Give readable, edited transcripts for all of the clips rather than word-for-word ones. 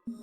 Good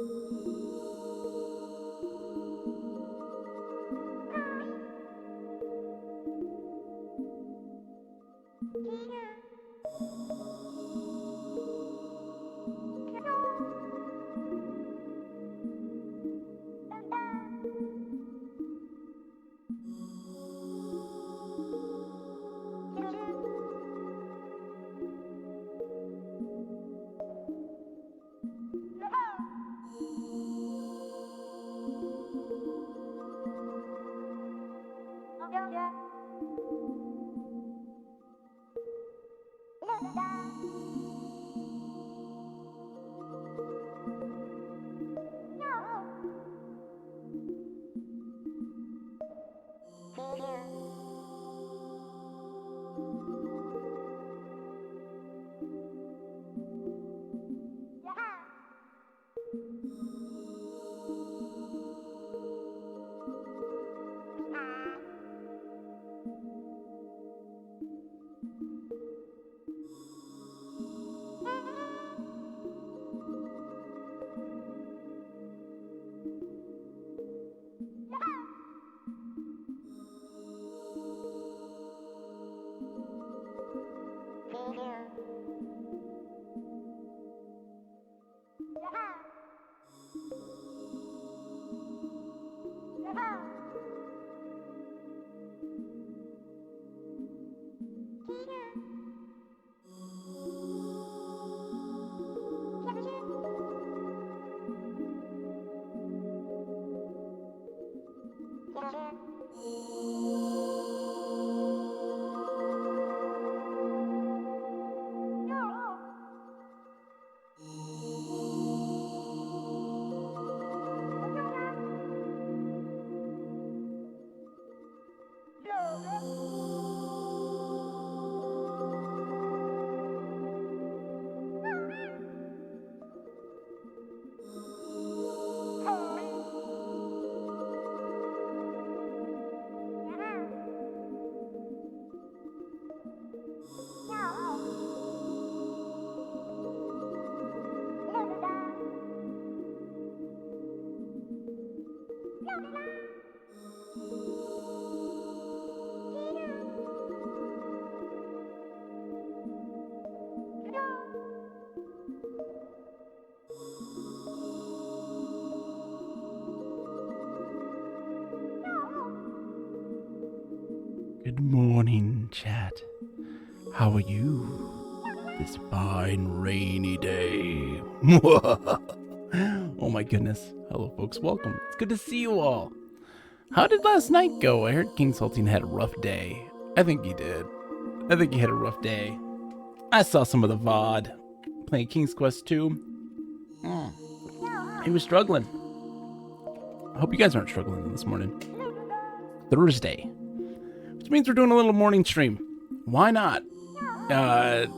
morning, chat. How are you this fine rainy day? Oh my goodness. Hello, folks. Welcome. It's good to see you all. How did last night go? I heard King Saltine had a rough day. I think he did. I think he had a rough day. I saw some of the VOD playing King's Quest 2. He was struggling. I hope you guys aren't struggling this morning. Thursday. Which means we're doing a little morning stream. Why not?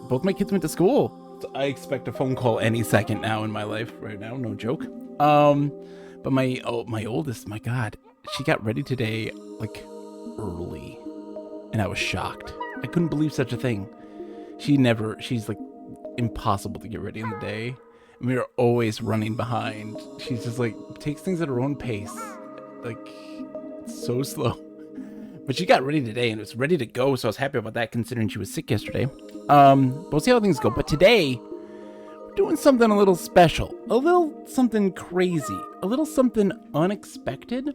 Both my kids went to school. So I expect a phone call any second now in my life right now, no joke. But my oldest, my God, she got ready today like early, and I was shocked. I couldn't believe such a thing. She's like impossible to get ready in the day. And we are always running behind. She's just like takes things at her own pace, like so slow. But she got ready today and it was ready to go, so I was happy about that considering she was sick yesterday. We'll see how things go. But today, we're doing something a little special, a little something crazy, a little something unexpected.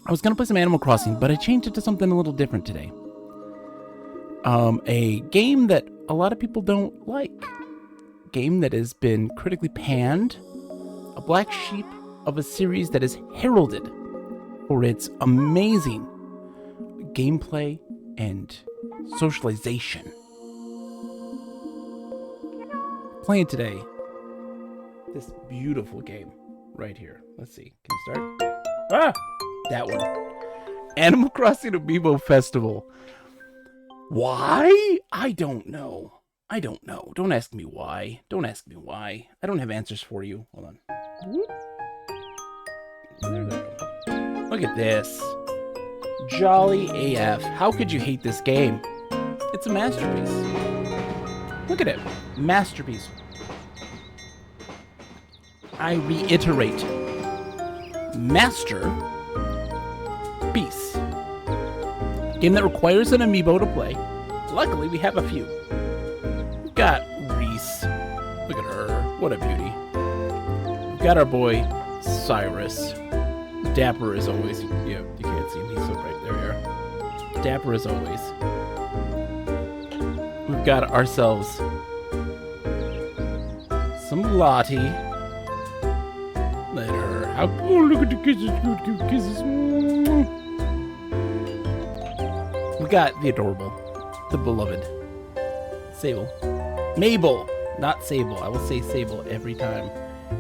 I was gonna play some Animal Crossing, but I changed it to something a little different today. A game that a lot of people don't like. Game that has been critically panned. A black sheep of a series that is heralded for its amazing gameplay and socialization. Playing today this beautiful game right here. Let's see. Can you start? Ah! That one. Animal Crossing Amiibo Festival. Why? I don't know. Don't ask me why. I don't have answers for you. Hold on. There we go. Look at this. Jolly AF. How could you hate this game? It's a masterpiece. Look at it. Masterpiece. I reiterate, masterpiece. Game that requires an amiibo to play. Luckily, we have a few. We've got Reese. Look at her. What a beauty. We've got our boy, Cyrus. Dapper as always. Yeah, you can't see him. He's so bright. There we are. Dapper as always. We've got ourselves some Lottie. Let her. How? Oh, look at the kisses. Good kisses. We got the adorable, the beloved Sable. Mabel, not Sable. I will say Sable every time.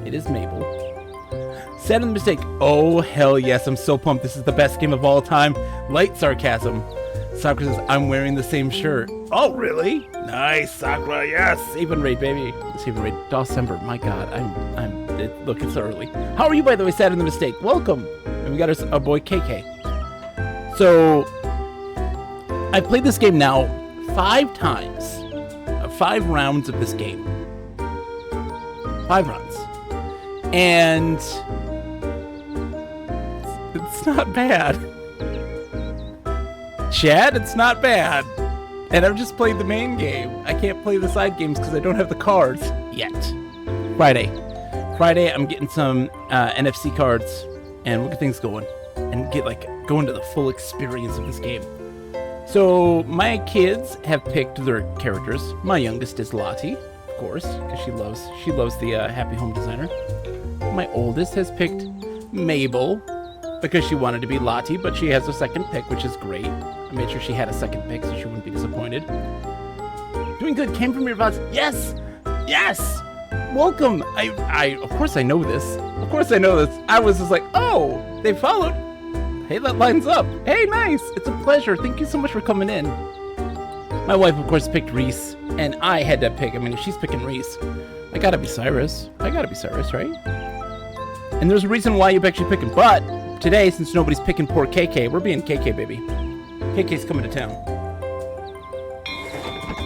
It is Mabel. Sad in the mistake. Oh, hell yes. I'm so pumped. This is the best game of all time. Light sarcasm. Sakura says, I'm wearing the same shirt. Oh, really? Nice, Sakura. Yes. Save and raid, baby. Save and raid. December. My God. Look, it's early. How are you, by the way, Sad in the mistake? Welcome. And we got our boy, KK. So, I played this game now 5 times. 5 rounds of this game. 5 rounds. And it's not bad. Chad, it's not bad. And I've just played the main game. I can't play the side games because I don't have the cards yet. Friday, I'm getting some NFC cards and we'll get things going and go into the full experience of this game. So my kids have picked their characters. My youngest is Lottie, of course, because she loves the Happy Home Designer. My oldest has picked Mabel because she wanted to be Lottie, but she has a second pick, which is great. I made sure she had a second pick so she wouldn't be disappointed. Doing good. Came from your thoughts. Yes, yes. Welcome. Of course I know this. Of course I know this. I was just like, oh, they followed. Hey, that lines up. Hey, nice. It's a pleasure. Thank you so much for coming in. My wife, of course, picked Reese, and I had to pick. I mean, if she's picking Reese, I gotta be Cyrus. Right? And there's a reason why you're actually picking. But today, since nobody's picking poor KK, we're being KK, baby. KK's coming to town.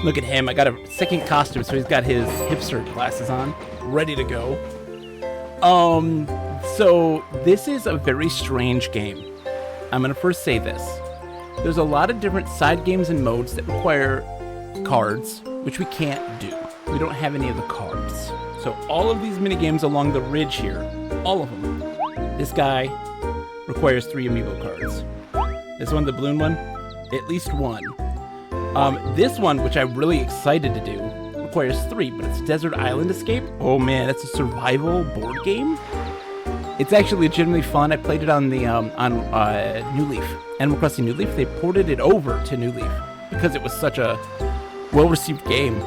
Look at him. I got a second costume, so he's got his hipster glasses on, ready to go. So this is a very strange game. I'm going to first say this. There's a lot of different side games and modes that require cards, which we can't do. We don't have any of the cards. So all of these mini games along the ridge here, all of them, this guy requires 3 amiibo cards. This one, the balloon one, at least 1. This one, which I'm really excited to do, requires 3, but it's Desert Island Escape. Oh man, that's a survival board game. It's actually legitimately fun. I played it on the New Leaf, Animal Crossing New Leaf. They ported it over to New Leaf because it was such a well-received game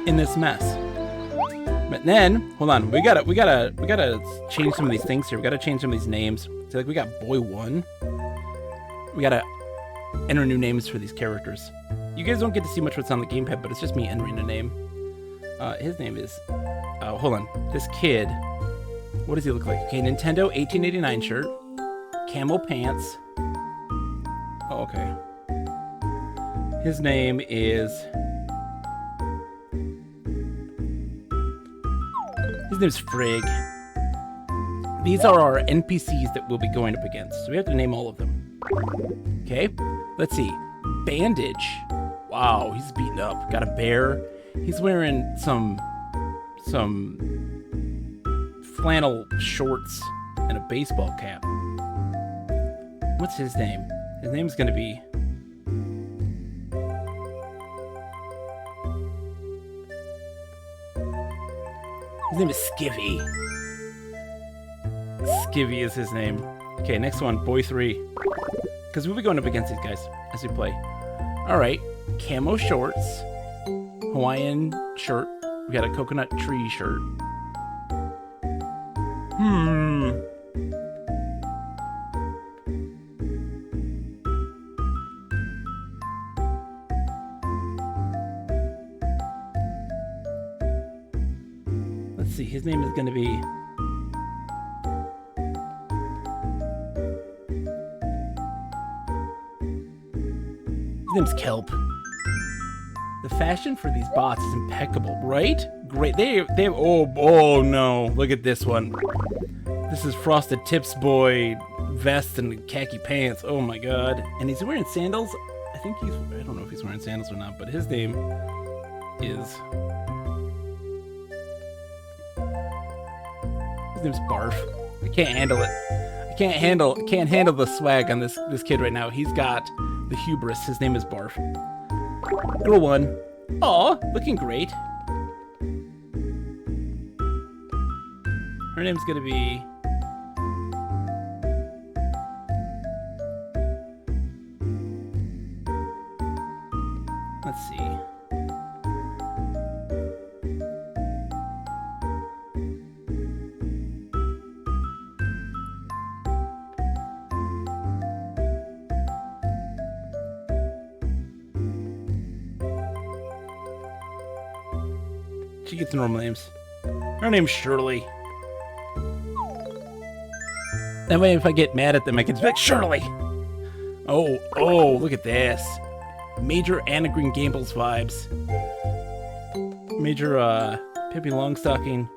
in this mess. But then, hold on, we gotta change some of these things here. We gotta change some of these names. So like we got Boy 1. We gotta enter new names for these characters. You guys don't get to see much what's on the gamepad, but it's just me entering a name. His name is, hold on, this kid. What does he look like? Okay, Nintendo 1889 shirt, camel pants. Oh, okay. His name is Frigg. These are our NPCs that we'll be going up against, so we have to name all of them. Okay, let's see. Bandage. Wow, he's beaten up. Got a bear. He's wearing some flannel shorts and a baseball cap. What's his name? His name's gonna be... His name is Skivvy. Skivvy is his name. Okay, next one, Boy 3. Because we'll be going up against these guys as we play. Alright, camo shorts, Hawaiian shirt. We got a coconut tree shirt. Let's see, his name is going to be... His name's Kelp. The fashion for these bots is impeccable, right? great. They have, oh no, look at this one. This is Frosted Tips boy, vest and khaki pants. Oh my god. And he's wearing sandals. I don't know if he's wearing sandals or not, but his name is... His name's Barf. I can't handle it. I can't handle the swag on this kid right now. He's got the hubris. His name is Barf. Girl 1. Aw, looking great. Her name's gonna be... Let's see. She gets normal names. Her name's Shirley. That way if I get mad at them, I can just be like, Shirley! Oh, look at this. Major Anna Green Gables vibes. Major Pippi Longstocking.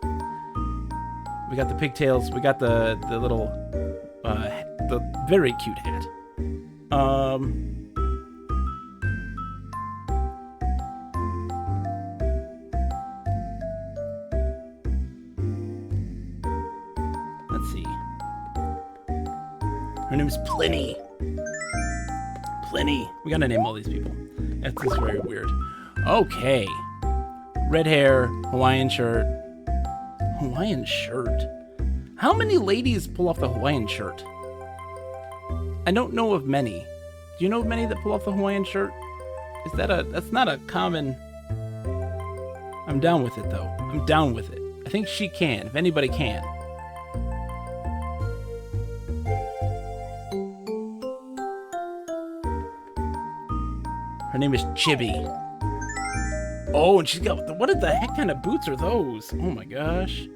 We got the pigtails. We got the little the very cute hat. Let's see. Her name's Pliny. Pliny. We gotta name all these people. That's just very weird. Okay. Red hair, Hawaiian shirt. Hawaiian shirt? How many ladies pull off the Hawaiian shirt? I don't know of many. Do you know of many that pull off the Hawaiian shirt? That's not a common... I'm down with it though. I'm down with it. I think she can, if anybody can. Her name is Chibi. Oh, and she's got... What the heck kind of boots are those? Oh my gosh.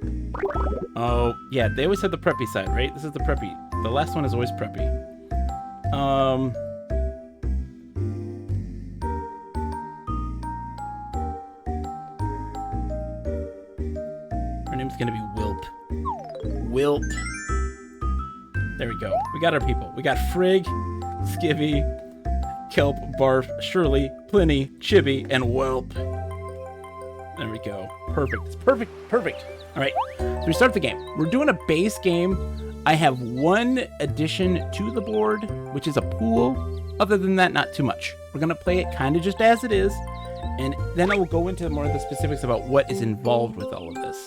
Oh, yeah, they always have the preppy side, right? This is the preppy. The last one is always preppy. Her name's gonna be Wilp. Wilt. There we go. We got our people. We got Frigg, Skivvy, Kelp, Barf, Shirley, Pliny, Chibi, and Whelp. There we go. Perfect. It's perfect. Perfect. All right. So we start the game. We're doing a base game. I have one addition to the board, which is a pool. Other than that, not too much. We're going to play it kind of just as it is. And then I will go into more of the specifics about what is involved with all of this.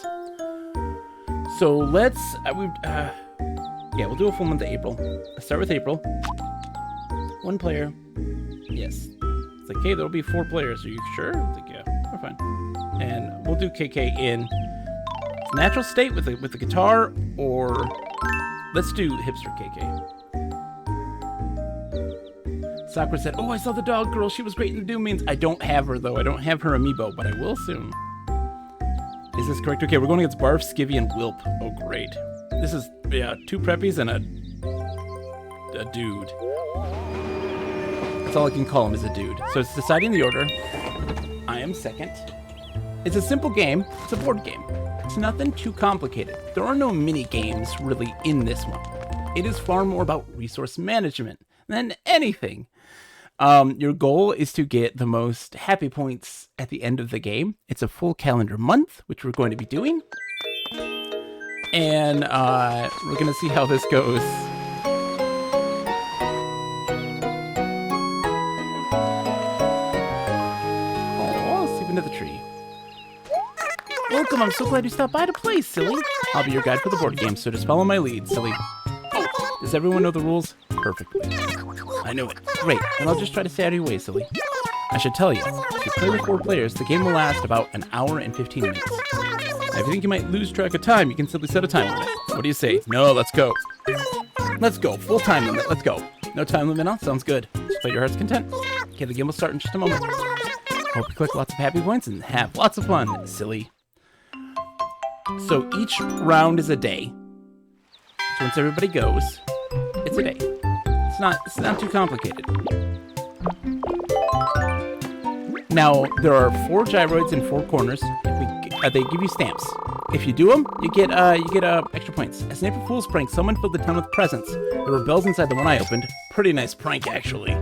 So let's... we'll do a full month of April. Let's start with April. One player. Yes. It's like, hey, there'll be 4 players. Are you sure? It's like, yeah, we're fine. And we'll do KK in natural state with the guitar, or let's do hipster KK. Sakura said, oh, I saw the dog girl. She was great in the Doom Means. I don't have her, though. I don't have her amiibo, but I will soon. Is this correct? Okay, we're going against Barf, Skivvy, and Wilp. Oh, great. This is, 2 preppies and a dude. That's all I can call him, is a dude. So it's deciding the order. I am second. It's a simple game. It's a board game. It's nothing too complicated. There are no mini games really in this one. It is far more about resource management than anything. Your goal is to get the most happy points at the end of the game. It's a full calendar month, which we're going to be doing. And we're going to see how this goes. Into the tree. Welcome, I'm so glad you stopped by to play, silly. I'll be your guide for the board game, so just follow my lead, silly. Oh, does everyone know the rules? Perfectly. I know it. Great, and I'll just try to stay out of your way, silly. I should tell you, if you play with 4 players, the game will last about an hour and 15 minutes. Now, if you think you might lose track of time, you can simply set a time limit. What do you say? No, let's go. Let's go, full time limit, let's go. No time limit on? Sounds good. Just play your heart's content. Okay, the game will start in just a moment. Hope you collect lots of happy points and have lots of fun, silly. So each round is a day. So once everybody goes, it's a day. It's not too complicated. Now, there are 4 gyroids in 4 corners. If we they give you stamps. If you do them, you get extra points. As an April Fool's prank, someone filled the town with presents. There were bells inside the one I opened. Pretty nice prank, actually.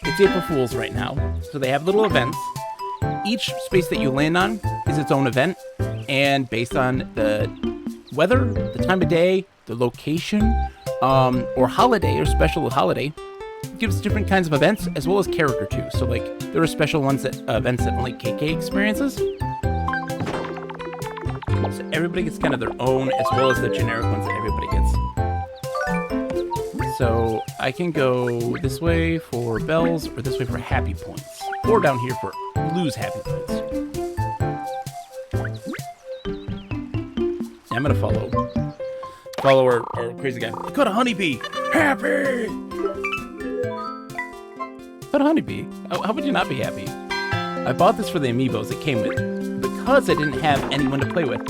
It's April Fool's right now, so they have little events. Each space that you land on is its own event, and based on the weather, the time of day, the location, or holiday or special holiday, it gives different kinds of events as well as character too. So like there are special ones that events that only KK experiences. So everybody gets kind of their own, as well as the generic ones that everybody gets. So I can go this way for bells, or this way for happy points, or down here for lose happy points. I'm gonna follow our crazy guy. I caught a honeybee. Happy. Caught a honeybee. How would you not be happy? I bought this for the Amiibos it came with because I didn't have anyone to play with.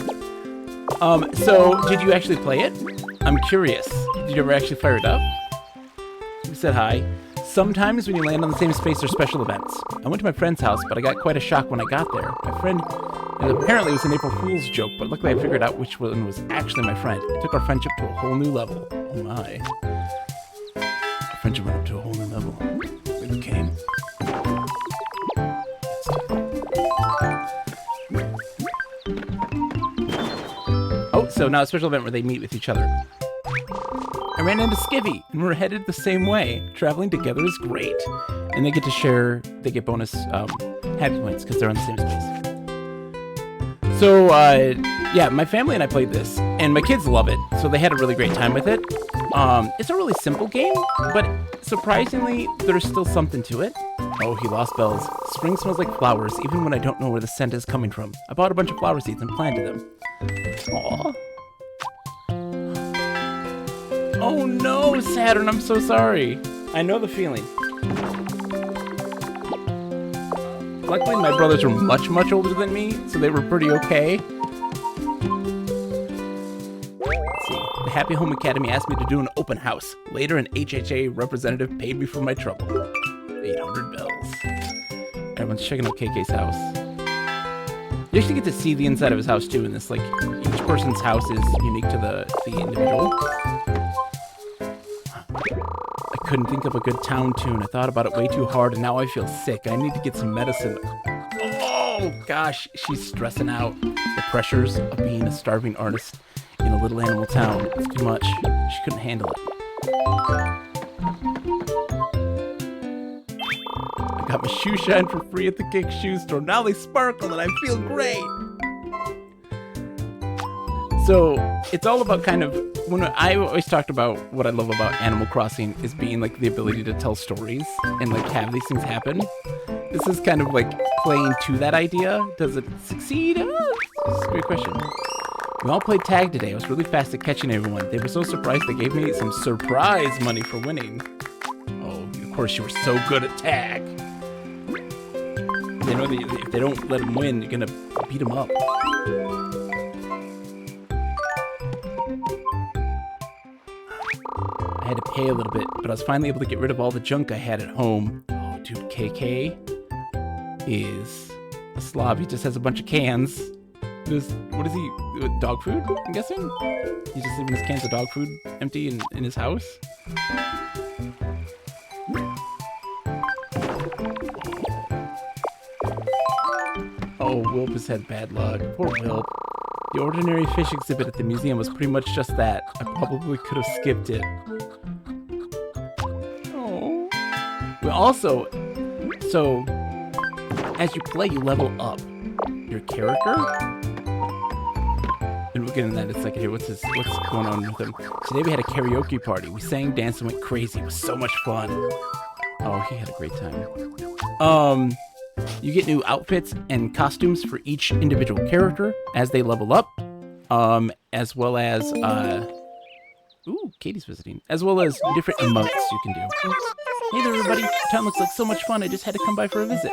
So did you actually play it? I'm curious. Did you ever actually fire it up? You said hi. Sometimes when you land on the same space, there's special events. I went to my friend's house, but I got quite a shock when I got there. My friend, apparently it was an April Fool's joke, but luckily I figured out which one was actually my friend. It took our friendship to a whole new level. Oh my. Our friendship went up to a whole new level. We became... Oh, so now a special event where they meet with each other. I ran into Skivvy, and we're headed the same way. Traveling together is great. And they get to share, they get bonus happy points because they're on the same space. So, yeah, my family and I played this, and my kids love it, so they had a really great time with it. It's a really simple game, but surprisingly, there's still something to it. Oh, he lost bells. Spring smells like flowers, even when I don't know where the scent is coming from. I bought a bunch of flower seeds and planted them. Aww. Oh no, Saturn, I'm so sorry. I know the feeling. Luckily, my brothers were much, much older than me, so they were pretty okay. Let's see. The Happy Home Academy asked me to do an open house. Later, an HHA representative paid me for my trouble. 800 bells. Everyone's checking out KK's house. You actually get to see the inside of his house, too, in this, like, each person's house is unique to the individual. I couldn't think of a good town tune. I thought about it way too hard, and now I feel sick. I need to get some medicine. Oh, gosh, she's stressing out. The pressures of being a starving artist in a little animal town. It's too much. She couldn't handle it. I got my shoe shine for free at the Kick Shoe Store. Now they sparkle, and I feel great. So it's all about kind of, when I always talked about what I love about Animal Crossing is being like the ability to tell stories and like have these things happen. This is kind of like playing to that idea. Does it succeed? That's a great question. We all played tag today. I was really fast at catching everyone. They were so surprised they gave me some surprise money for winning. Oh, of course you were so good at tag. They know that if they don't let them win, you're gonna beat them up. I had to pay a little bit, but I was finally able to get rid of all the junk I had at home. Oh, dude, KK is a slob. He just has a bunch of cans. What is he? Dog food, I'm guessing? He's just leaving his cans of dog food empty in his house. Oh, Wilp has had bad luck. Poor Wilp. The ordinary fish exhibit at the museum was pretty much just that. I probably could have skipped it. Oh. Well, also, so as you play, you level up your character. And we'll get into that in a second here. What's going on with him? Today we had a karaoke party. We sang, danced, and went crazy. It was so much fun. Oh, he had a great time. You get new outfits and costumes for each individual character as they level up, as well as, ooh, Katie's visiting, as well as different emotes you can do. Hey there, everybody. Town looks like so much fun. I just had to come by for a visit.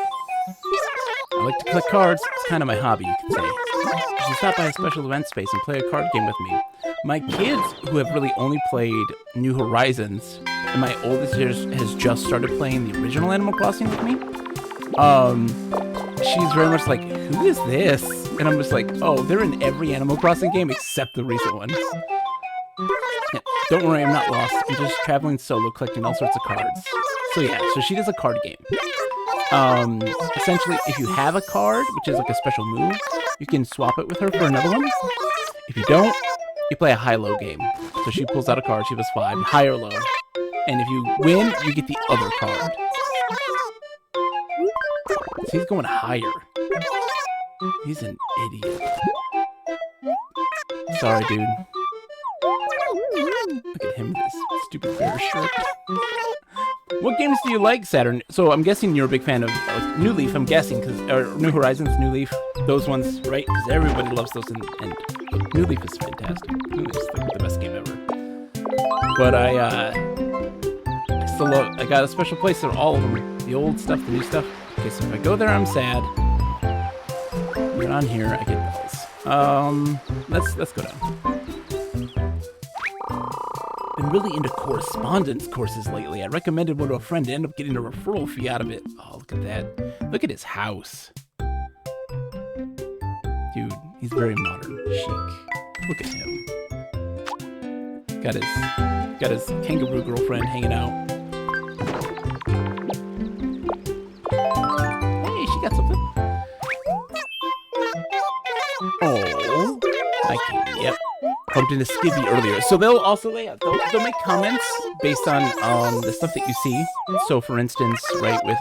I like to collect cards. It's kind of my hobby, you could say. You should stop by a special event space and play a card game with me. My kids, who have really only played New Horizons, and my oldest has just started playing the original Animal Crossing with me, she's very much like, who is this? And I'm just like, oh, they're in every Animal Crossing game except the recent ones. Yeah, don't worry, I'm not lost. I'm just traveling solo, collecting all sorts of cards. So yeah, so she does a card game. Essentially, if you have a card, which is like a special move, you can swap it with her for another one. If you don't, you play a high-low game. So she pulls out a card, she has 5, high or low. And if you win, you get the other card. So he's going higher. He's an idiot. Sorry, dude. Look at him with this stupid bear shirt. What games do you like, Saturn? So I'm guessing you're a big fan of New Leaf, I'm guessing, or New Horizons, New Leaf, those ones, right? Because everybody loves those, and New Leaf is fantastic. New Leaf's like the best game ever. But I still love, I got a special place for all of them. The old stuff, the new stuff. Okay, so if I go there, I'm sad. Get on here, I get bells. Let's go down. Been really into correspondence courses lately. I recommended one to a friend to end up getting a referral fee out of it. Oh, look at that. Look at his house. Dude, he's very modern, chic. Look at him. Got his kangaroo girlfriend hanging out. Hey, she got something. Oh, I can, yep. Bumped into Skibby earlier. So they'll also they'll make comments based on the stuff that you see. So for instance, right, with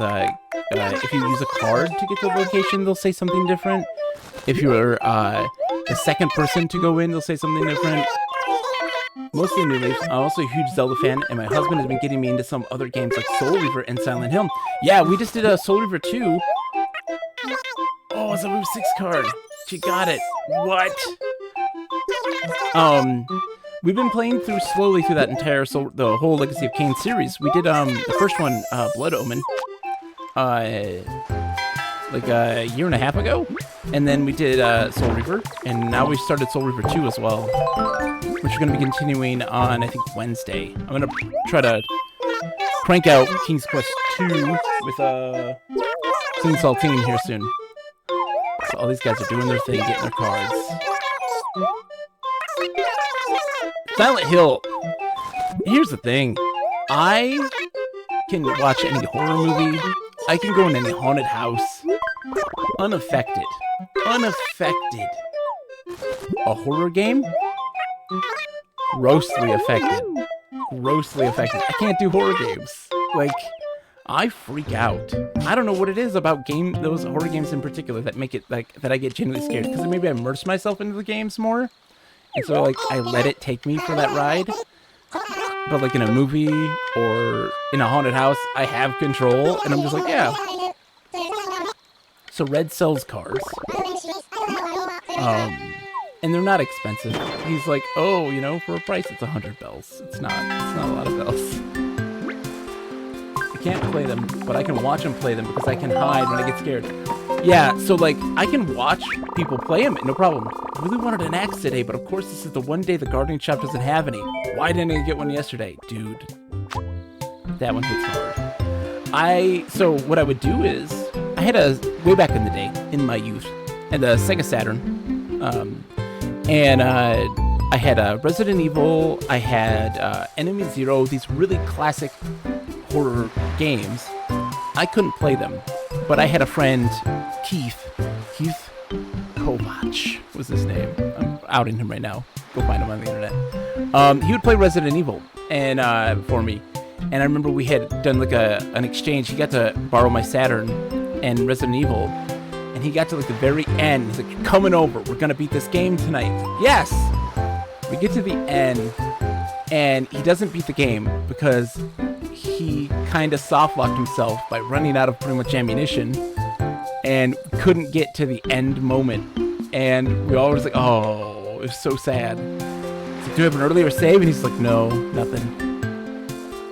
if you use a card to get to the location, they'll say something different. If you're the second person to go in, they'll say something different. Mostly New Leaf. I'm also a huge Zelda fan, and my husband has been getting me into some other games like Soul Reaver and Silent Hill. Yeah, we just did a Soul Reaver 2. Oh, it's a Move 6 card. She got it. What? We've been playing slowly through that entire the whole Legacy of Kain series. We did the first one, Blood Omen, like a year and a half ago, and then we did Soul Reaver, and now we started Soul Reaver 2 as well, which we're gonna be continuing on I think Wednesday. I'm gonna try to crank out King's Quest 2 with King Saltine here soon. So all these guys are doing their thing, getting their cards. Silent Hill. Here's the thing. I can watch any horror movie. I can go in any haunted house. Unaffected. Unaffected. A horror game? Grossly affected. Grossly affected. I can't do horror games. Like, I freak out. I don't know what it is about those horror games in particular that make it like that I get genuinely scared. Because maybe I immerse myself into the games more. And so, like, I let it take me for that ride. But, like, in a movie or in a haunted house, I have control. And I'm just like, yeah. So, Red sells cars. And they're not expensive. He's like, oh, you know, for a price, it's 100 bells. It's not a lot of bells. I can't play them, but I can watch them play them because I can hide when I get scared. Yeah, so, like, I can watch people play them, no problem. I really wanted an axe today, but of course this is the one day the gardening shop doesn't have any. Why didn't I get one yesterday? Dude, that one hits hard. So what I would do is, I had way back in the day, in my youth, and a Sega Saturn, and I had Resident Evil, I had Enemy Zero, these really classic horror games. I couldn't play them, but I had a friend, Keith Kovac was his name. I'm outing him right now. Go find him on the internet. He would play Resident Evil and for me. And I remember we had done like an exchange. He got to borrow my Saturn and Resident Evil. And he got to like the very end. He's like, "You're coming over. We're going to beat this game tonight." Yes! We get to the end. And he doesn't beat the game because he kind of soft-locked himself by running out of pretty much ammunition. And couldn't get to the end moment. And we all was like, oh, it was so sad. It's like, do you have an earlier save? And he's like, no, nothing.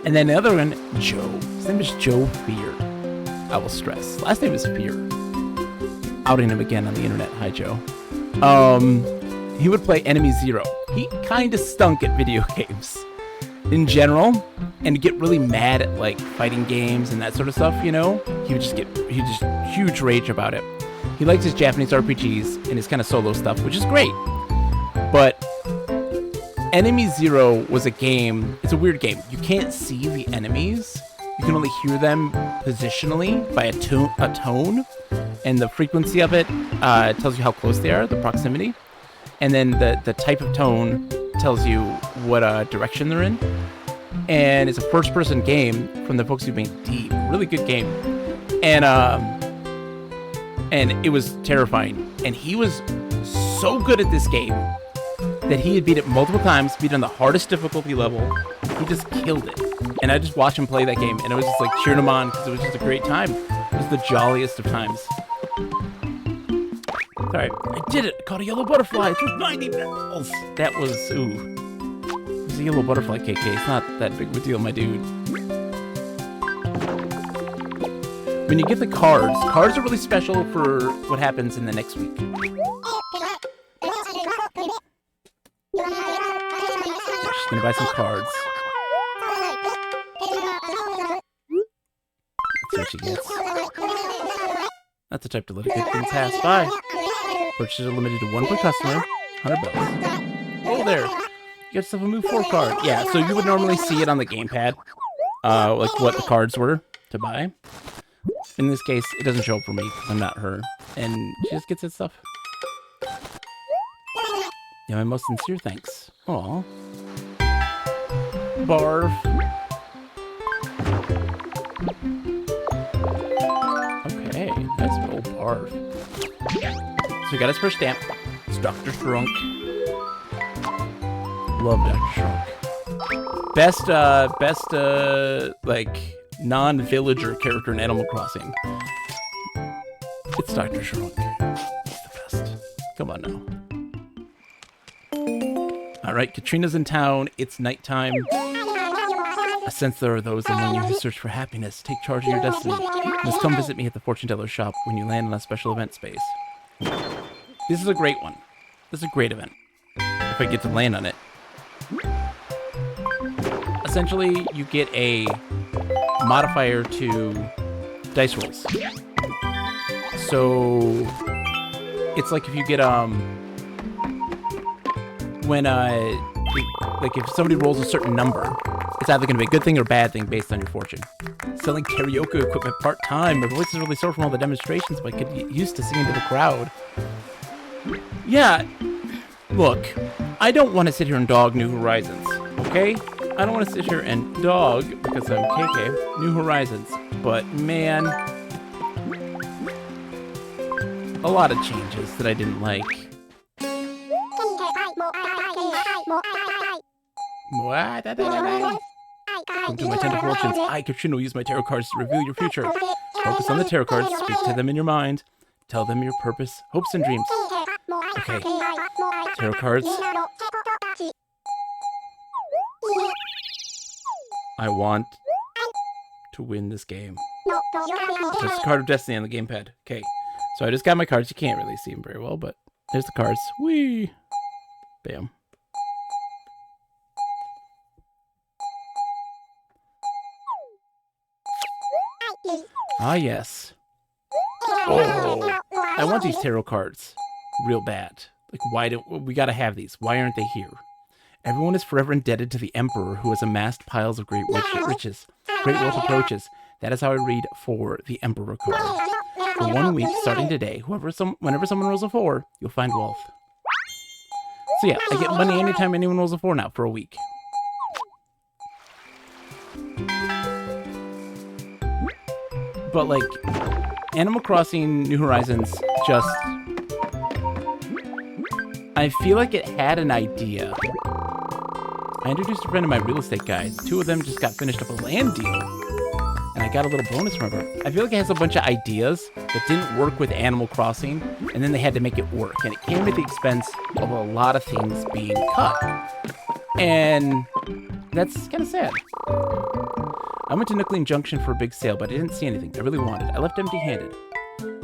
And then the other one, Joe. His name is Joe Fear. I will stress. Last name is Fear. Outing him again on the internet. Hi, Joe. He would play Enemy Zero. He kind of stunk at video games in general, and get really mad at like fighting games and that sort of stuff, you know? He would just huge rage about it. He likes his Japanese RPGs and his kind of solo stuff, which is great. But Enemy Zero was a game. It's a weird game. You can't see the enemies. You can only hear them positionally by a tone, and the frequency of it tells you how close they are, the proximity, and then the type of tone tells you what direction they're in. And it's a first-person game from the folks who made Deep. Really good game, and it was terrifying. And he was so good at this game that he had beat it multiple times, beat it on the hardest difficulty level. He just killed it. And I just watched him play that game, and I was just like cheering him on because it was just a great time. It was the jolliest of times. Alright, I did it! I caught a yellow butterfly! It's worth 90 bells! That was, ooh. It was a yellow butterfly, KK. It's not that big of a deal, my dude. When you get the cards are really special for what happens in the next week. She's gonna buy some cards. Let's see what she gets. Not the type to let a good thing pass by. Purchases are limited to 1 per customer. 100 bells. Oh, there. You got yourself a Move 4 card. Yeah, so you would normally see it on the gamepad. Like what the cards were to buy. In this case, it doesn't show up for me because I'm not her. And she just gets that stuff. Yeah, my most sincere thanks. Aw. Barf. Okay, nice old Barf. So we got his first stamp. It's Dr. Shrunk. Love Dr. Shrunk. Best, like, non-villager character in Animal Crossing. It's Dr. Shrunk. He's the best. Come on now. Alright, Katrina's in town. It's nighttime. I sense there are those among you who search for happiness. Take charge of your destiny. You must come visit me at the fortune teller's shop when you land on a special event space. This is a great one. This is a great event. If I get to land on it. Essentially, you get a modifier to dice rolls. So it's like if you get when like if somebody rolls a certain number, it's either going to be a good thing or a bad thing based on your fortune. Selling karaoke equipment part-time. My voice is really sore from all the demonstrations, but I could get used to singing to the crowd. Yeah, look, I don't want to sit here and dog New Horizons, okay? I don't want to sit here and dog, because I'm KK, New Horizons. But, man, a lot of changes that I didn't like. Come to my tender fortunes. I, Katrina, will use my tarot cards to reveal your future. Focus on the tarot cards, speak to them in your mind. Tell them your purpose, hopes, and dreams. Okay, tarot cards. I want to win this game. There's a card of destiny on the gamepad. Okay, so I just got my cards. You can't really see them very well, but there's the cards. Whee! Bam. Ah, yes. Oh, I want these tarot cards real bad. Like, why don't we gotta have these? Why aren't they here? Everyone is forever indebted to the Emperor who has amassed piles of great riches. Great wealth approaches. That is how I read for the Emperor card. For 1 week, starting today, whenever someone rolls a 4, you'll find wealth. So yeah, I get money anytime anyone rolls a 4 now for a week. But like, Animal Crossing New Horizons just... I feel like it had an idea. I introduced a friend to my real estate guide. 2 of them just got finished up a land deal. And I got a little bonus from her. I feel like it has a bunch of ideas that didn't work with Animal Crossing, and then they had to make it work. And it came at the expense of a lot of things being cut. And that's kind of sad. I went to Nickeling Junction for a big sale, but I didn't see anything I really wanted. I left empty-handed.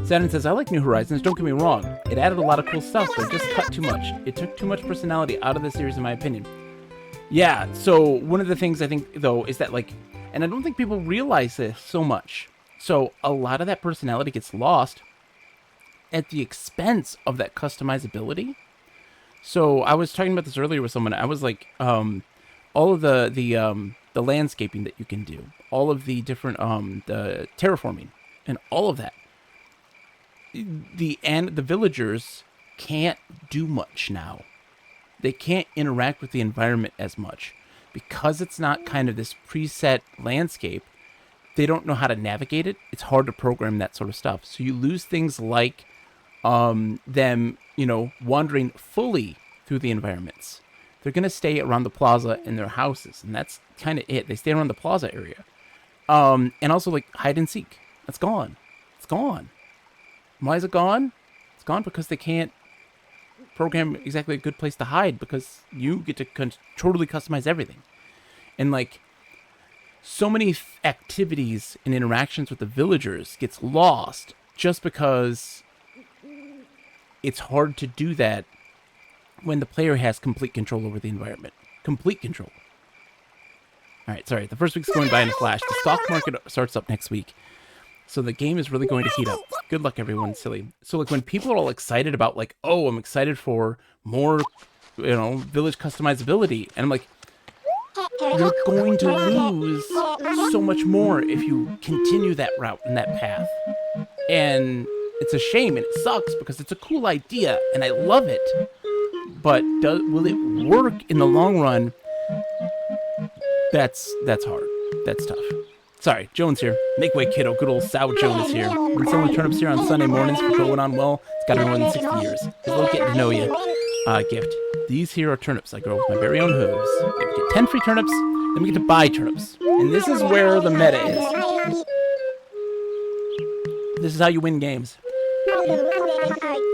Saturn says, I like New Horizons, don't get me wrong. It added a lot of cool stuff, but it just cut too much. It took too much personality out of the series, in my opinion. Yeah, so one of the things I think, though, is that, like, and I don't think people realize this so much. So a lot of that personality gets lost at the expense of that customizability. So I was talking about this earlier with someone. I was like, all of the landscaping that you can do, all of the different the terraforming, and all of that. The villagers can't do much now. They can't interact with the environment as much because it's not kind of this preset landscape. They don't know how to navigate it. It's hard to program that sort of stuff. So you lose things like them, wandering fully through the environments. They're going to stay around the plaza in their houses, and that's kind of it. They stay around the plaza area. And also, like, hide and seek. That's gone. It's gone. Why is it gone? It's gone because they can't program exactly a good place to hide because you get to totally customize everything. And, like, so many activities and interactions with the villagers gets lost just because it's hard to do that when the player has complete control over the environment. Complete control. All right, sorry. The first week's going by in a flash. The stock market starts up next week. So the game is really going to heat up. Good luck, everyone. Silly. So, like, when people are all excited about, like, oh, I'm excited for more, village customizability. And I'm like, you're going to lose so much more if you continue that route and that path. And it's a shame and it sucks because it's a cool idea and I love it. But will it work in the long run? That's hard. That's tough. Sorry, Jones here. Make way, kiddo. Good old Sow Jones here. Been selling turnips here on Sunday mornings for going on well. It's got more than 60 years. It's a little getting to know you gift. These here are turnips I grow with my very own hooves. We get 10 free turnips, then we get to buy turnips. And this is where the meta is. This is how you win games.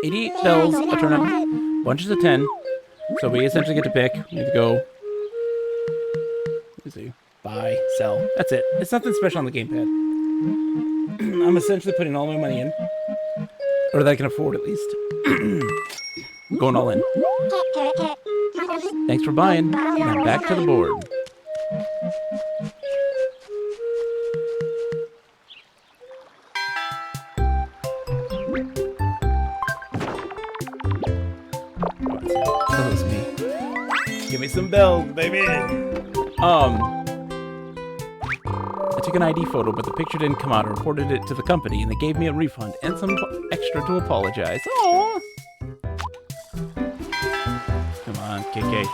88 bells a turnip, bunches of 10. So we essentially get to pick. We need to go. Let me see. Buy, sell. That's it. It's nothing special on the gamepad. I'm essentially putting all my money in. Or that I can afford, at least. I'm going all in. Thanks for buying. Now back to the board. That was me. Give me some bells, baby. I took an ID photo, but the picture didn't come out. I reported it to the company, and they gave me a refund and some extra to apologize. Aww. Come on, KK.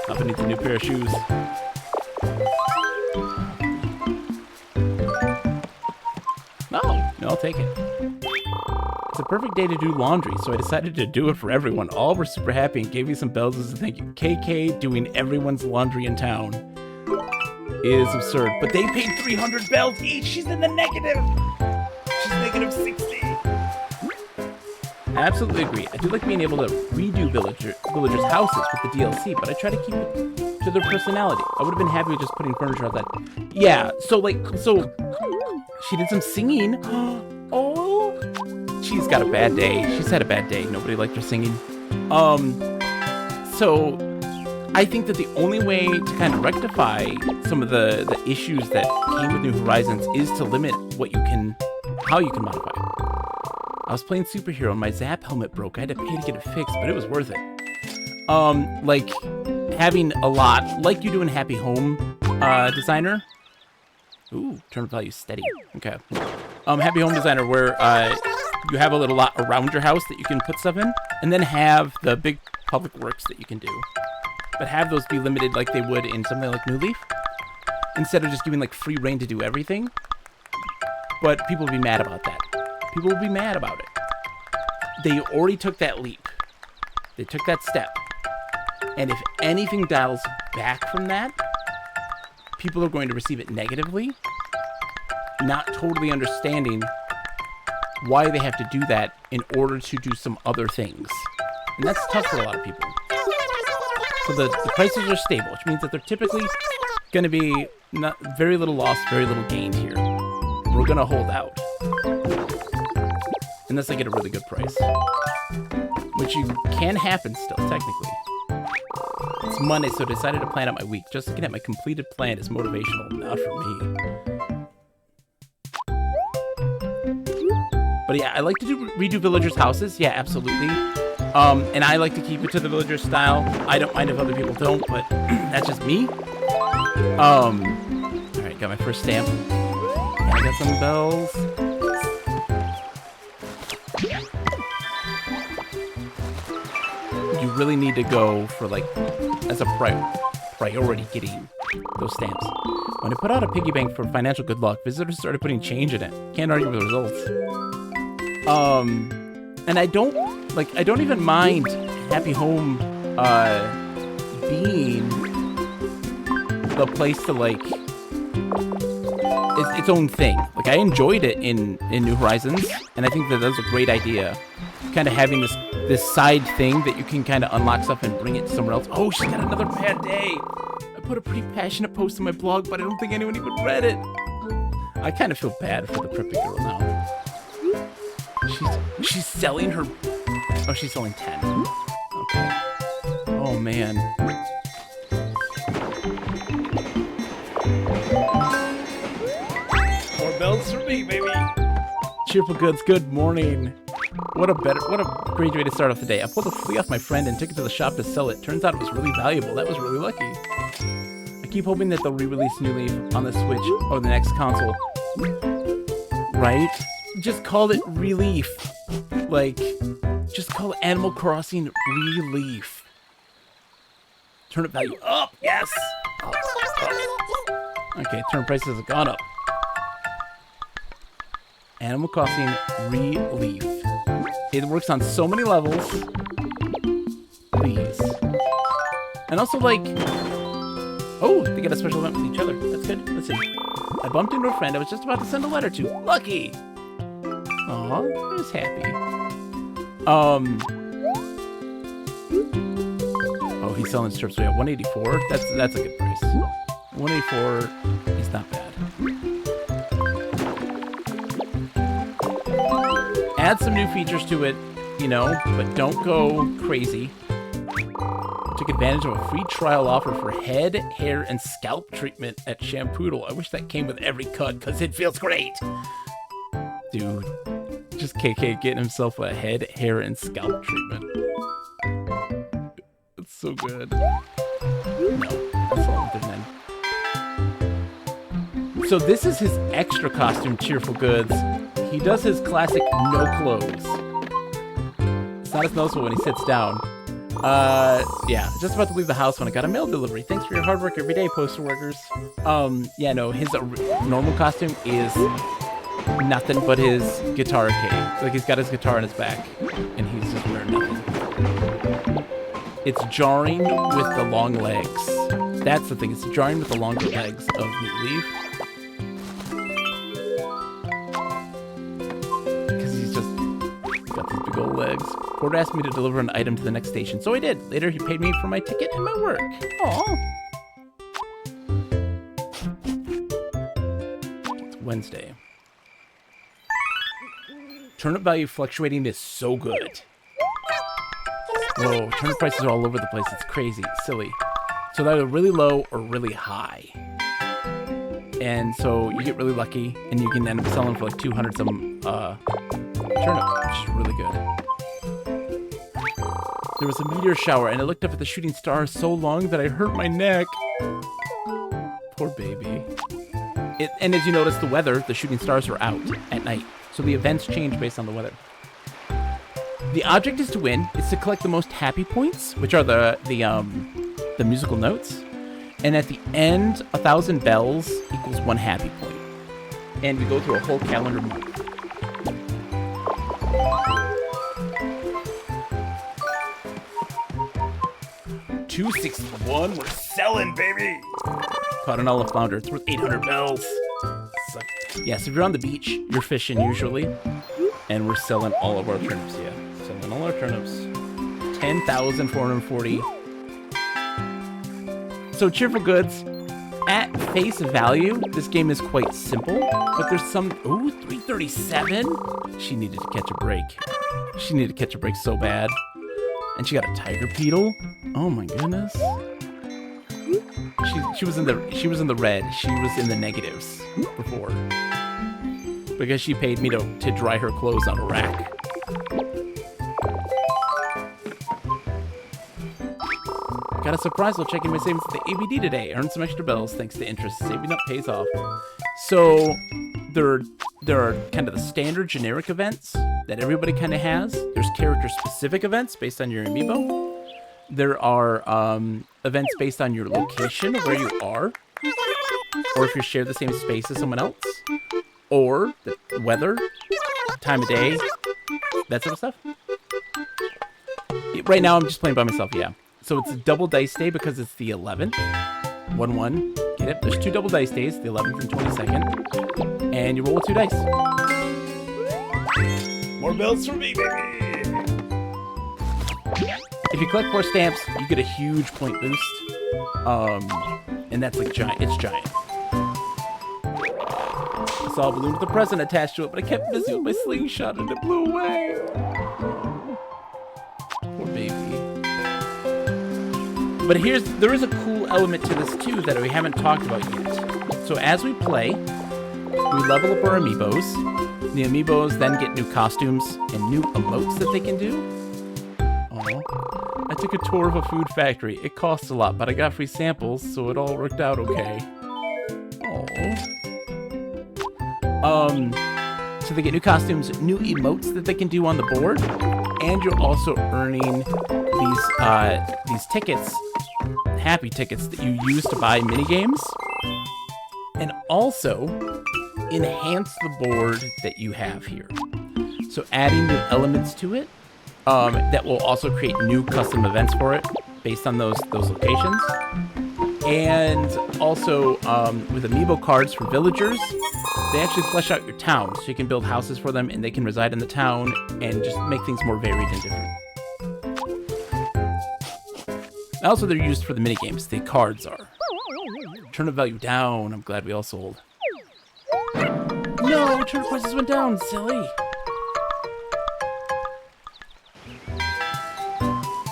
Papa needs a new pair of shoes. No, I'll take it. It's a perfect day to do laundry, so I decided to do it for everyone. All were super happy and gave me some bells as a thank you. KK doing everyone's laundry in town is absurd, but they paid 300 bells each. She's in the negative. She's negative 60. I absolutely agree. I do like being able to redo villagers' houses with the DLC, but I try to keep it to their personality. I would have been happy with just putting furniture on that. Yeah, so she did some singing. Oh, she's got a bad day. She's had a bad day. Nobody liked her singing. So I think that the only way to kind of rectify some of the issues that came with New Horizons is to limit how you can modify it. I was playing Superhero and my Zap helmet broke. I had to pay to get it fixed, but it was worth it. Like having a lot, like you do in Happy Home Designer. Ooh, turnip value steady. Okay. Happy Home Designer, where you have a little lot around your house that you can put stuff in, and then have the big public works that you can do. But have those be limited like they would in something like New Leaf, instead of just giving like free reign to do everything. But people would be mad about that. People will be mad about it. They already took that leap. They took that step. And if anything dials back from that, people are going to receive it negatively, not totally understanding why they have to do that in order to do some other things. And that's tough for a lot of people. So the prices are stable, which means that they're typically going to be very little loss, very little gained here. We're going to hold out. Unless I get a really good price. Which can happen still, technically. It's Monday, so I decided to plan out my week. Just looking at my completed plan is motivational, not for me. But yeah, I like to redo villagers' houses. Yeah, absolutely. And I like to keep it to the villager style. I don't mind if other people don't, but that's just me. All right, got my first stamp. Yeah, I got some bells. You really need to go for, like, as a priority getting those stamps. When I put out a piggy bank for financial good luck, visitors started putting change in it. Can't argue with the results. And I don't even mind Happy Home being the place to, like, its own thing. Like, I enjoyed it in New Horizons, and I think that was a great idea. Kind of having this side thing that you can kind of unlock stuff and bring it to somewhere else. Oh, she got another bad day. I put a pretty passionate post on my blog, but I don't think anyone even read it. I kind of feel bad for the preppy girl now. She's selling her... Oh, she's selling 10. Okay. Oh, man. More bells for me, baby. Cheerful Goods, good morning. What a great way to start off the day. I pulled a flea off my friend and took it to the shop to sell it. Turns out it was really valuable. That was really lucky. I keep hoping that they'll re-release New Leaf on the Switch or the next console. Right? Just call it Relief. Like, just call it Animal Crossing Relief. Turnip value up. Yes. Okay, turnip prices have gone up. Animal Crossing Relief. It works on so many levels. Please. And also, like... Oh, they get a special event with each other. That's good. Let's see. I bumped into a friend I was just about to send a letter to. Lucky! Aw, I was happy. Oh, he's selling strips. So yeah, 184. That's a good price. 184 is not bad. Add some new features to it, you know, but don't go crazy. Took advantage of a free trial offer for head, hair, and scalp treatment at Shampoodle. I wish that came with every cut, because it feels great. Dude, just KK getting himself a head, hair, and scalp treatment. It's so good. No, that's all I'm doing. So this is his extra costume, Cheerful Goods. He does his classic no clothes. It's not as noticeable when he sits down. Yeah, just about to leave the house when I got a mail delivery. Thanks for your hard work every day, postal workers. Yeah, no, his normal costume is nothing but his guitar case. Like, he's got his guitar on his back, and he's just wearing nothing. It's jarring with the long legs. That's the thing, it's jarring with the longer legs of New Leaf. Big old legs. Porter asked me to deliver an item to the next station, so I did. Later, he paid me for my ticket and my work. Aww. It's Wednesday. Turnip value fluctuating is so good. Whoa, turnip prices are all over the place. It's crazy. It's silly. So they're either really low or really high. And so you get really lucky, and you can end up selling for like 200 some turnip, which is really good. There was a meteor shower, and I looked up at the shooting stars so long that I hurt my neck. Poor baby. And as you notice, the weather, the shooting stars are out at night, so the events change based on the weather. The object is to win. It's to collect the most happy points, which are the musical notes. And at the end, 1,000 bells equals 1 happy point. And we go through a whole calendar month. $261, we're selling, baby! Caught an olive flounder, it's worth 800 bells. So, yeah, so if you're on the beach, you're fishing usually. And we're selling all of our turnips, yeah. Selling all our turnips. 10,440. So Cheerful Goods, at face value, this game is quite simple, but there's some, ooh, 337? She needed to catch a break. She needed to catch a break so bad. And she got a tiger beetle. Oh my goodness. She was in the red. She was in the negatives before. because she paid me to dry her clothes on a rack. Got a surprise while checking my savings at the ABD today. Earned some extra bells thanks to interest. Saving up pays off. So there are kind of the standard generic events that everybody kind of has. There's character-specific events based on your amiibo. There are events based on your location, where you are, or if you share the same space as someone else, or the weather, time of day, that sort of stuff. Right now, I'm just playing by myself, yeah. So it's a double dice day because it's the 11th. 1-1. Get it? There's 2 double dice days, the 11th and 22nd. And you roll 2 dice. More bells for me, baby! If you collect 4 stamps, you get a huge point boost. And that's like giant. It's giant. I saw a balloon with a present attached to it, but I kept busy with my slingshot and it blew away. Poor baby. But there is a cool element to this too that we haven't talked about yet. So as we play, we level up our amiibos. The amiibos then get new costumes and new emotes that they can do. Oh, I took a tour of a food factory. It costs a lot, but I got free samples, so it all worked out okay. Oh. So they get new costumes, new emotes that they can do on the board, and you're also earning these tickets, happy tickets that you use to buy minigames, and also enhance the board that you have here. So adding new elements to it that will also create new custom events for it based on those locations. And also with amiibo cards for villagers, they actually flesh out your town, so you can build houses for them and they can reside in the town and just make things more varied and different. Also, they're used for the minigames. The cards are. Turnip value down. I'm glad we all sold. No, turnip prices went down, silly.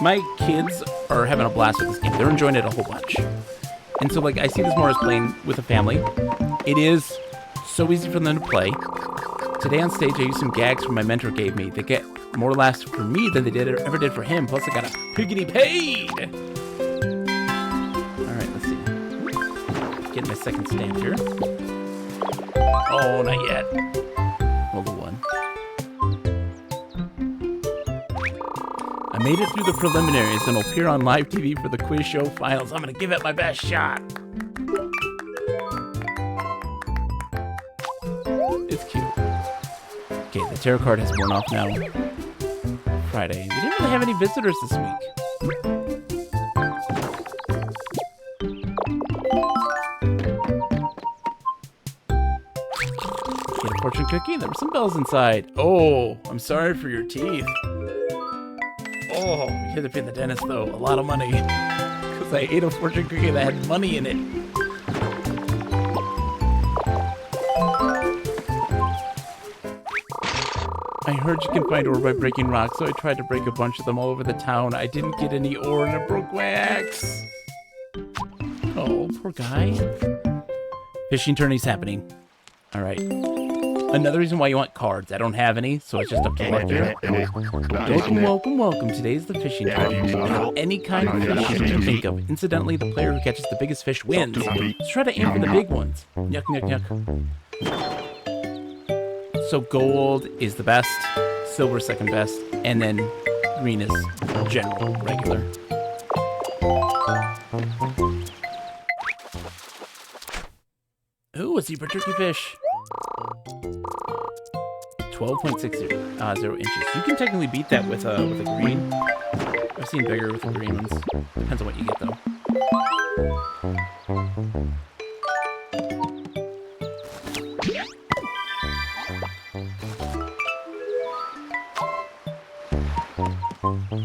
My kids are having a blast with this game. They're enjoying it a whole bunch. And so, like, I see this more as playing with a family. It is so easy for them to play. Today on stage, I used some gags from my mentor gave me. They get more laughs for me than they ever did for him. Plus, I got a piggity paid. All right, let's see. Getting my second stamp here. Oh, not yet. Roll the 1. I made it through the preliminaries and will appear on live TV for the quiz show finals. I'm going to give it my best shot. It's cute. Okay, the tarot card has worn off now. Friday. We didn't really have any visitors this week. Get a fortune cookie? There were some bells inside. Oh, I'm sorry for your teeth. Oh, you had to pay the dentist, though. A lot of money. Because I ate a fortune cookie that had money in it. I heard you can find ore by breaking rocks, so I tried to break a bunch of them all over the town. I didn't get any ore and I broke my axe. Oh, poor guy. Fishing tourney's happening. All right. Another reason why you want cards. I don't have any, so it's just up to luck here. Welcome, welcome, welcome. Today's the fishing tournament. Any kind of fish you can think of. Incidentally, the player who catches the biggest fish wins. Let's try to aim for the big ones. Yuck, yuck, yuck. So gold is the best, silver second best, and then green is general, regular. Ooh, a zebra turkey fish. 12.60 inches. You can technically beat that with a green. I've seen bigger with the green ones. Depends on what you get, though.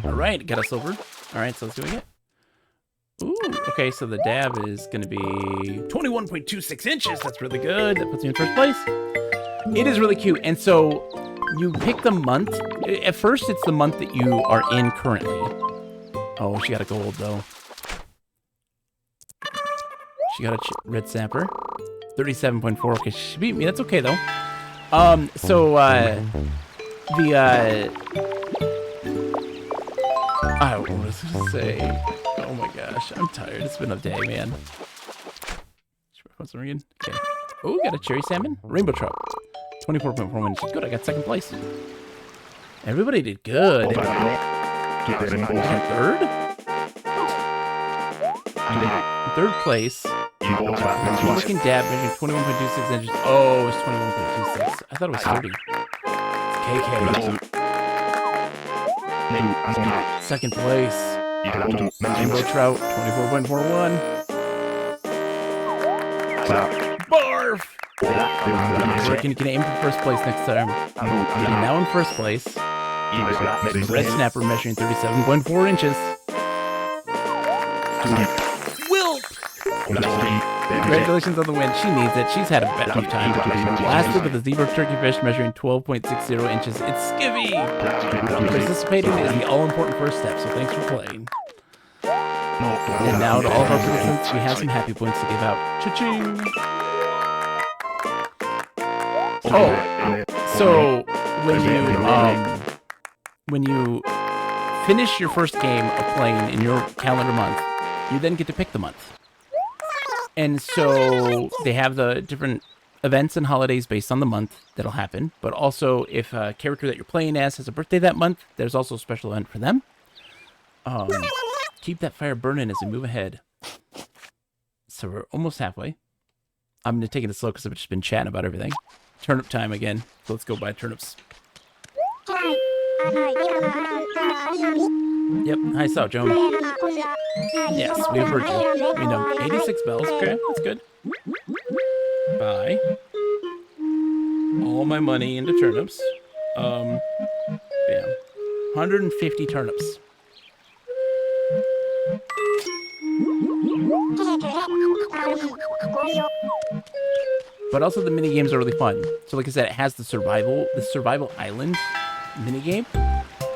All right, got a silver. All right, so let's see what we get. Ooh, okay, so the dab is going to be 21.26 inches. That's really good. That puts me in first place. It is really cute. And so you pick the month. At first, it's the month that you are in currently. Oh, she got a gold, though. She got a red snapper. 37.4. Okay, she beat me. That's okay, though. I was gonna say, oh my gosh, I'm tired. It's been a day, man. What's the ringing? Okay. Oh, got a cherry salmon, rainbow trout, 24.4 inches. Good, I got second place. Everybody did good. Third? Third place. Looking dab measuring 21.26 inches. Oh, it's 21.26. I thought it was 30. It's KK. Second place. Rainbow trout, 24.41. Barf! I reckon you can aim for first place next time. And now in first place. Red snapper measuring 37.4 inches. Wilt! Congratulations on the win. She needs it. She's had a tough time. Lastly, with the zebra turkeyfish measuring 12.60 inches, it's Skivvy! Participating is the all-important first step, so thanks for playing. And now to all of our participants, we have some happy points to give out. Cha-ching! Oh, so when you finish your first game of playing in your calendar month, you then get to pick the month. And so they have the different events and holidays based on the month that'll happen. But also, if a character that you're playing as has a birthday that month, there's also a special event for them. Keep that fire burning as we move ahead. So we're almost halfway. I'm going to take it slow because I've just been chatting about everything. Turnip time again. So let's go buy turnips. Yep. Hi, Sao Joan. Yes, we've heard you. We know. 86 bells. Okay, that's good. Buy all my money into turnips. Bam. 150 turnips. But also the mini games are really fun. So like I said, it has the survival island mini game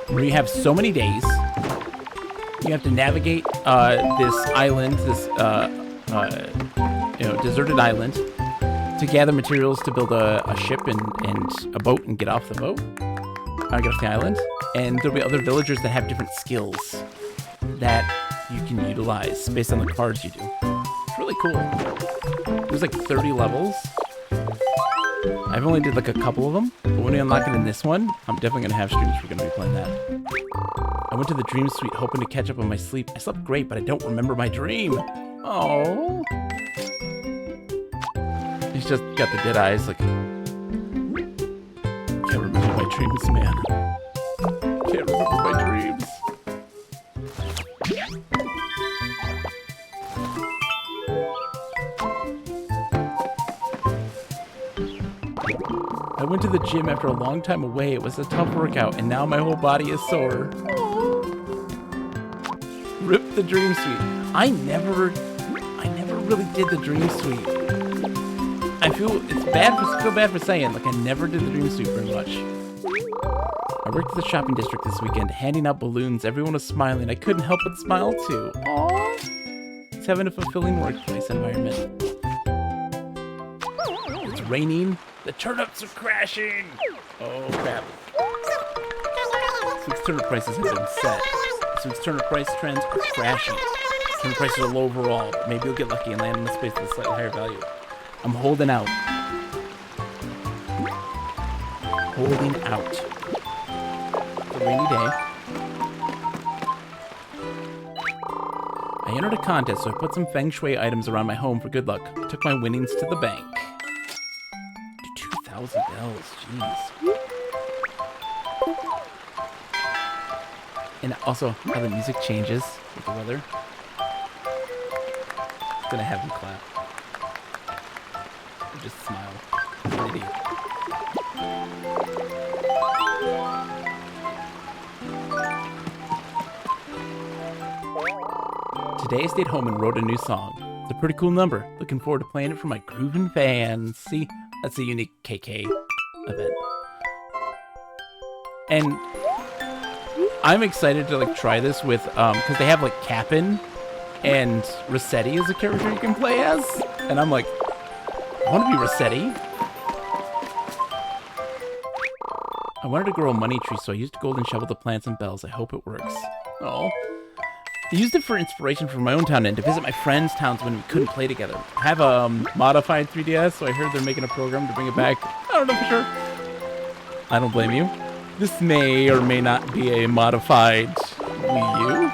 where you have so many days. You have to navigate this island, this deserted island, to gather materials to build a ship and a boat and get off the boat. Get off the island. And there'll be other villagers that have different skills that you can utilize based on the cards you do. It's really cool. There's like 30 levels. I've only did like a couple of them, but when we unlock it in this one, I'm definitely going to have streams we're going to be playing that. I went to the dream suite hoping to catch up on my sleep. I slept great, but I don't remember my dream. Oh. He's just got the dead eyes, like, can't remember my dreams, man. Can't remember my dreams. I went to the gym after a long time away. It was a tough workout, and now my whole body is sore. Rip the dream suite. I never really did the dream suite. I feel bad for saying, like, I never did the dream suite very much. I worked at the shopping district this weekend, handing out balloons. Everyone was smiling. I couldn't help but smile too. Aww. It's having a fulfilling workplace environment. It's raining. The turnips are crashing! Oh, crap. This week's turnip prices have been set. This week's turnip price trends are crashing. Turnip prices are low overall. Maybe you'll get lucky and land in a space with a slightly higher value. I'm holding out. Holding out. It's a rainy day. I entered a contest, so I put some feng shui items around my home for good luck. I took my winnings to the bank. 2,000 bells, jeez. And also, how the music changes with the weather. I'm gonna have you clap. Or just smile. You're an idiot. Today I stayed home and wrote a new song. It's a pretty cool number. Looking forward to playing it for my groovin' fans. See? That's a unique KK event. And I'm excited to like try this with because they have like Cap'n and Rossetti as a character you can play as. And I'm like, I want to be Rossetti. I wanted to grow a money tree, so I used a golden shovel to plant some bells. I hope it works. Oh. I used it for inspiration for my own town and to visit my friends' towns when we couldn't play together. I have a modified 3DS, so I heard they're making a program to bring it back. I don't know for sure. I don't blame you. This may or may not be a modified Wii U.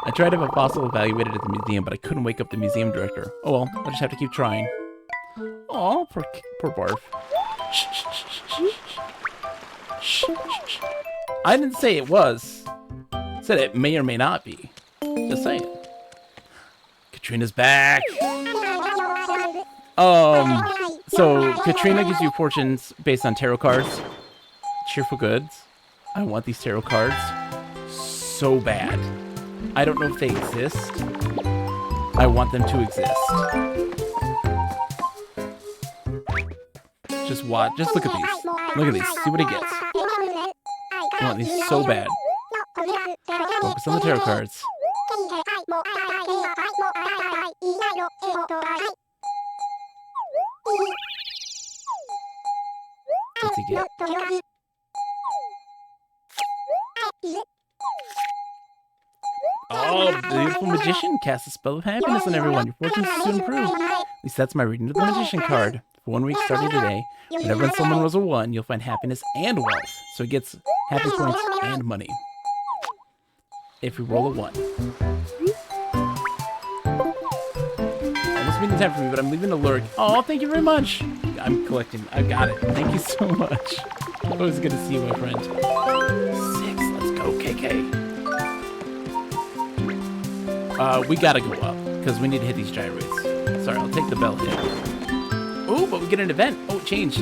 I tried to have a fossil evaluated at the museum, but I couldn't wake up the museum director. Oh well, I'll just have to keep trying. Aw, poor Barf. Shh, shh, shh, shh, shh, shh, shh. I didn't say it was. I said it may or may not be. Just saying. Katrina's back. So Katrina gives you fortunes based on tarot cards. Cheerful goods. I want these tarot cards so bad. I don't know if they exist. I want them to exist. Just watch. Just look at these. Look at these. See what he gets. I want these so bad. Focus on the tarot cards. What's he get? Oh, the beautiful magician casts a spell of happiness on everyone. Your fortunes will soon improve. At least that's my reading of the magician card. For 1 week starting today, whenever someone rolls a 1, you'll find happiness and wealth. So he gets happy points and money. If we roll a 1. Almost meeting time for me, but I'm leaving a lurk. Oh, thank you very much. I'm collecting. I got it. Thank you so much. Always good to see you, my friend. 6. Let's go, KK. We gotta go up, because we need to hit these gyrates. Sorry, I'll take the bell hit. Oh, but we get an event. Oh, it changed.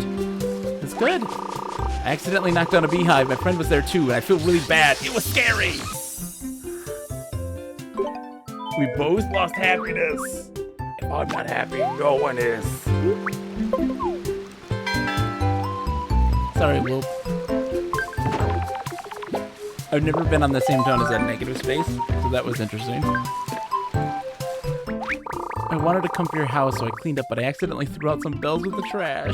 That's good. I accidentally knocked down a beehive. My friend was there too, and I feel really bad. It was scary. We both lost happiness. If I'm not happy, no one is. Sorry, Wolf. I've never been on the same tone as that negative space, so that was interesting. I wanted to come to your house, so I cleaned up, but I accidentally threw out some bells with the trash.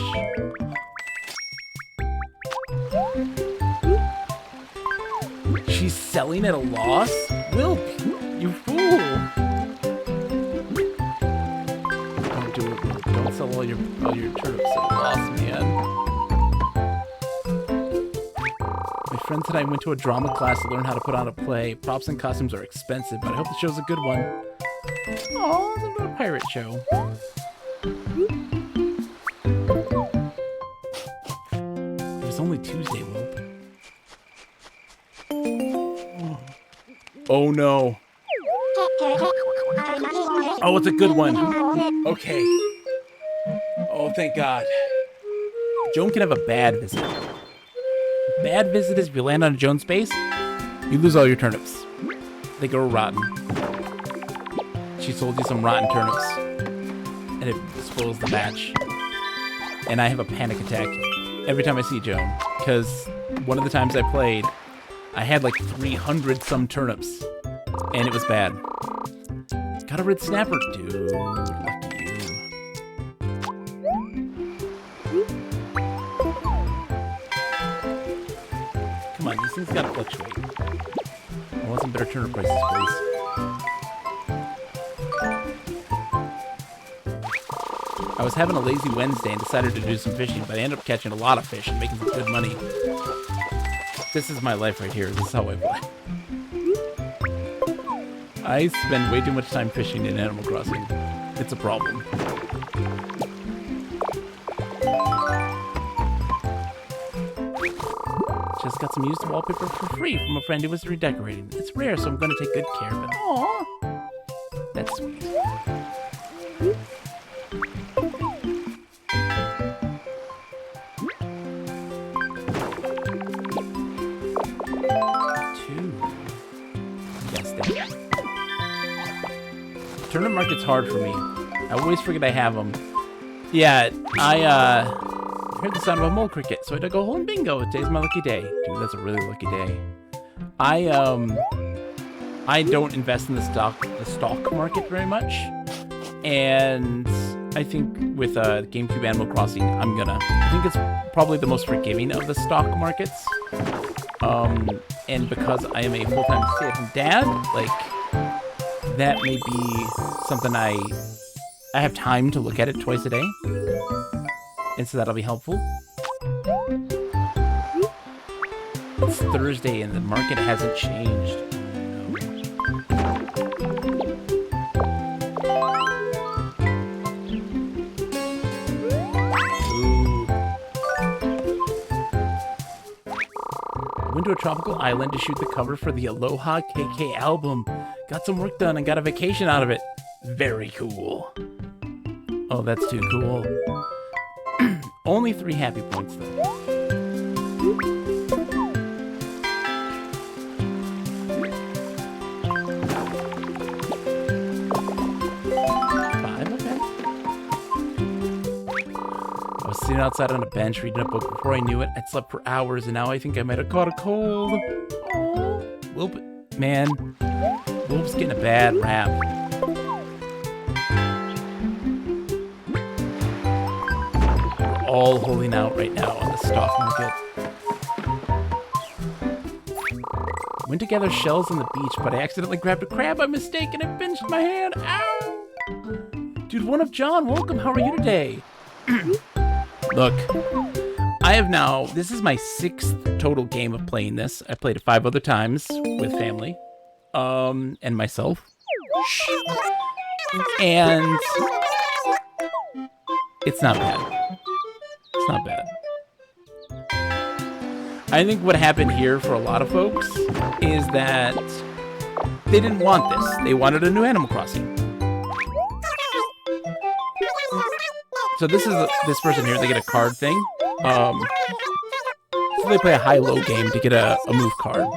She's selling at a loss? Will, you fool! Don't do it, Will. Don't sell all your turnips at a loss, man. My friend said I went to a drama class to learn how to put on a play. Props and costumes are expensive, but I hope the show's a good one. Oh, it's a pirate show. It was only Tuesday, Whoop. Oh no. Oh, it's a good one. Okay. Oh, thank God. Joan can have a bad visit. Bad visit is if you land on a Joan space, you lose all your turnips. They go rotten. She sold you some rotten turnips, and it spoils the batch. And I have a panic attack every time I see Joan, because one of the times I played, I had like 300 some turnips, and it was bad. Got a red snapper, dude. Lucky you. Come on, these things gotta fluctuate. I want some better turnip prices, please. I was having a lazy Wednesday and decided to do some fishing, but I ended up catching a lot of fish and making some good money. This is my life right here. This is how I play. I spend way too much time fishing in Animal Crossing. It's a problem. Just got some used wallpaper for free from a friend who was redecorating. It's rare, so I'm going to take good care of it. Aww. That's sweet. Turnip market's hard for me. I always forget I have them. Yeah, I heard the sound of a mole cricket, so I dug a hole in bingo. Today's my lucky day. Dude, that's a really lucky day. I don't invest in the stock market very much. And I think with GameCube Animal Crossing, I'm gonna, if think it's probably the most forgiving of the stock markets. And because I am a full-time stay-at-home dad, like, that may be something I have time to look at it twice a day. And so that'll be helpful. It's Thursday and the market hasn't changed. Went to a tropical island to shoot the cover for the Aloha KK album. Got some work done and got a vacation out of it. Very cool. Oh, that's too cool. Only 3 happy points, though. 5, okay. I was sitting outside on a bench reading a book. Before I knew it, I'd slept for hours, and now I think I might have caught a cold. Oh, Wilp, man. Wilp's getting a bad rap. We're all holding out right now on the stock market. Went to gather shells on the beach, but I accidentally grabbed a crab by mistake and it pinched my hand. Ow! Dude, One of John, welcome. How are you today? Look, I have now, this is my 6th total game of playing this. I played it 5 other times with family, and myself. And it's not bad. It's not bad. I think what happened here for a lot of folks is that they didn't want this. They wanted a new Animal Crossing. So this is this person here. They get a card thing. So they play a high-low game to get a move card.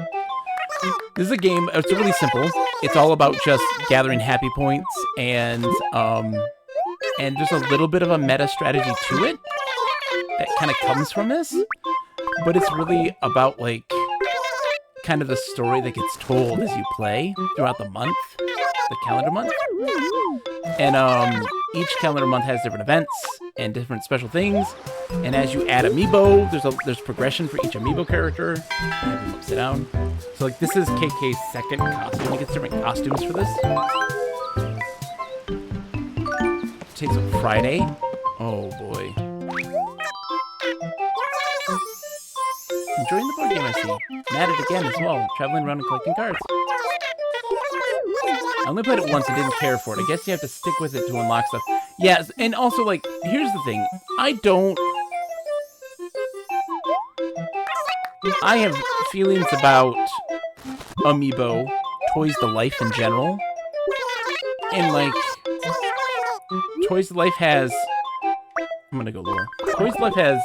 This is a game. It's really simple. It's all about just gathering happy points and there's a little bit of a meta strategy to it that kind of comes from this. But it's really about, like, kind of the story that gets told as you play throughout the month, the calendar month. And each calendar month has different events and different special things. And as you add Amiibo, there's progression for each Amiibo character. I have them upside down. So, like, this is KK's 2nd costume. He gets different costumes for this. Takes up Friday. Oh, boy. Enjoying the board game, I see. Mad at again as well, traveling around and collecting cards. I only played it once and didn't care for it. I guess you have to stick with it to unlock stuff. Yeah, and also, like, here's the thing. I have feelings about Amiibo, Toys to Life in general. And, like, Toys to Life has... I'm gonna go lower. Toys to Life has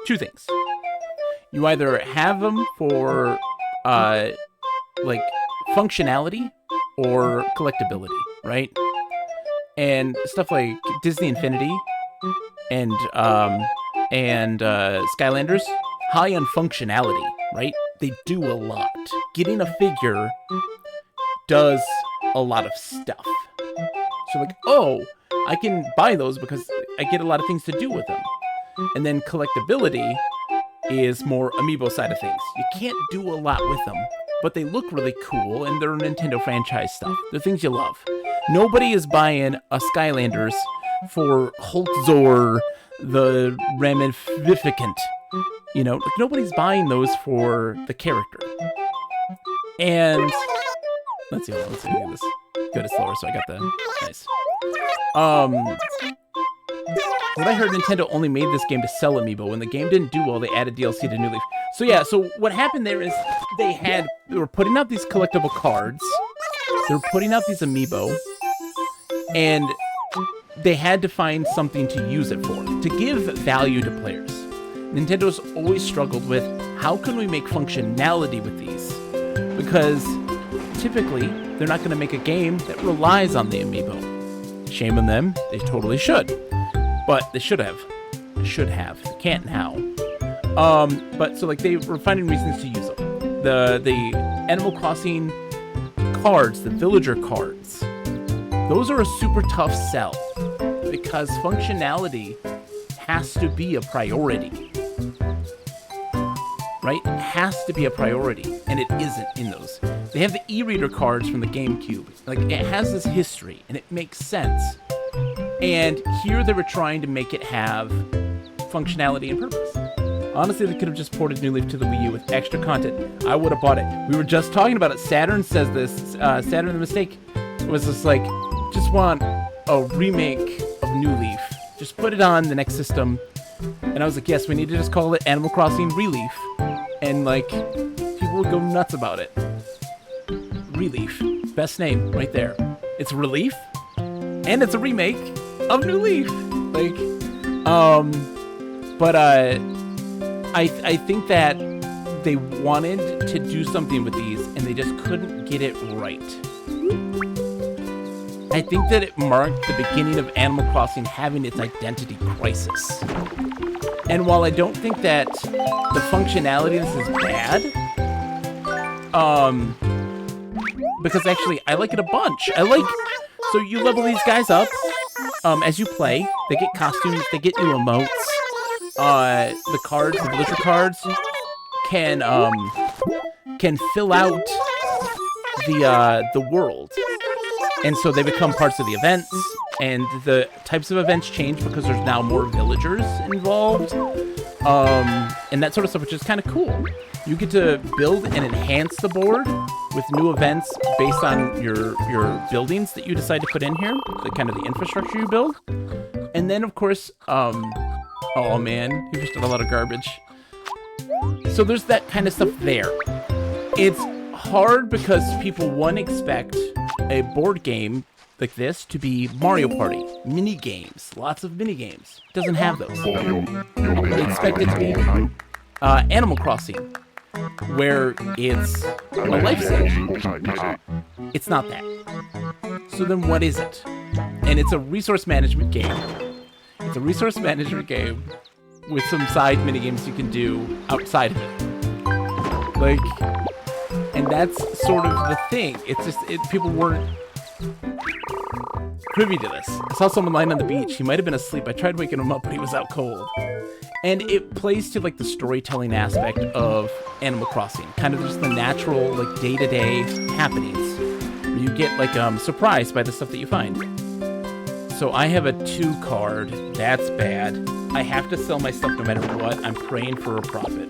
2 things. You either have them for, like, functionality or collectability, right? And stuff like Disney Infinity and Skylanders, high on functionality, right? They do a lot. Getting a figure does a lot of stuff. So, like, oh, I can buy those because I get a lot of things to do with them. And then collectability is more Amiibo side of things. You can't do a lot with them, but they look really cool, and they're Nintendo franchise stuff. They're things you love. Nobody is buying a Skylanders for Hulkzor the Ramificent. You know, like, nobody's buying those for the character. And let's see, let's do this. Go to slower, so I got the nice. What I heard, Nintendo only made this game to sell Amiibo. When the game didn't do well, they added DLC to New Leaf. So yeah, so what happened there is they were putting out these collectible cards. They were putting out these Amiibo. And they had to find something to use it for, to give value to players. Nintendo's always struggled with, how can we make functionality with these? Because typically, they're not going to make a game that relies on the Amiibo. Shame on them, they totally should. But they should have. They can't now. But so, like, they were finding reasons to use them. The Animal Crossing cards, the villager cards, those are a super tough sell because functionality has to be a priority. Right? It has to be a priority, and it isn't in those. They have the e-reader cards from the GameCube. Like, it has this history, and it makes sense. And here they were trying to make it have functionality and purpose. Honestly, they could have just ported New Leaf to the Wii U with extra content. I would have bought it. We were just talking about it. Saturn says this. Saturn the Mistake was just like, just want a remake of New Leaf. Just put it on the next system. And I was like, yes, we need to just call it Animal Crossing Relief. And, like, people would go nuts about it. Relief. Best name right there. It's Relief, and it's a remake of New Leaf. Like, but I think that they wanted to do something with these, and they just couldn't get it right. I think that it marked the beginning of Animal Crossing having its identity crisis. And while I don't think that the functionality of this is bad, because actually I like it a bunch. So you level these guys up as you play. They get costumes, they get new emotes. The cards, the blizzard cards, can fill out the world. And so they become parts of the events, and the types of events change because there's now more villagers involved, and that sort of stuff, which is kind of cool. You get to build and enhance the board with new events based on your buildings that you decide to put in here, the kind of the infrastructure you build. And then, of course, oh man, you just did a lot of garbage. So there's that kind of stuff there. It's hard because people, one, expect a board game like this to be Mario Party, mini games, lots of mini games. It doesn't have those. They expect it to be Animal Crossing, where it's a lifesaver. It's not that. So then what is it? And it's a resource management game. It's a resource management game with some side mini games you can do outside of it. Like, and that's sort of the thing. It's just, people weren't privy to this. I saw someone lying on the beach. He might have been asleep. I tried waking him up, but he was out cold. And it plays to, like, the storytelling aspect of Animal Crossing. Kind of just the natural, like, day-to-day happenings. You get, like, surprised by the stuff that you find. So I have a 2 card. That's bad. I have to sell my stuff no matter what. I'm praying for a profit.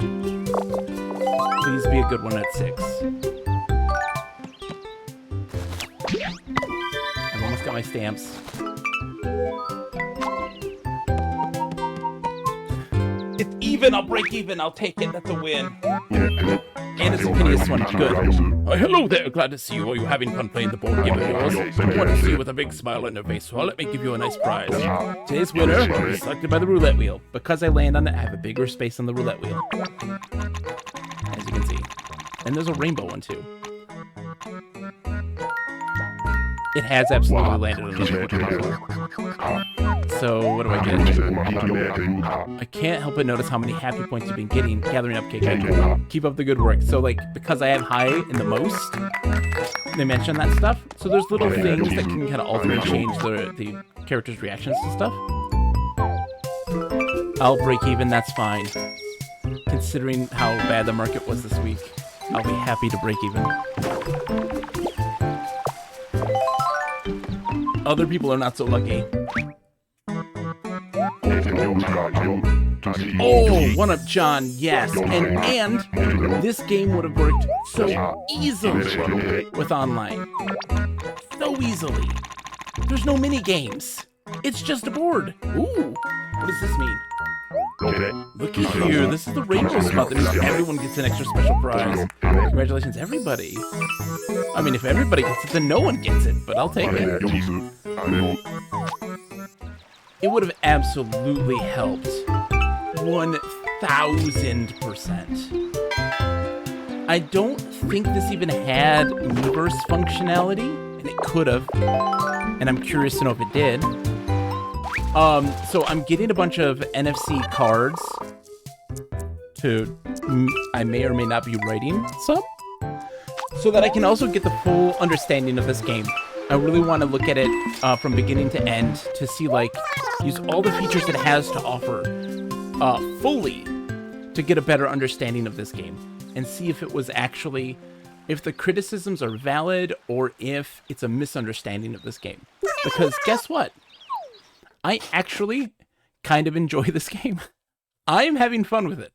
Please be a good one at 6. I've almost got my stamps. It's even! I'll break even! I'll take it! That's a win! And it's a piteous one. Good. Hello there! Glad to see you. Are you having fun playing the board game of yours? I want to see you with a big smile on your face, so let me give you a nice prize. Today's winner is selected by the roulette wheel. Because I land on it, I have a bigger space on the roulette wheel. As you can see. And there's a rainbow one, too. It has absolutely landed on the So, what do I get? I can't help but notice how many happy points you've been getting. Gathering up cake. Keep up the good work. So, like, because I have high in the most, they mention that stuff. So there's little things that can kind of alter and change the characters' reactions to stuff. I'll break even, that's fine. Considering how bad the market was this week, I'll be happy to break even. Other people are not so lucky. Oh, one up John, yes. And this game would have worked so easily with online. So easily. There's no mini games. It's just a board. Ooh, what does this mean? Look at here, this is the rainbow spot that means everyone gets an extra special prize. Congratulations, everybody. I mean, if everybody gets it, then no one gets it, but I'll take it. It would have absolutely helped. 1000%. I don't think this even had Miiverse functionality, and it could have, and I'm curious to know if it did. So I'm getting a bunch of NFC cards I may or may not be writing some, so that I can also get the full understanding of this game. I really want to look at it from beginning to end to see, like, use all the features it has to offer fully to get a better understanding of this game and see if it was actually, if the criticisms are valid or if it's a misunderstanding of this game. Because guess what? I actually kind of enjoy this game. I am having fun with it.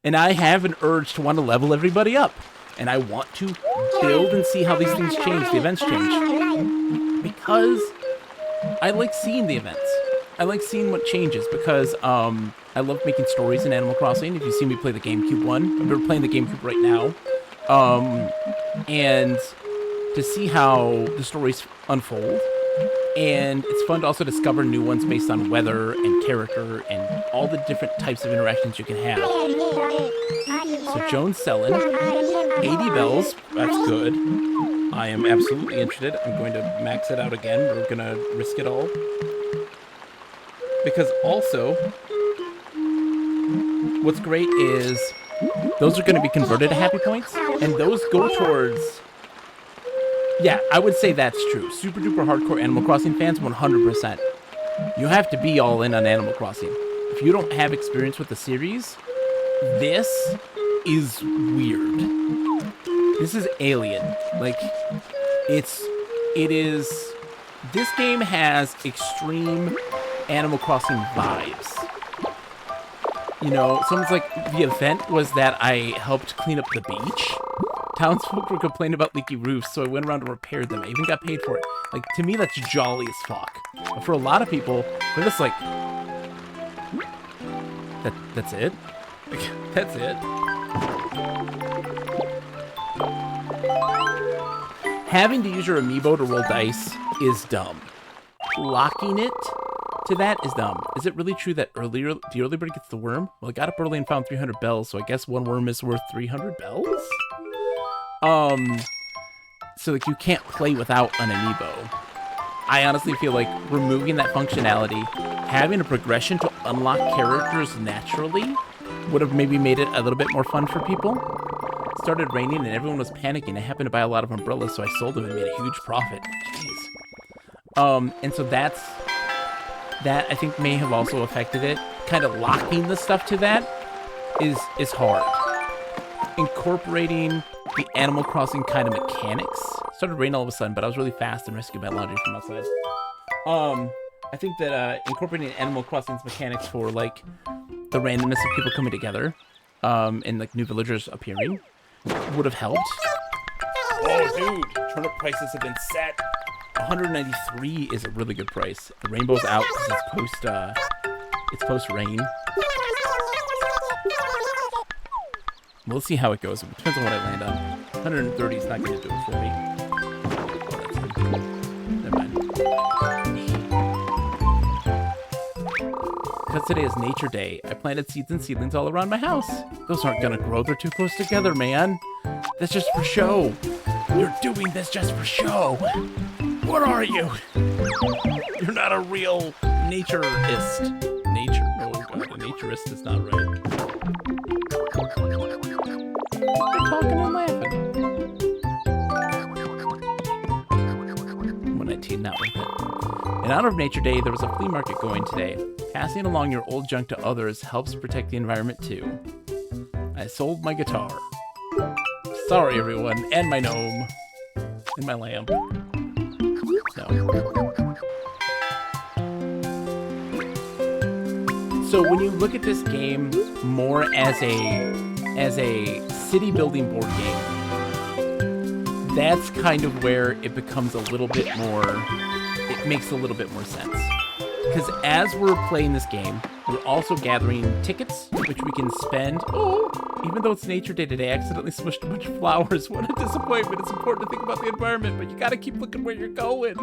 And I have an urge to want to level everybody up. And I want to build and see how these things change, the events change. Because I like seeing the events. I like seeing what changes because I love making stories in Animal Crossing. If you see me play the GameCube one, we're playing the GameCube right now. And to see how the stories unfold. And it's fun to also discover new ones based on weather and character and all the different types of interactions you can have. So Joan's selling 80 bells. That's good. I am absolutely interested. I'm going to max it out again. We're going to risk it all. Because also, what's great is those are going to be converted to happy points. And those go towards... Yeah, I would say that's true. Super duper hardcore Animal Crossing fans, 100%. You have to be all in on Animal Crossing. If you don't have experience with the series, this is weird. This is alien. Like, it is... This game has extreme Animal Crossing vibes. You know, someone's like, the event was that I helped clean up the beach. Townsfolk were complaining about leaky roofs, so I went around and repaired them. I even got paid for it. Like, to me, that's jolly as fuck. But for a lot of people, they're just like... That's it? That's it? Having to use your Amiibo to roll dice is dumb. Locking it to that is dumb. Is it really true that the early bird gets the worm? Well, I got up early and found 300 bells, so I guess one worm is worth 300 bells? So like you can't play without an Amiibo. I honestly feel like removing that functionality, having a progression to unlock characters naturally, would have maybe made it a little bit more fun for people. It started raining and everyone was panicking. I happened to buy a lot of umbrellas, so I sold them and made a huge profit. Jeez. And so that I think may have also affected it. Kind of locking the stuff to that is hard. Incorporating the Animal Crossing kind of mechanics. Started raining all of a sudden, but I was really fast and rescued my laundry from outside. I think that incorporating Animal Crossing's mechanics for like the randomness of people coming together, and like new villagers appearing, would have helped. Oh, dude, turnip prices have been set. 193 is a really good price. The rainbow's out because it's post rain. We'll see how it goes. It depends on what I land on. 130 is not going to do it for me. Never mind. Because today is Nature Day, I planted seeds and seedlings all around my house. Those aren't going to grow. They're too close together, man. That's just for show. You're doing this just for show. What are you? You're not a real naturist. Oh god, a naturist is not right. They're talking and laughing. When I teamed out with it. In honor of Nature Day, there was a flea market going today. Passing along your old junk to others helps protect the environment too. I sold my guitar. Sorry everyone, and my gnome. And my lamp. No. So when you look at this game more as a city building board game, that's kind of where it becomes a little bit more, it makes a little bit more sense. Because as we're playing this game, we're also gathering tickets, which we can spend. Oh, even though it's Nature Day today, I accidentally smushed a bunch of flowers. What a disappointment. It's important to think about the environment, but you gotta keep looking where you're going.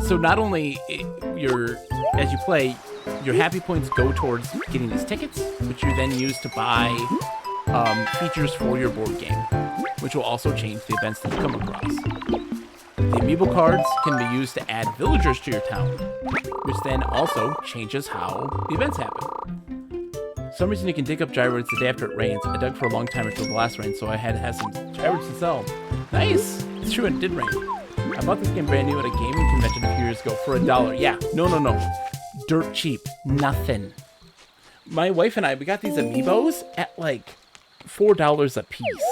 So not only as you play, your happy points go towards getting these tickets, which you then use to buy features for your board game, which will also change the events that you come across. The Amiibo cards can be used to add villagers to your town, which then also changes how the events happen. For some reason you can dig up gyroids the day after it rains. I dug for a long time after the last rain, so I had to have some gyroids to sell. Nice! It's true, it did rain. I bought this game brand new at a gaming convention a few years ago for $1. Yeah, no. Dirt cheap. Nothing. My wife and I, we got these Amiibos at like $4 a piece.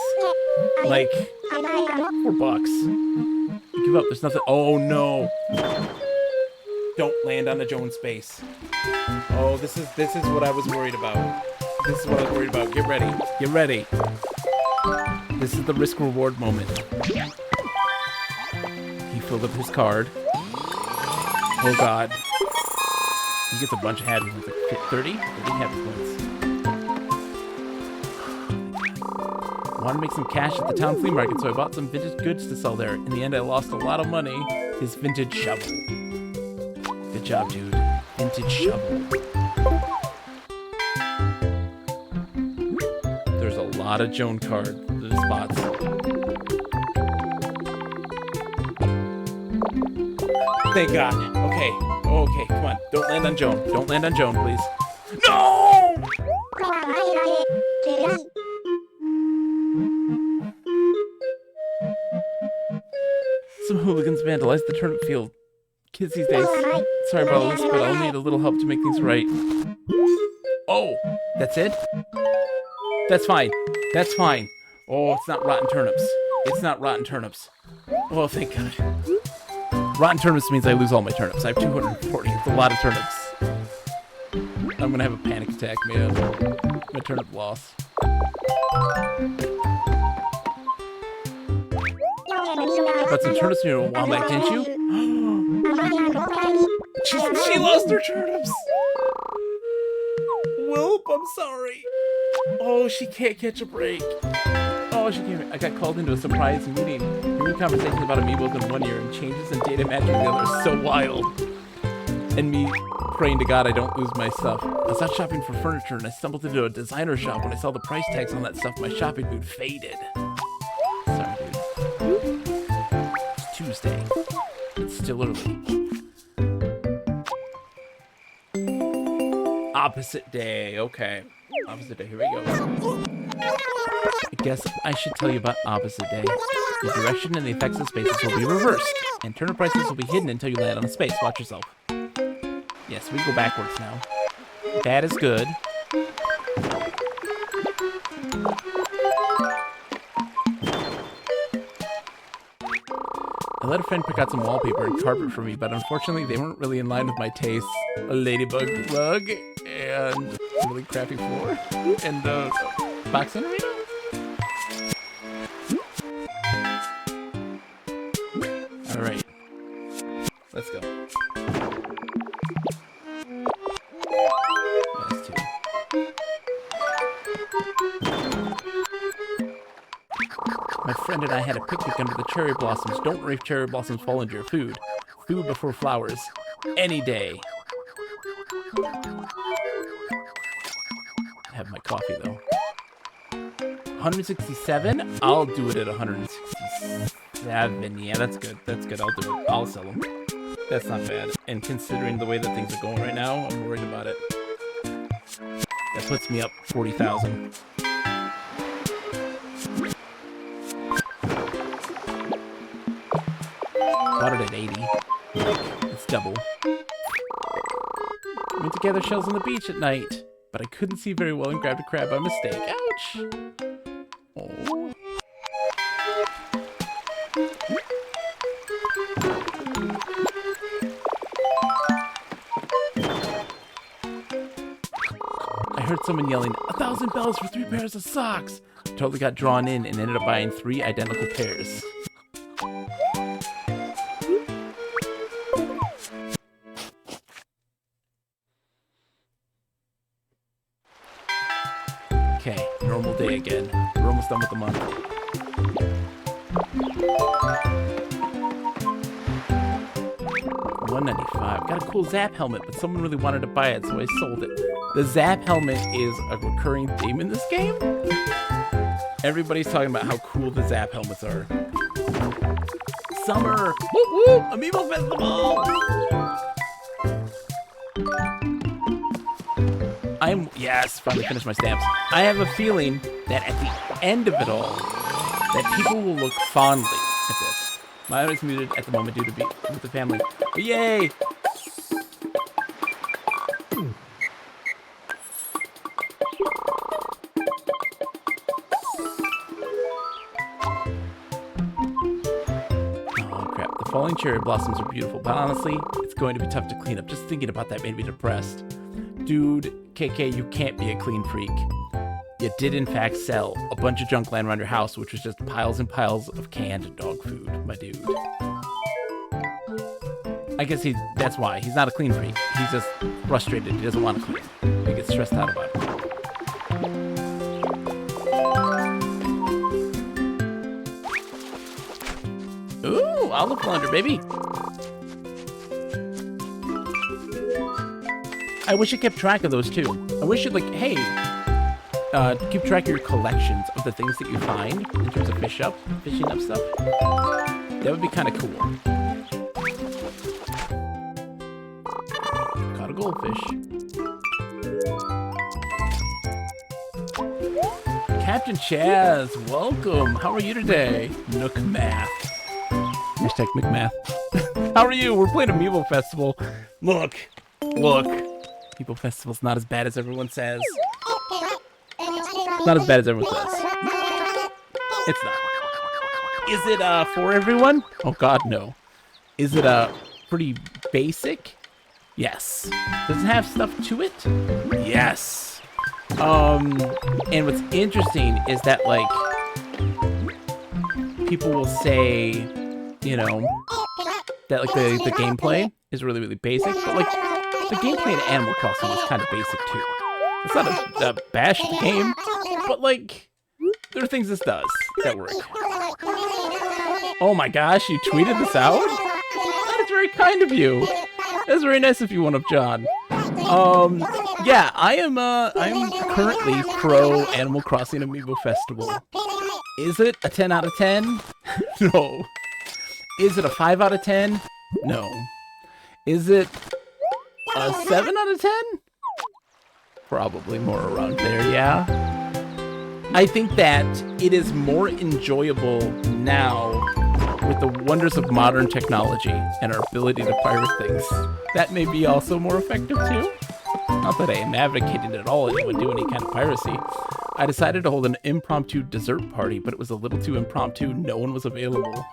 Like, $4. Give up, there's nothing. Oh no. Don't land on the Jones space. Oh, this is what I was worried about. This is what I was worried about. Get ready. Get ready. This is the risk reward moment. He filled up his card. Oh god. He gets a bunch of happy points. Like 30? 30 happy points. Wanted to make some cash at the town flea market, so I bought some vintage goods to sell there. In the end, I lost a lot of money. His vintage shovel. Good job, dude. Vintage shovel. There's a lot of Joan card spots. Thank God. Okay. Okay, come on. Don't land on Joan. Don't land on Joan, please. No! Some hooligans vandalized the turnip field. Kids these days. Sorry about all this, but I'll need a little help to make things right. Oh, that's it? That's fine. That's fine. Oh, it's not rotten turnips. It's not rotten turnips. Oh, thank God. Rotten turnips means I lose all my turnips. I have 240. It's a lot of turnips. I'm gonna have a panic attack, man. My turnip loss. But some turnips in a while back, didn't you? She lost her turnips. Welp, I'm sorry. Oh, she can't catch a break. Oh, she can't. I got called into a surprise meeting. Hearing conversations about Amiibos in one ear and changes in data matching the other is so wild. And me praying to God I don't lose my stuff. I was out shopping for furniture and I stumbled into a designer shop. When I saw the price tags on that stuff, my shopping mood faded. Sorry, dude. It's Tuesday. It's still early. Opposite day. Okay. Opposite day. Here we go. I guess I should tell you about opposite day. The direction and the effects of spaces will be reversed, and turnip prices will be hidden until you land on a space. Watch yourself. Yes, we go backwards now. That is good. I let a friend pick out some wallpaper and carpet for me, but unfortunately they weren't really in line with my taste. A ladybug rug and a really crappy floor and the box arena. All right, let's go. Nice too. My friend and I had a picnic under the cherry blossoms. Don't worry if cherry blossoms fall into your food. Food before flowers. Any day. Have my coffee though. 167? I'll do it at 167. Yeah, that's good. That's good. I'll do it. I'll sell them. That's not bad. And considering the way that things are going right now, I'm worried about it. That puts me up 40,000. Bought it at 80. It's double. We went to gather shells on the beach at night, but I couldn't see very well and grabbed a crab by mistake. Ouch! Oh. I heard someone yelling, 1,000 bells for 3 pairs of socks! I totally got drawn in and ended up buying 3 identical pairs. Okay, normal day again. We're almost done with the month. $195. Got a cool Zap helmet, but someone really wanted to buy it, so I sold it. The Zap helmet is a recurring theme in this game. Everybody's talking about how cool the Zap helmets are. Summer! Whoop whoop! Amiibo Festival! Yes, finally finished my stamps. I have a feeling that at the end of it all, that people will look fondly at this. My audio is muted at the moment due to being with the family. But yay! Falling cherry blossoms are beautiful, but honestly, it's going to be tough to clean up. Just thinking about that made me depressed. Dude, KK, you can't be a clean freak. You did in fact sell a bunch of junk lying around your house, which was just piles and piles of canned dog food, my dude. I guess that's why. He's not a clean freak. He's just frustrated. He doesn't want to clean. He gets stressed out about it. Ooh, olive plunder, baby. I wish it kept track of those too. I wish it hey, keep track of your collections of the things that you find in terms of fishing up stuff. That would be kind of cool. Caught a goldfish. Captain Chaz, welcome. How are you today? Nook Math. Hashtag McMath. How are you? We're playing Amiibo Festival. Look. Amiibo Festival's not as bad as everyone says. Not as bad as everyone says. It's not. Is it for everyone? Oh god, no. Is it pretty basic? Yes. Does it have stuff to it? Yes. And what's interesting is that people will say, you know, that the gameplay is really, really basic, but the gameplay in Animal Crossing is kind of basic too. It's not a bash the game, but there are things this does that work. Oh my gosh, you tweeted this out? That is very kind of you. That's very nice of you, One Up John. Yeah, I'm currently pro Animal Crossing Amiibo Festival. Is it a 10 out of 10? No. Is it a 5 out of 10? No. Is it a 7 out of 10? Probably more around there, yeah. I think that it is more enjoyable now with the wonders of modern technology and our ability to pirate things. That may be also more effective too. Not that I am advocating at all anyone do any kind of piracy. I decided to hold an impromptu dessert party, but it was a little too impromptu. No one was available.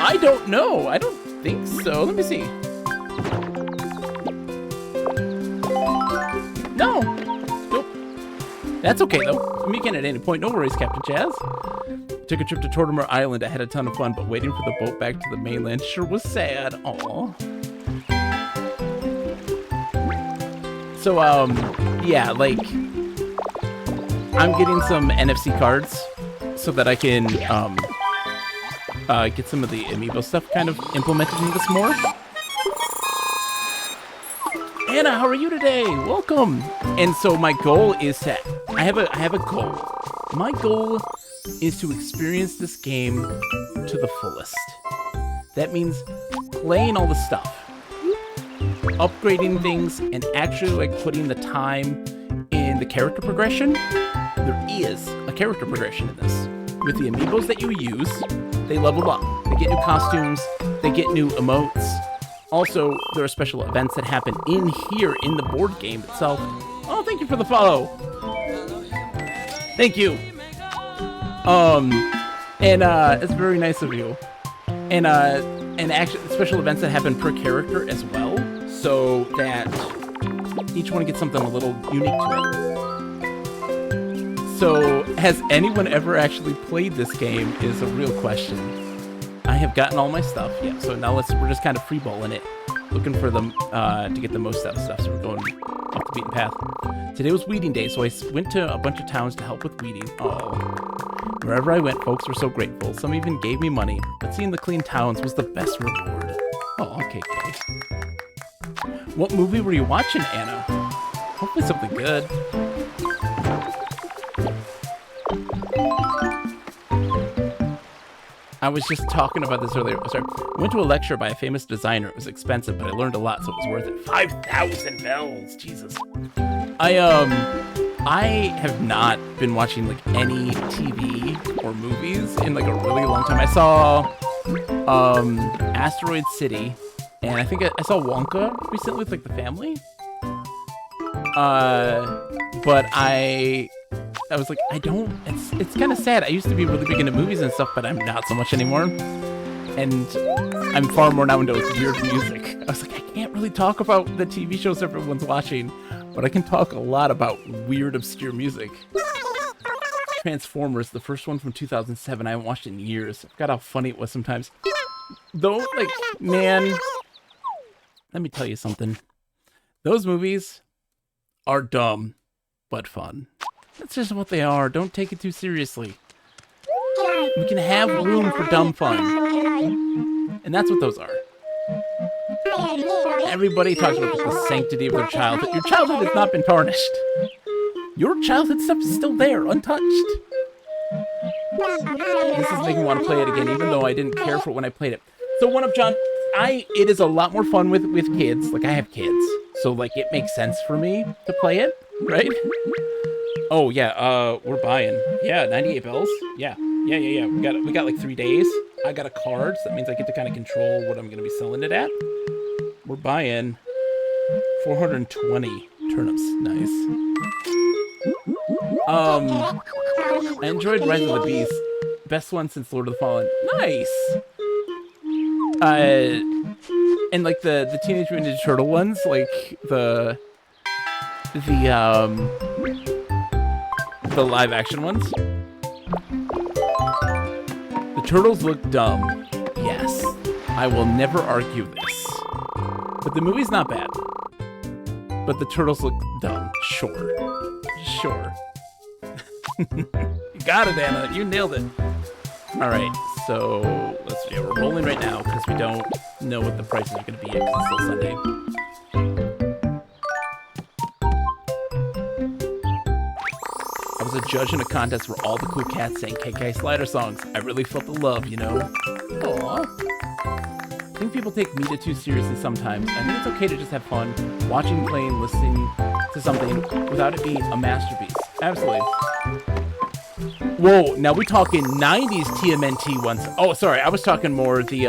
I don't know. I don't think so. Let me see. No. Nope. That's okay, though. Me can at any point. No worries, Captain Chaz. Took a trip to Tortimer Island. I had a ton of fun, but waiting for the boat back to the mainland sure was sad. Aw. So, yeah, I'm getting some NFC cards so that I can, get some of the Amiibo stuff kind of implemented in this more. Anna, how are you today? Welcome. And so my goal is to, I have a goal. My goal is to experience this game to the fullest. That means playing all the stuff, upgrading things, and actually putting the time in the character progression. There is a character progression in this. With the Amiibos that you use, they level up. They get new costumes, they get new emotes. Also, there are special events that happen in here in the board game itself. Oh, thank you for the follow. Thank you. It's very nice of you. And actually, special events that happen per character as well, so that each one gets something a little unique to it. So, has anyone ever actually played this game is a real question. I have gotten all my stuff, yeah, so now we're just kind of freeballing it, looking for them to get the most out of stuff, so we're going off the beaten path. Today was weeding day, so I went to a bunch of towns to help with weeding. Oh, wherever I went, folks were so grateful. Some even gave me money, but seeing the clean towns was the best reward. Oh, okay. What movie were you watching, Anna? Hopefully something good. I was just talking about this earlier. Sorry. I went to a lecture by a famous designer. It was expensive, but I learned a lot, so it was worth it. 5,000 bells, Jesus. I have not been watching like any TV or movies in like a really long time. I saw Asteroid City, and I think I saw Wonka recently with like the family. But I was like, it's kind of sad. I used to be really big into movies and stuff, but I'm not so much anymore. And I'm far more now into weird music. I was like, I can't really talk about the TV shows everyone's watching, but I can talk a lot about weird, obscure music. Transformers, the first one from 2007. I haven't watched it in years. I forgot how funny it was sometimes. Though, like, man, let me tell you something. Those movies are dumb, but fun. That's just what they are. Don't take it too seriously. We can have room for dumb fun. And that's what those are. Everybody talks about the sanctity of their childhood. Your childhood has not been tarnished. Your childhood stuff is still there, untouched. This is making me want to play it again, even though I didn't care for it when I played it. So, One Up John, it is a lot more fun with kids. Like, I have kids. So, like, it makes sense for me to play it, right? Oh, yeah, we're buying. Yeah, 98 bells. Yeah. We got like 3 days. I got a card, so that means I get to kind of control what I'm going to be selling it at. We're buying 420 turnips. Nice. I enjoyed Rise of the Beast. Best one since Lord of the Fallen. Nice. And like the Teenage Mutant Ninja Turtle ones, like the live action ones. The turtles look dumb. Yes, I will never argue this. But the movie's not bad. But the turtles look dumb. Sure. You got it, Anna. You nailed it. All right, so let's see. We're rolling right now because we don't know what the prices are going to be yet because it's still Sunday. I was a judge in a contest where all the cool cats sang KK Slider songs. I really felt the love, you know? Aww. I think people take media too seriously sometimes. I think it's okay to just have fun watching, playing, listening to something without it being a masterpiece. Absolutely. Whoa, now we're talking 90s TMNT ones. Oh, sorry, I was talking more the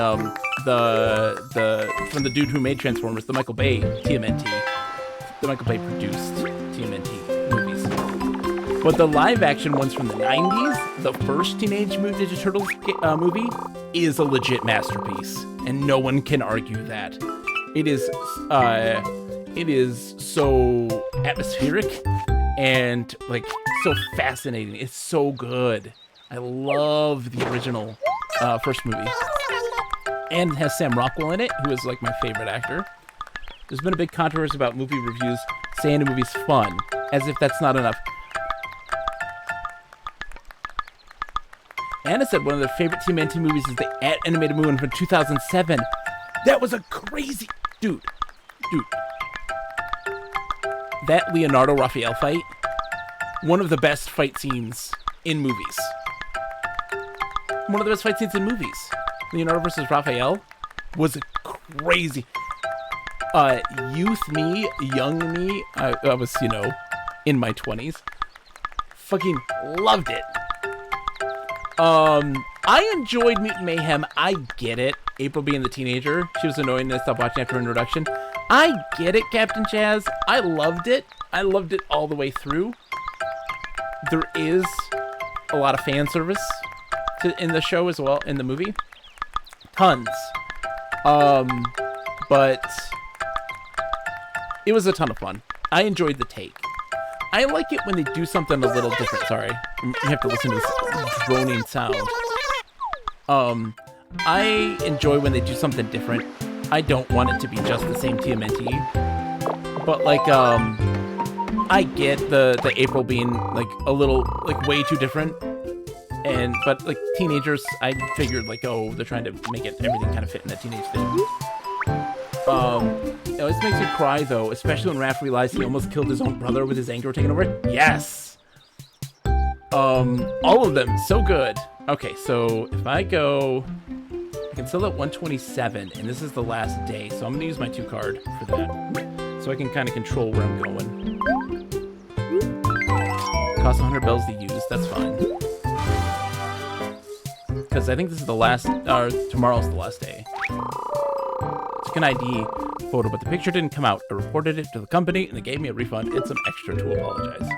from the dude who made Transformers, the Michael Bay TMNT. The Michael Bay produced TMNT movies. But the live action ones from the 90s, the first Teenage Mutant Ninja Turtles movie, is a legit masterpiece. And no one can argue that. It is so atmospheric and like so fascinating. It's so good. I love the original first movie. And it has Sam Rockwell in it, who is like my favorite actor. There's been a big controversy about movie reviews saying the movie's fun, as if that's not enough. Anna said one of their favorite TMNT movies is the animated movie from 2007. That was a crazy... Dude. That Leonardo Raphael fight, one of the best fight scenes in movies. Leonardo versus Raphael was crazy. Youth me, young me, I was, in my 20s. Fucking loved it. I enjoyed Mutant Mayhem. I get it. April being the teenager, she was annoying and I stopped watching after her introduction. I get it, Captain Chaz. I loved it. I loved it all the way through. There is a lot of fan service in the show as well, in the movie. Tons. But it was a ton of fun. I enjoyed the take. I like it when they do something a little different. Sorry, you have to listen to this droning sound. I enjoy when they do something different. I don't want it to be just the same TMNT. But like, I get the April being like a little like way too different. But like teenagers, I figured like, oh, they're trying to make everything kind of fit in that teenage thing. This makes me cry though, especially when Raph realized he almost killed his own brother with his anger taking over. Yes. All of them, so good. Okay, so if I go, I can sell at 127, and this is the last day, so I'm gonna use my 2 card for that, so I can kind of control where I'm going. Costs 100 bells to use. That's fine. Because I think this is the last, or tomorrow's the last day. Took an ID photo, but the picture didn't come out. I reported it to the company, and they gave me a refund and some extra to apologize.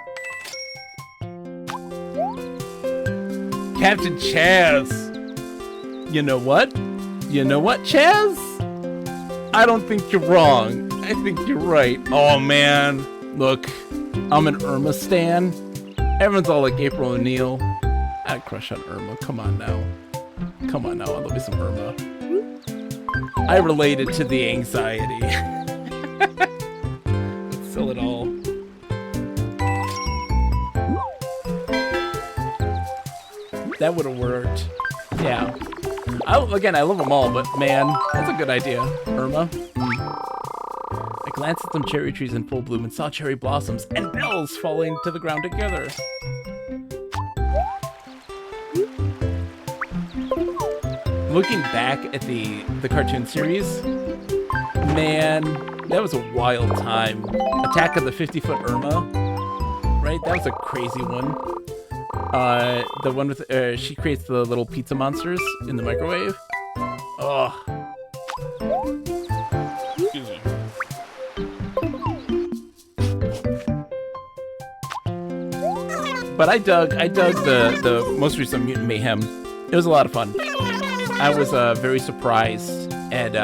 Captain Chaz! You know what? You know what, Chaz? I don't think you're wrong. I think you're right. Oh, man. Look, I'm an Irma stan. Everyone's all like April O'Neil. I had a crush on Irma. Come on now. Come on now. I love me some Irma. I related to the anxiety. Let's sell it all. That would have worked. Yeah. Again, I love them all, but man, that's a good idea. Irma. I glanced at some cherry trees in full bloom and saw cherry blossoms and bells falling to the ground together. Looking back at the cartoon series, man, that was a wild time. Attack of the 50-Foot Irma, right? That was a crazy one. The one with she creates the little pizza monsters in the microwave. Oh. Excuse me. But I dug the most recent Mutant Mayhem. It was a lot of fun. I was very surprised at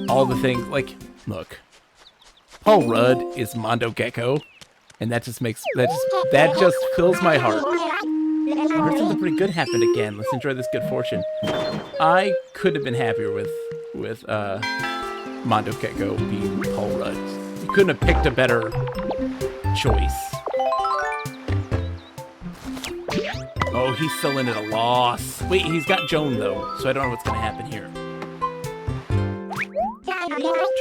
all the things. Like, look, Paul Rudd is Mondo Gecko, and that just fills my heart. I heard something pretty good happened again. Let's enjoy this good fortune. I could have been happier with Mondo Gecko being Paul Rudd. You couldn't have picked a better choice. Oh, he's still in at a loss. Wait, he's got Joan, though, so I don't know what's going to happen here.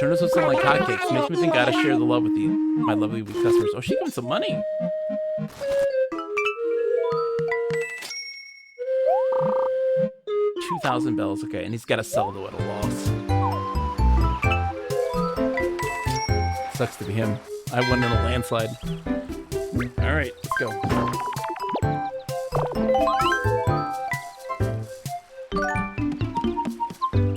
Turnips will sell like hotcakes. Makes me think I gotta share the love with you, my lovely weak customers. Oh, she got some money. $2,000 bells. Okay, and he's got to sell, though, at a loss. Sucks to be him. I won in a landslide. All right, let's go.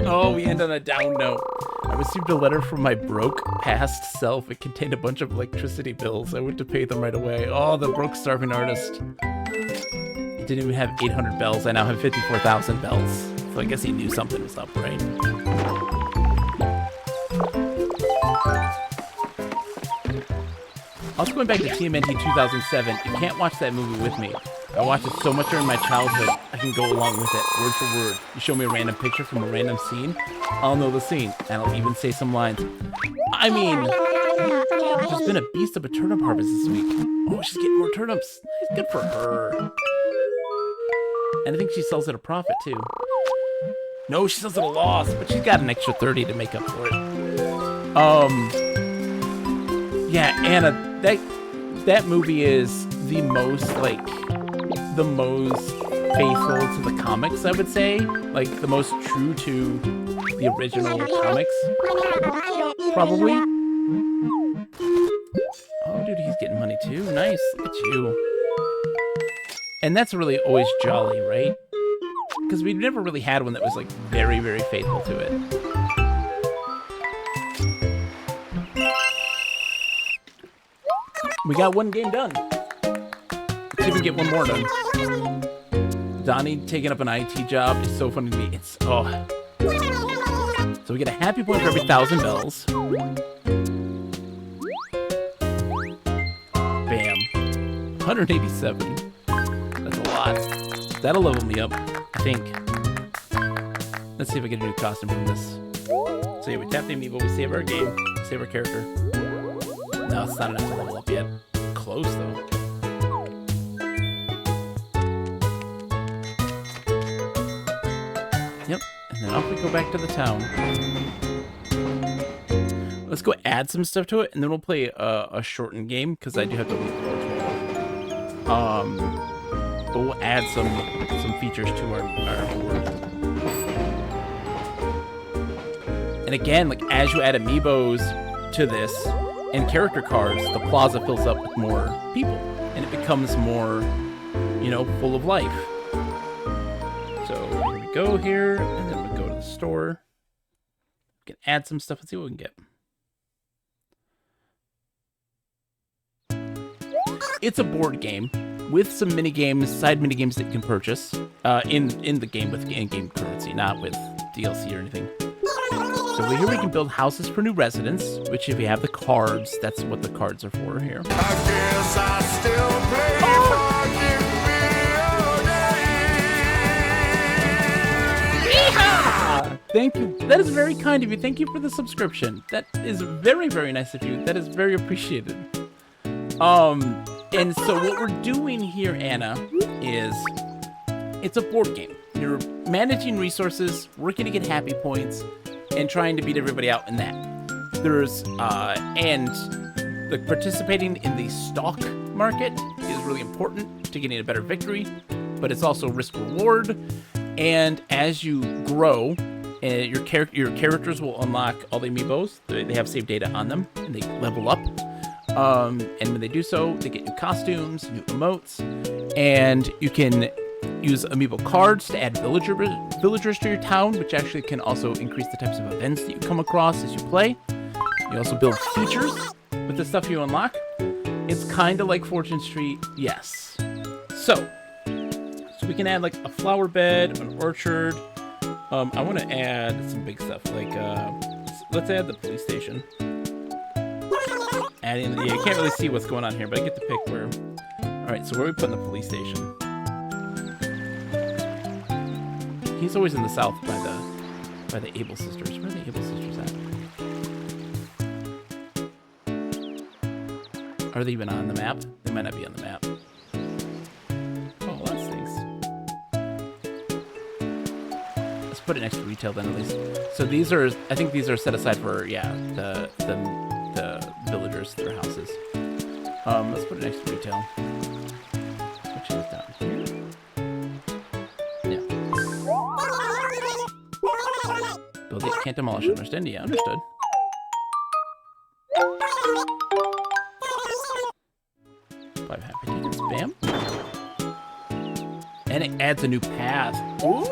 Oh, we end on a down note. I received a letter from my broke past self. It contained a bunch of electricity bills. I went to pay them right away. Oh, the broke starving artist. He didn't even have 800 bells. I now have 54,000 bells. So I guess he knew something was up, right? Also going back to TMNT 2007, you can't watch that movie with me. I watched it so much during my childhood, I can go along with it, word for word. You show me a random picture from a random scene, I'll know the scene, and I'll even say some lines. I mean, there's been a beast of a turnip harvest this week. Oh, she's getting more turnips. Good for her. And I think she sells at a profit, too. No, she sells at a loss, but she's got an extra 30 to make up for it. Yeah, Anna, that movie is the most faithful to the comics, I would say. Like, the most true to the original comics. Probably. Oh, dude, he's getting money too. Nice. Look at you. And that's really always jolly, right? Because we've never really had one that was, like, very, very faithful to it. We got one game done. Let's see if we can get one more done. Donnie taking up an IT job is so funny to me. It's, oh. So we get a happy point for every 1,000 bells. Bam. 187. That's a lot. That'll level me up, I think. Let's see if I get a new costume from this. So yeah, we tap the Amiibo, we save our game, save our character. No, it's not enough to level up yet. Close, though. Yep, and then off we go back to the town. Let's go add some stuff to it, and then we'll play a shortened game, because I do have to leave the but we'll add some features to our board. And again, like, as you add Amiibos to this, and character cards, the plaza fills up with more people. and it becomes more, you know, full of life. So here we go here, and then we go to the store. We can add some stuff and see what we can get. It's a board game with some mini games, side mini games that you can purchase in the game with in-game currency, not with DLC or anything. So here we can build houses for new residents, which if you have the cards, that's what the cards are for here. I guess I still play Yeehaw! Thank you. That is very kind of you. Thank you for the subscription. That is very, very nice of you. That is very appreciated. And so what we're doing here, Anna, is it's a board game. You're managing resources, working to get happy points, and trying to beat everybody out in that. There's, and the participating in the stock market is really important to getting a better victory, but it's also risk reward. And as you grow, your characters will unlock all the amiibos. They have saved data on them, and they level up. And when they do so, they get new costumes, new emotes, and you can use amiibo cards to add villagers to your town, which actually can also increase the types of events that you come across as you play. You also build features with the stuff you unlock. It's kind of like Fortune Street, yes. So we can add like a flower bed, an orchard. I want to add some big stuff, like let's add the police station. Yeah, you can't really see what's going on here, but I get to pick where. All right, so where are we putting the police station? He's always in the south by the Able sisters. Where are the Able sisters at? Are they even on the map? They might not be on the map. Oh, that stinks. Let's put it next to retail then, at least. So these are, I think these are set aside for, yeah, the villagers, their houses. Let's put it next to retail. Which is down here. Yeah. Build it, can't demolish, understand? Yeah, understood. 5 happy tickets, bam. And it adds a new path. Ooh.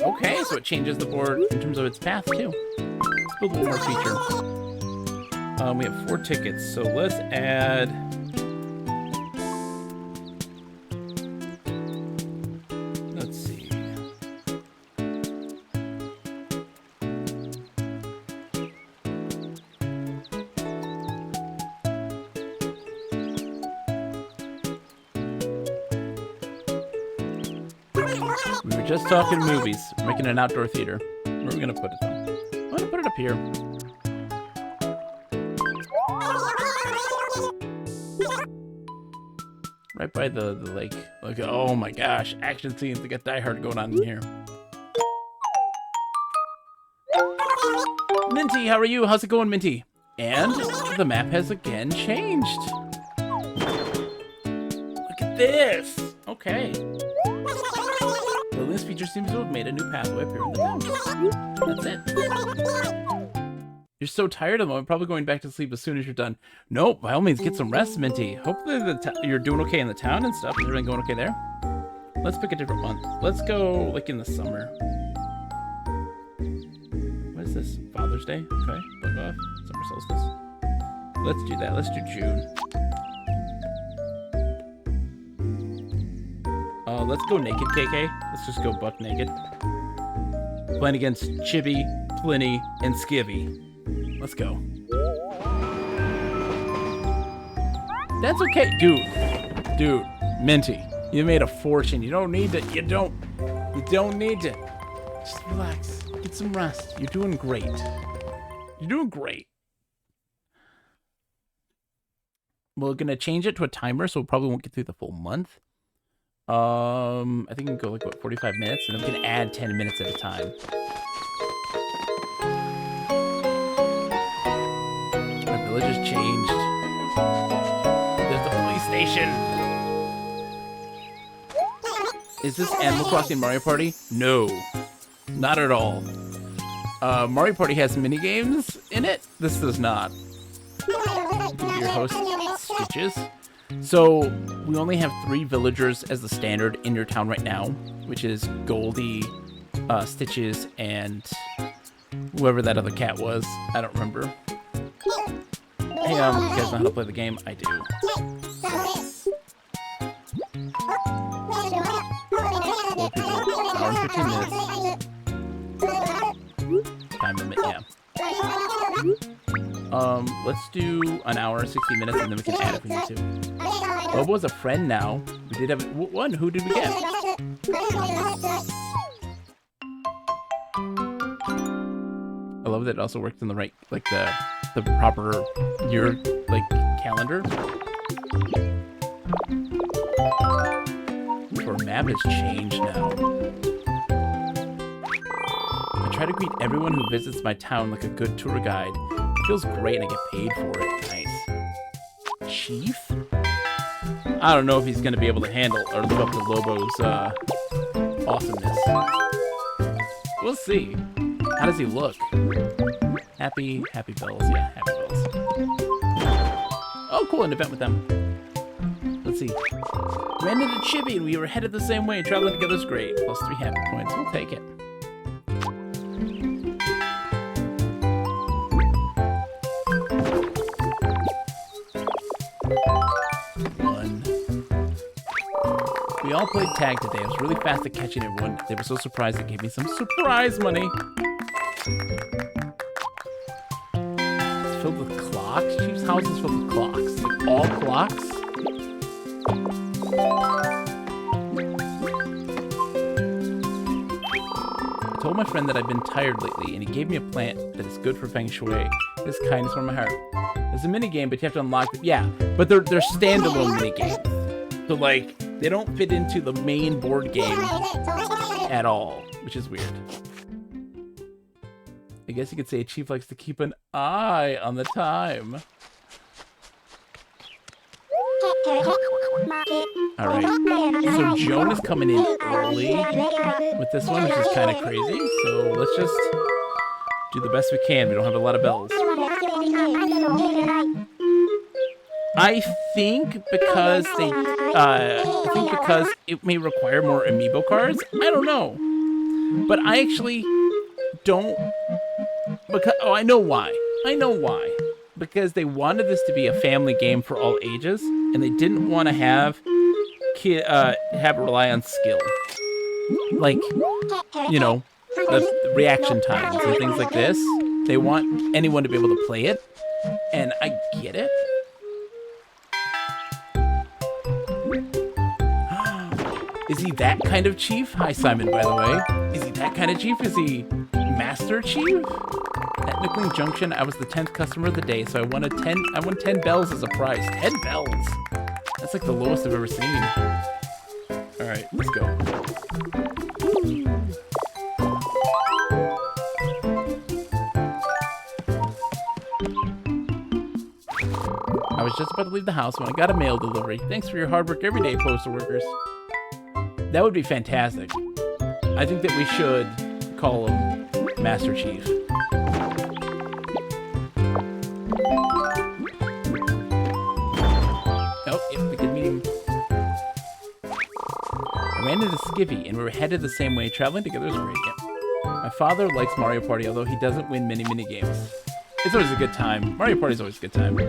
Okay, so it changes the board in terms of its path too. Let's build one more feature. We have 4 tickets, so let's add. Let's see. We were just talking movies. We're making an outdoor theater. Where are we gonna put it though? I'm gonna put it up here. Right by the lake. Look, oh my gosh, action scenes. We got Die Hard going on in here. Minty, how are you? How's it going, Minty? And the map has again changed. Look at this. Okay. Well, this feature seems to have made a new pathway up here in the town. That's it. You're so tired of them. I'm probably going back to sleep as soon as you're done. Nope, by all means, get some rest, Minty. Hopefully you're doing okay in the town and stuff. Is everything going okay there? Let's pick a different month. Let's go, like, in the summer. What is this? Father's Day? Okay, bug off. Summer solstice. Let's do that. Let's do June. Let's go naked, KK. Let's just go buck naked. Playing against Chibi, Pliny, and Skivvy. Let's go. That's okay. Dude, Minty, you made a fortune. You don't need to, you don't need to. Just relax. Get some rest. You're doing great. You're doing great. We're gonna change it to a timer, so we probably won't get through the full month. I think we can go like, what, 45 minutes? And then we can add 10 minutes at a time. Our village has changed. There's the police station. Is this Animal Crossing Mario Party? No, not at all. Mario Party has mini games in it. This does not. Your host Stitches. So we only have 3 villagers as the standard in your town right now, which is Goldie, Stitches, and whoever that other cat was. I don't remember. Hey, you guys know how to play the game? I do. Hour and 15 minutes. Time limit, yeah. Let's do an hour, 60 minutes, and then we can add if we need to. Bobo's a friend now. We did have one. Who did we get? I love that it also worked in the right, like the proper year, like calendar. Our map has changed now. I try to greet everyone who visits my town like a good tour guide. It feels great and I get paid for it. Nice. Chief? I don't know if he's gonna be able to handle or live up to Lobo's awesomeness. We'll see. How does he look? Happy bells. Yeah, happy bells. Oh, cool, an event with them. Let's see. Ran into Chibi and we were headed the same way. Traveling together is great. Plus 3 happy points. We'll take it. We all played tag today. I was really fast at catching everyone. They were so surprised it gave me some surprise money. It's filled with clocks. Chief's house is filled with clocks. Like all clocks? I told my friend that I've been tired lately, and he gave me a plant that is good for feng shui. This kindness from my heart. There's a mini game, but you have to unlock it. Yeah, but they're standalone mini games. So like, they don't fit into the main board game at all, which is weird. I guess you could say a chief likes to keep an eye on the time. Alright, so Joan is coming in early with this one, which is kind of crazy. So let's just do the best we can. We don't have a lot of bells. I think because it may require more Amiibo cards. I don't know, but I actually don't. Because I know why. Because they wanted this to be a family game for all ages, and they didn't want to have it rely on skill, like you know, the reaction times and things like this. They want anyone to be able to play it, and I get it. Is he that kind of chief? Hi, Simon, by the way. Is he that kind of chief? Is he Master Chief? At Nickling Junction, I was the 10th customer of the day, so I won 10 bells as a prize. 10 bells? That's like the lowest I've ever seen. Alright, let's go. I was just about to leave the house when I got a mail delivery. Thanks for your hard work every day, postal workers. That would be fantastic. I think that we should call him Master Chief. Oh, yeah, we could meet him. I ran into Skivvy, and we were headed the same way. Traveling together is great. Yeah. My father likes Mario Party, although he doesn't win many games. It's always a good time. Mario Party's always a good time.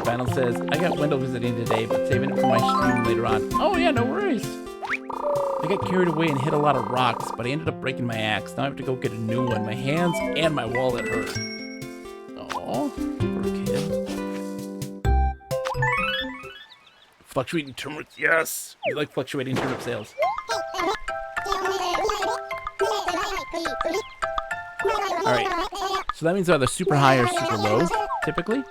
Final says, I got Wendell visiting today, but saving it for my stream later on. Oh yeah, no worries. I got carried away and hit a lot of rocks, but I ended up breaking my axe. Now I have to go get a new one. My hands and my wallet hurt. Aww, poor kid. Fluctuating turnip, yes! You like fluctuating turnip sales. Alright, so that means they're either super high or super low, typically.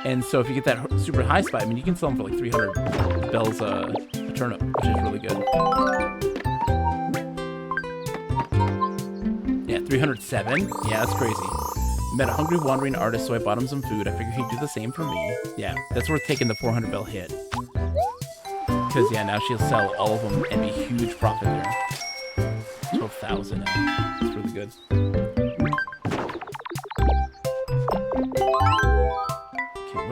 And so if you get that super high spot, I mean, you can sell them for like 300 bells a turnip, which is really good. Yeah, 307. Yeah, that's crazy. Met a hungry wandering artist, so I bought him some food. I figured he'd do the same for me. Yeah, that's worth taking the 400 bell hit. Because, yeah, now she'll sell all of them and be huge profit there. 12,000 now. That's really good.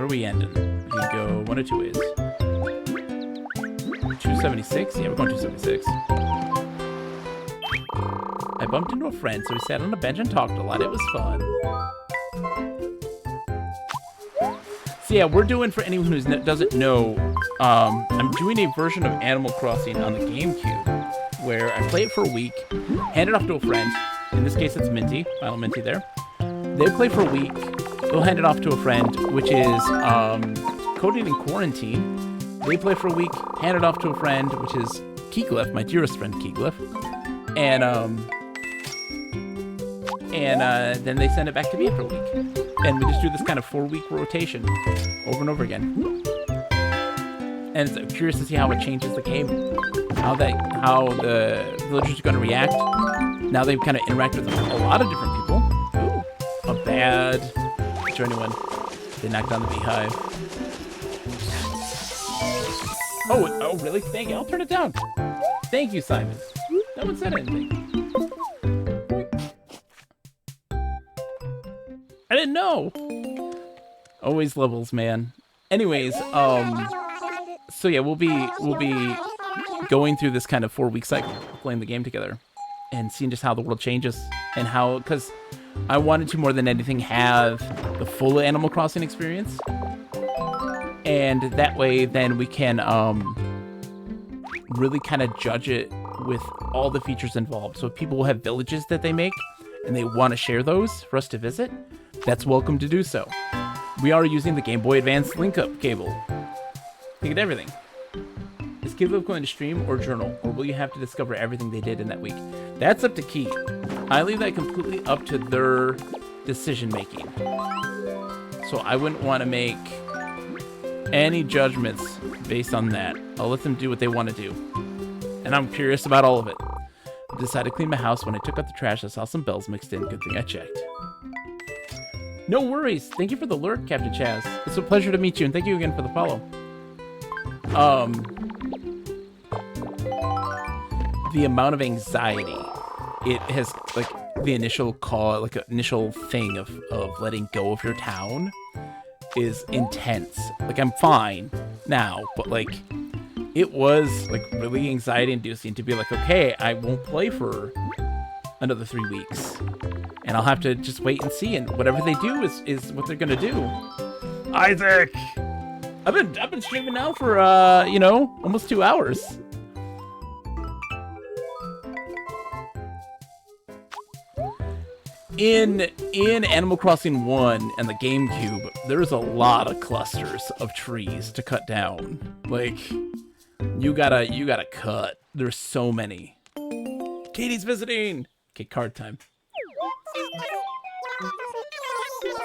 where are we ending? We can go one of two ways. 276? Yeah, we're going 276. I bumped into a friend, so we sat on a bench and talked a lot. It was fun. So yeah, we're doing, for anyone who doesn't know, I'm doing a version of Animal Crossing on the GameCube, where I play it for a week, hand it off to a friend. In this case, it's Minty, Final Minty there. They play for a week. They'll hand it off to a friend, which is Coding in Quarantine. They play for a week, hand it off to a friend, which is Keyglyph, my dearest friend Keyglyph. And then they send it back to me after a week. And we just do this kind of 4-week rotation over and over again. And I'm curious to see how it changes the game. How the villagers are going to react. Now they've kind of interacted with a lot of different people. Ooh, a bad journey one. They knocked down the beehive. Oh, really? Thank you. I'll turn it down. Thank you, Simon. No one said anything. I didn't know. Always levels, man. Anyways, so yeah, we'll be going through this kind of 4-week cycle, playing the game together, and seeing just how the world changes and how, because I wanted to more than anything have the full Animal Crossing experience, and that way then we can really kind of judge it with all the features involved. So if people will have villages that they make and they want to share those for us to visit, that's welcome to do so. We are using the Game Boy Advance link-up cable to get everything. Is Keyglyph going to stream or journal, or will you have to discover everything they did in that week? That's up to Key. I leave that completely up to their decision-making. So I wouldn't want to make any judgments based on that. I'll let them do what they want to do. And I'm curious about all of it. I decided to clean my house. When I took out the trash, I saw some bells mixed in. Good thing I checked. No worries. Thank you for the alert, Captain Chaz. It's a pleasure to meet you, and thank you again for the follow. The amount of anxiety it has, like, the initial call, like, initial thing of letting go of your town is intense. Like, I'm fine now, but, like, it was, like, really anxiety-inducing to be like, okay, I won't play for another 3 weeks. And I'll have to just wait and see, and whatever they do is what they're gonna do. Isaac! I've been streaming now for almost 2 hours. In Animal Crossing 1 and the GameCube, there's a lot of clusters of trees to cut down. Like, you gotta cut. There's so many. Katie's visiting! Okay, card time.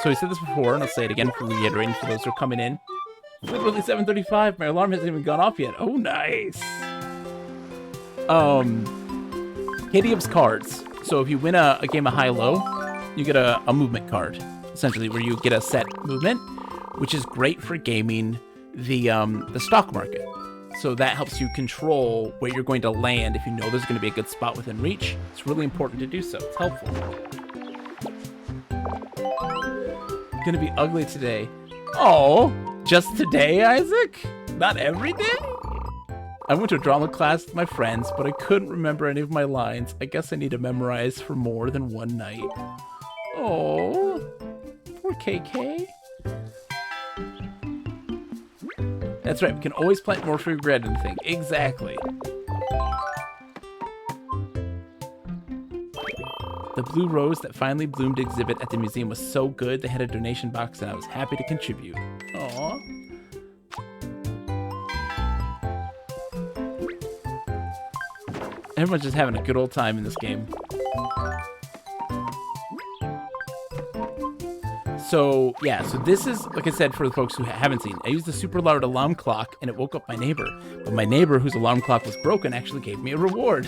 So we said this before, and I'll say it again for reiterating for those who are coming in. It's literally 7:35. My alarm hasn't even gone off yet. Oh, nice. Katie gives cards. So if you win a game of high-low, you get a movement card, essentially, where you get a set movement, which is great for gaming the stock market. So that helps you control where you're going to land if you know there's going to be a good spot within reach. It's really important to do so. It's helpful. Gonna be ugly today. Oh, just today, Isaac? Not every day? I went to a drama class with my friends, but I couldn't remember any of my lines. I guess I need to memorize for more than one night. Oh, poor KK. That's right, we can always plant more for regret and think. Exactly. The blue rose that finally bloomed exhibit at the museum was so good, they had a donation box and I was happy to contribute. Aww. Everyone's just having a good old time in this game. So, yeah, so this is, like I said, for the folks who haven't seen, I used the super loud alarm clock and it woke up my neighbor. But my neighbor, whose alarm clock was broken, actually gave me a reward.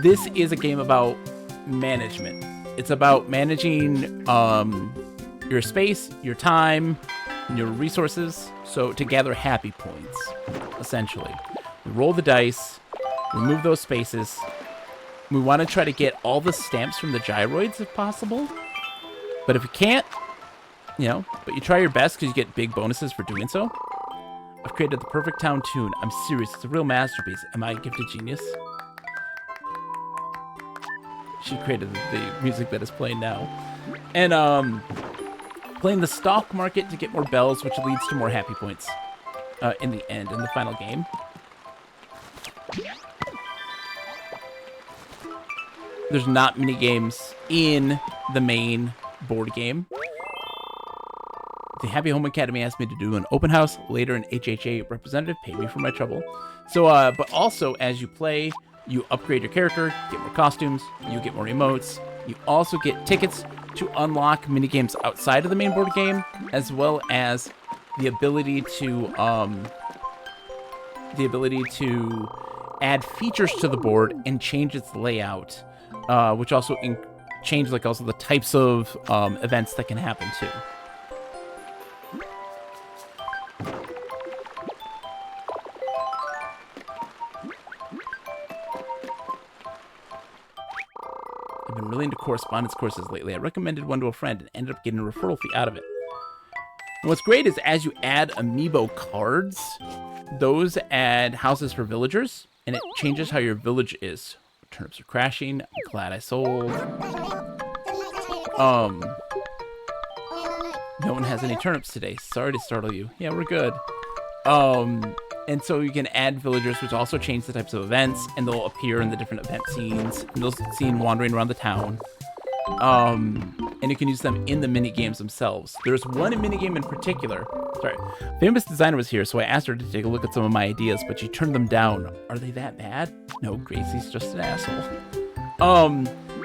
This is a game about management. It's about managing your space, your time, and your resources, so to gather happy points, essentially. We roll the dice, remove those spaces. We want to try to get all the stamps from the gyroids if possible. But if we can't, You know, but you try your best because you get big bonuses for doing so. I've created the perfect town tune. I'm serious. It's a real masterpiece. Am I a gifted genius? She created the music that is playing now. And playing the stock market to get more bells, which leads to more happy points in the end, in the final game. There's not many games in the main board game. The Happy Home Academy asked me to do an open house. Later, an HHA representative paid me for my trouble. So, but also, as you play, you upgrade your character, get more costumes, you get more emotes. You also get tickets to unlock minigames outside of the main board game, as well as the ability to add features to the board and change its layout, which also change like also the types of events that can happen too. I've been really into correspondence courses lately. I recommended one to a friend and ended up getting a referral fee out of it. And what's great is as you add Amiibo cards, those add houses for villagers, and it changes how your village is. Turnips are crashing. I'm glad I sold. No one has any turnips today. Sorry to startle you. Yeah, we're good. And so you can add villagers, which also change the types of events, and they'll appear in the different event scenes, and they'll be seen wandering around the town. And you can use them in the mini games themselves. There's one mini game in particular. Sorry, Famous Designer was here, so I asked her to take a look at some of my ideas, but she turned them down. Are they that bad? No, Gracie's just an asshole.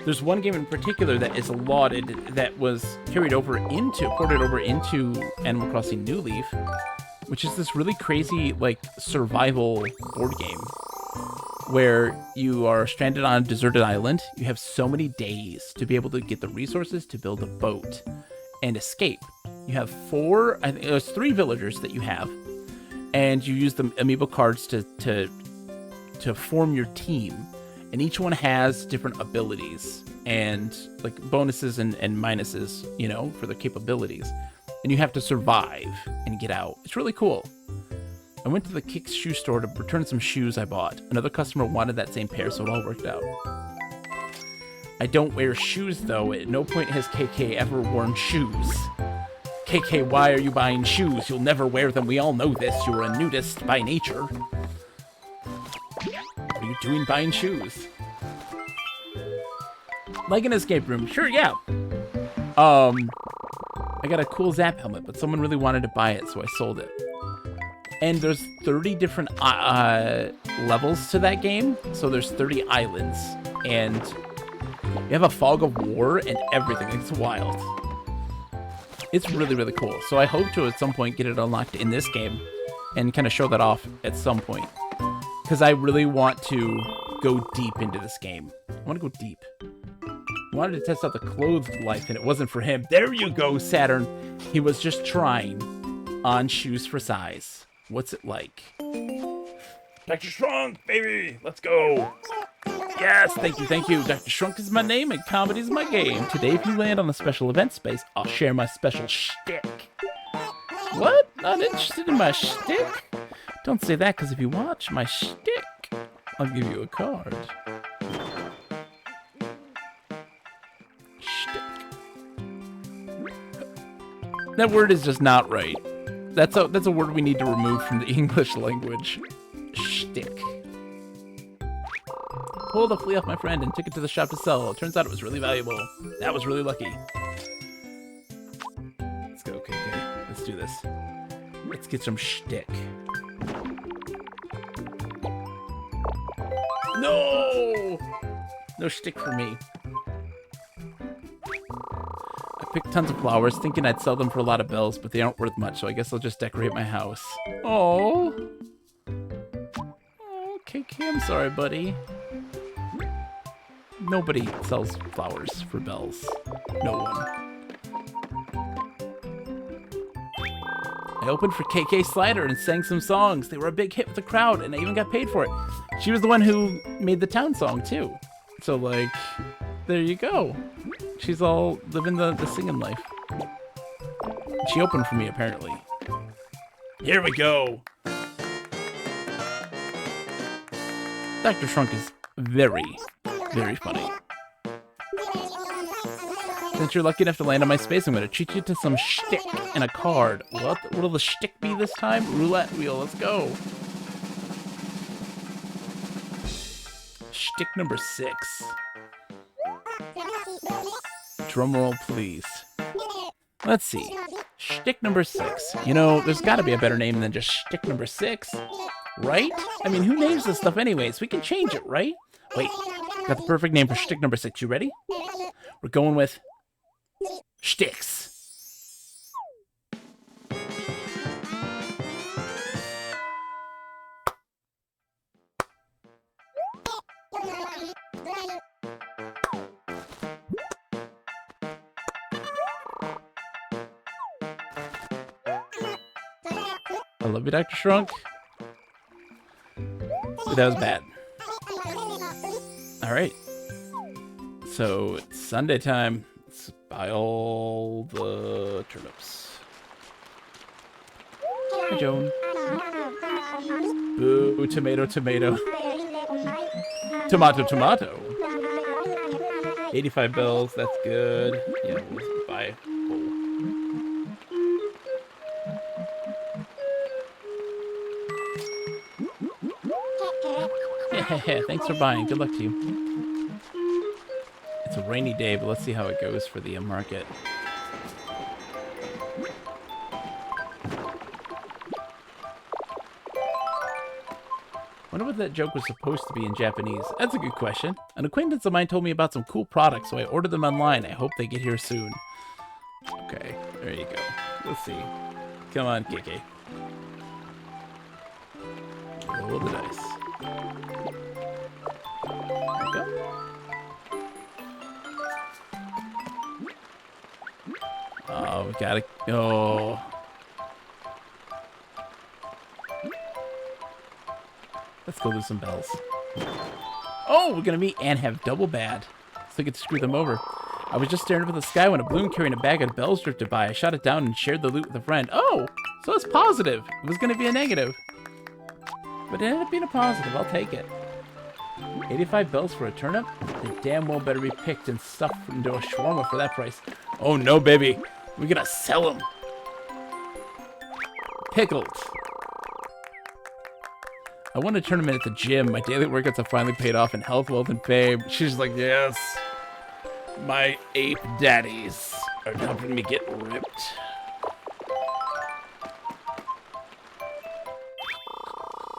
There's one game in particular that is lauded that was ported over into Animal Crossing New Leaf, which is this really crazy, like, survival board game where you are stranded on a deserted island. You have so many days to be able to get the resources to build a boat and escape. You have I think there's 3 villagers that you have, and you use the Amiibo cards to form your team. And each one has different abilities and like bonuses and minuses, you know, for their capabilities. And you have to survive and get out. It's really cool. I went to the Kick's shoe store to return some shoes I bought. Another customer wanted that same pair, so it all worked out. I don't wear shoes, though. At no point has KK ever worn shoes. KK, why are you buying shoes? You'll never wear them. We all know this. You're a nudist by nature. What are you doing buying shoes? Like an escape room. Sure, yeah. I got a cool Zap helmet, but someone really wanted to buy it, so I sold it. And there's 30 different levels to that game, so there's 30 islands, and you have a fog of war and everything. It's wild. It's really, really cool. So I hope to, at some point, get it unlocked in this game and kind of show that off at some point. Because I really want to go deep into this game. I want to go deep. I wanted to test out the clothed life, and it wasn't for him. There you go, Saturn. He was just trying on shoes for size. What's it like? Dr. Shrunk, baby, let's go. Yes, thank you. Dr. Shrunk is my name, and comedy is my game. Today, if you land on the special event space, I'll share my special shtick. What? Not interested in my shtick? Don't say that, because if you watch my shtick, I'll give you a card. That word is just not right. That's a word we need to remove from the English language. Shtick. Pulled a flea off my friend and took it to the shop to sell. It turns out it was really valuable. That was really lucky. Let's go, KK. Let's do this. Let's get some shtick. No! No shtick for me. I picked tons of flowers, thinking I'd sell them for a lot of bells, but they aren't worth much, so I guess I'll just decorate my house. Oh, KK, I'm sorry, buddy. Nobody sells flowers for bells. No one. I opened for KK Slider and sang some songs. They were a big hit with the crowd, and I even got paid for it. She was the one who made the town song, too. So, like, there you go. She's all living the singing life. She opened for me, apparently. Here we go. Dr. Shrunk is very, very funny. Since you're lucky enough to land on my space, I'm going to treat you to some shtick and a card. What'll the shtick be this time? Roulette wheel, let's go. Shtick number 6. Drumroll, please. Let's see. Shtick number 6. You know, there's got to be a better name than just shtick number 6. Right? I mean, who names this stuff anyways? We can change it, right? Wait, got the perfect name for shtick number 6. You ready? We're going with shticks. I love you, Dr. Shrunk. But that was bad. Alright. So, it's Sunday time. Let's buy all the turnips. Hi, Joan. Boo, tomato, tomato. Tomato, tomato. 85 bells, that's good. Yeah, we'll buy a bowl. Yeah, thanks for buying. Good luck to you. It's a rainy day, but let's see how it goes for the market. Wonder what that joke was supposed to be in Japanese. That's a good question. An acquaintance of mine told me about some cool products, so I ordered them online. I hope they get here soon. Okay, there you go. Let's see. Come on, Kiki. Roll the dice. There you go. Oh, we gotta go. Let's go do some bells. Oh, we're gonna meet and have double bad. So I get to screw them over. I was just staring up at the sky when a balloon carrying a bag of bells drifted by. I shot it down and shared the loot with a friend. Oh, so it's positive. It was gonna be a negative. But it ended up being a positive. I'll take it. 85 bells for a turnip? They damn well better be picked and stuffed into a shawarma for that price. Oh no, baby. We're gonna sell them. Pickled. I won a tournament at the gym. My daily workouts have finally paid off in health, wealth, and fame. She's like, yes. My ape daddies are helping me get ripped.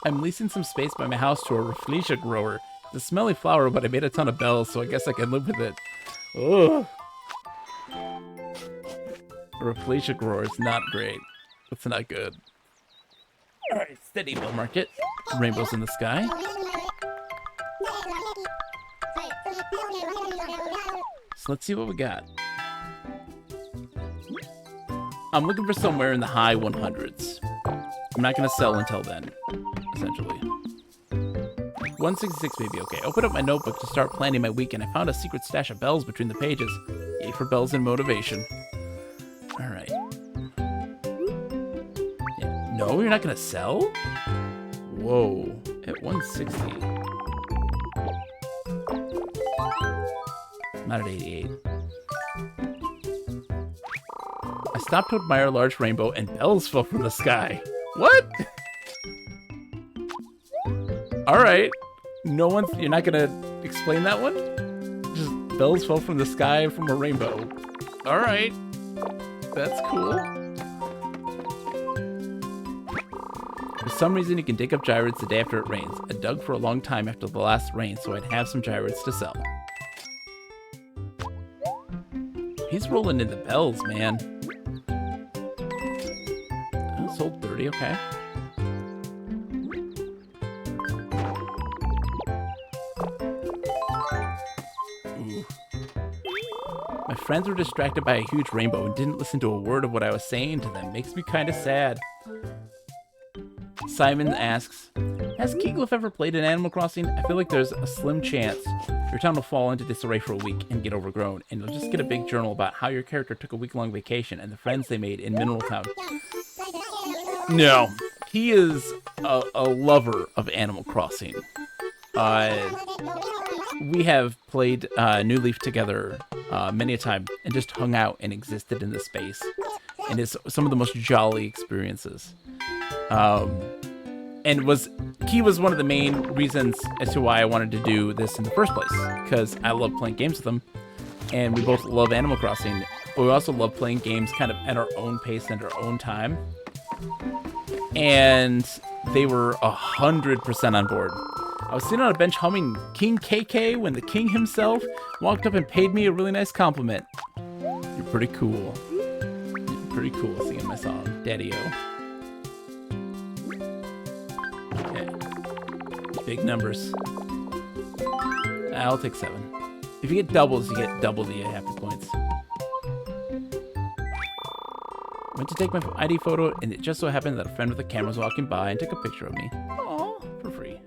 I'm leasing some space by my house to a Rafflesia grower. It's a smelly flower, but I made a ton of bells, so I guess I can live with it. Ugh. A Rafflesia grower is not great. It's not good. Alright, steady bell market. Rainbows in the sky. So let's see what we got. I'm looking for somewhere in the high 100s. I'm not going to sell until then, essentially. 166 may be okay. Open up my notebook to start planning my week, and I found a secret stash of bells between the pages. Yay for bells and motivation. Alright. Yeah. No, you're not going to sell? Whoa. At 160. Not at 88. I stopped to admire a large rainbow, and bells fell from the sky. What? Alright. No one's... You're not gonna explain that one? Just bells fell from the sky from a rainbow. Alright. That's cool. For some reason, you can dig up gyroids the day after it rains. I dug for a long time after the last rain, so I'd have some gyroids to sell. He's rolling in the bells, man. Oh, sold 30, okay. Ooh. My friends were distracted by a huge rainbow and didn't listen to a word of what I was saying to them. Makes me kind of sad. Simon asks, Has Keeglif ever played in Animal Crossing? I feel like there's a slim chance your town will fall into disarray for a week and get overgrown, and you'll just get a big journal about how your character took a week-long vacation and the friends they made in Mineral Town. No. He is a lover of Animal Crossing. We have played New Leaf together many a time and just hung out and existed in the space. And it's some of the most jolly experiences. And he was one of the main reasons as to why I wanted to do this in the first place. Because I love playing games with him. And we both love Animal Crossing. But we also love playing games kind of at our own pace and our own time. And they were 100% on board. I was sitting on a bench humming King KK when the king himself walked up and paid me a really nice compliment. You're pretty cool. You're pretty cool singing my song, Daddy-O. Okay. Big numbers. I'll take 7. If you get doubles, you get double the happy points. Went to take my ID photo, and it just so happened that a friend with a camera was walking by and took a picture of me. Aw, for free.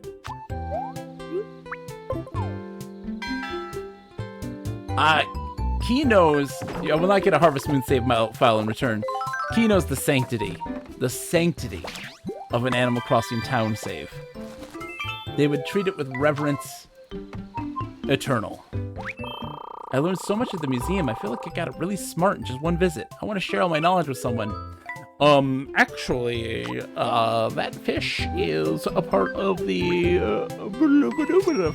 Key knows, I will not get a Harvest Moon save file in return. Key knows the sanctity of an Animal Crossing town save. They would treat it with reverence eternal. I learned so much at the museum, I feel like I got it really smart in just one visit. I want to share all my knowledge with someone. Actually, that fish is a part of the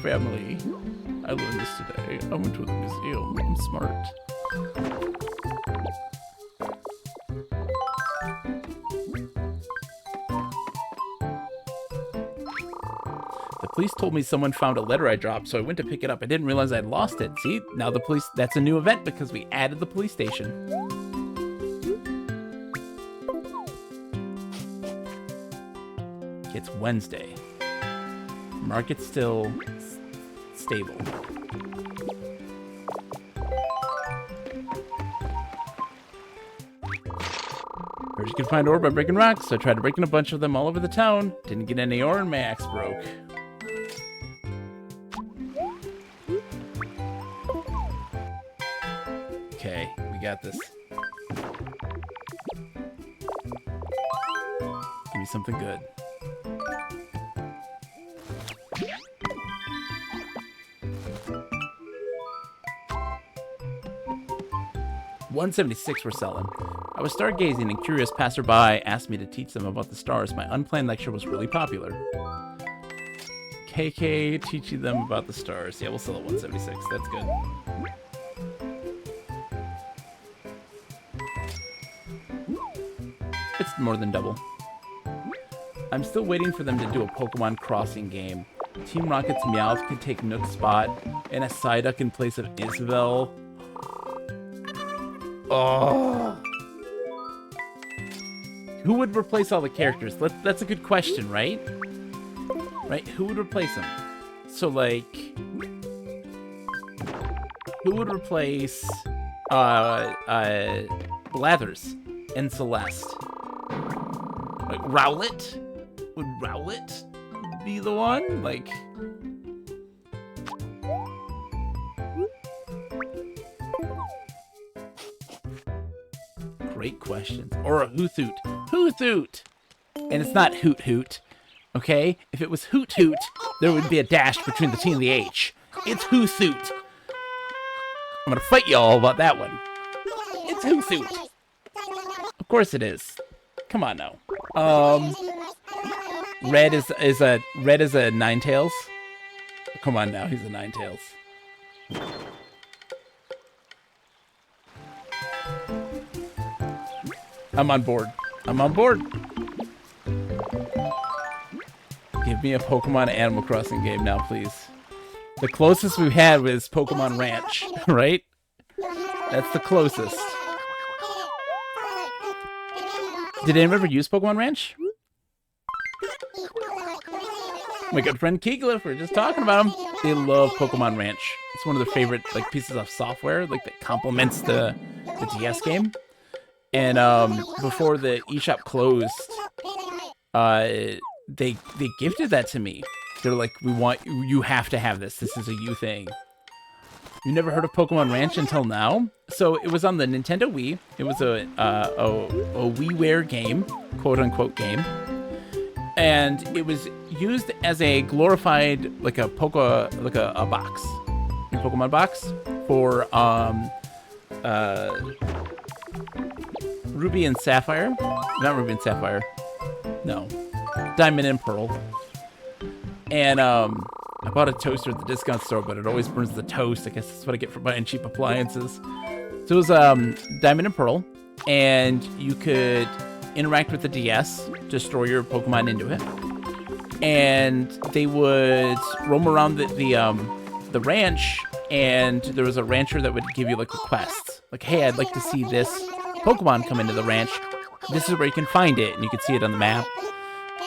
family. I learned this today. I went to the museum. I'm smart. The police told me someone found a letter I dropped, so I went to pick it up. I didn't realize I'd lost it. See, now the police, that's a new event because we added the police station. It's Wednesday. Market's still stable. Heard you can find ore by breaking rocks, so I tried to break in a bunch of them all over the town. Didn't get any ore and my axe broke. Okay, we got this. Give me something good. $176 we're selling. I was stargazing and curious passerby asked me to teach them about the stars. My unplanned lecture was really popular. KK teaching them about the stars. Yeah, we'll sell at 176. That's good. It's more than double. I'm still waiting for them to do a Pokemon Crossing game. Team Rocket's Meowth could take Nook's spot, and a Psyduck in place of Isabelle. Oh. Who would replace all the characters? That's a good question, right? Right? Who would replace them? So, like, who would replace Blathers and Celeste? Like Rowlet? Would Rowlet be the one? Like, great questions. Or a Hoothoot. Hoothoot! And it's not Hoot Hoot. Okay? If it was Hoot Hoot, there would be a dash between the T and the H. It's Hoothoot. I'm gonna fight y'all about that one. It's Hoothoot. Of course it is. Come on now. Red is a Ninetales. Come on now, he's a Ninetales. I'm on board. I'm on board. Give me a Pokemon Animal Crossing game now, please. The closest we've had was Pokemon Ranch, right? That's the closest. Did anyone ever use Pokemon Ranch? My good friend Keeglif, we're just talking about him. They love Pokemon Ranch. It's one of their favorite pieces of software that complements the DS game. And before the eShop closed, they gifted that to me. They're like, you have to have this. This is a you thing. You never heard of Pokemon Ranch until now? So it was on the Nintendo Wii. It was a WiiWare game, quote unquote game, and it was used as a glorified like a box, your Pokemon box for Ruby and Sapphire, not Ruby and Sapphire, no, Diamond and Pearl, and I bought a toaster at the discount store, but it always burns the toast. I guess that's what I get for buying cheap appliances. So it was Diamond and Pearl, and you could interact with the DS to store your Pokemon into it, and they would roam around the ranch, and there was a rancher that would give you like requests, like, hey, I'd like to see this Pokemon come into the ranch. This is where you can find it, and you can see it on the map,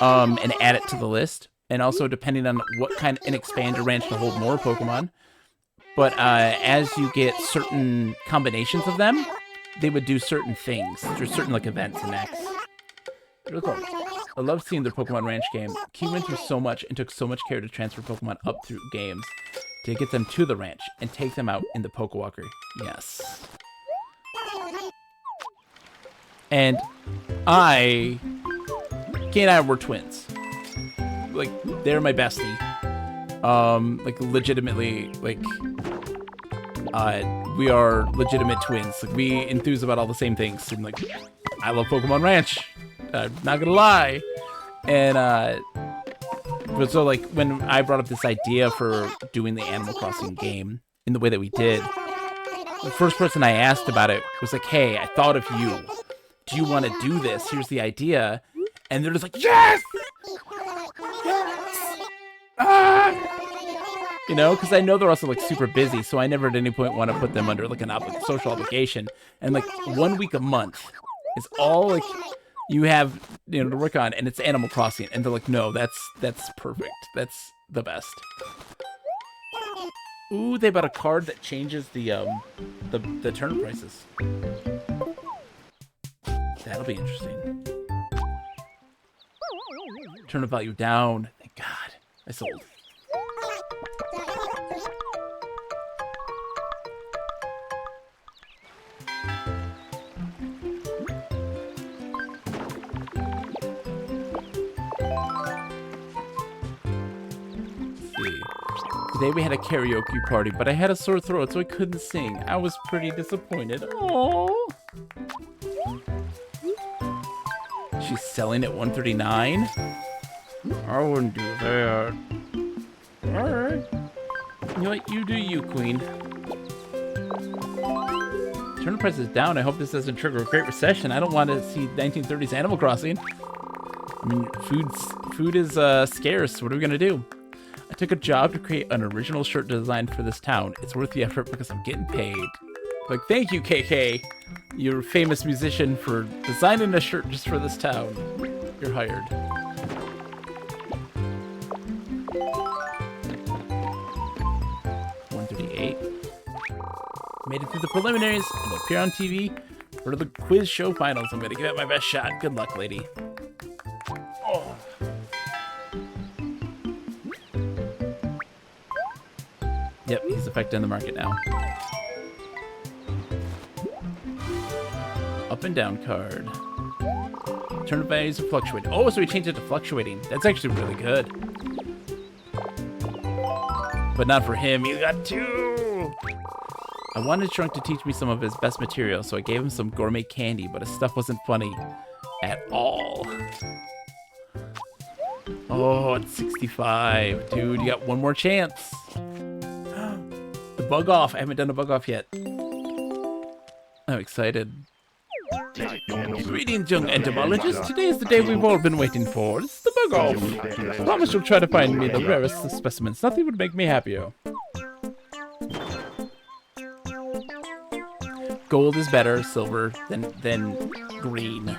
and add it to the list. And also, depending on what kind, and expand your ranch to hold more Pokemon. But as you get certain combinations of them, they would do certain things through certain like events and acts. Really cool. I love seeing their Pokemon Ranch game. Key went through so much and took so much care to transfer Pokemon up through games to get them to the ranch and take them out in the Pokewalker. Yes. And Kay and I were twins. Like, they're my bestie. Like, legitimately, like, we are legitimate twins. Like, we enthuse about all the same things. And, like, I love Pokemon Ranch. I'm not gonna lie. And, but so, like, when I brought up this idea for doing the Animal Crossing game in the way that we did, the first person I asked about it was like, hey, I thought of you. Do you want to do this? Here's the idea. And they're just like, yes! You know, because I know they're also like super busy, so I never at any point want to put them under like an social obligation. And like 1 week a month is all like you have, you know, to work on, and it's Animal Crossing. And they're like, no, that's perfect. That's the best. Ooh, they bought a card that changes the turnip prices. That'll be interesting. Turnip value down. Thank God. I sold. Today we had a karaoke party, but I had a sore throat, so I couldn't sing. I was pretty disappointed. Aww. She's selling at $139? I wouldn't do that. Alright. You know what? You do you, queen. Turnip price is down. I hope this doesn't trigger a Great Recession. I don't want to see 1930s Animal Crossing. I mean, food is scarce. What are we going to do? I took a job to create an original shirt design for this town. It's worth the effort because I'm getting paid. Like, thank you, KK. You're a famous musician for designing a shirt just for this town. You're hired. Made it through the preliminaries and will appear on TV for the quiz show finals. I'm gonna give it my best shot. Good luck, lady. Oh. Yep, he's affected in the market now. Up and down card. Turnip values are fluctuating. Oh, so we changed it to fluctuating. That's actually really good. But not for him. He got 2. I wanted Shrunk to teach me some of his best material, so I gave him some gourmet candy, but his stuff wasn't funny at all. Oh, it's 65. Dude, you got one more chance. The bug off. I haven't done a bug off yet. I'm excited. Greetings, young entomologist. Today is the day we've all been waiting for. It's the bug off. I promise you'll try to find me the rarest of specimens. Nothing would make me happier. Gold is better, silver than green.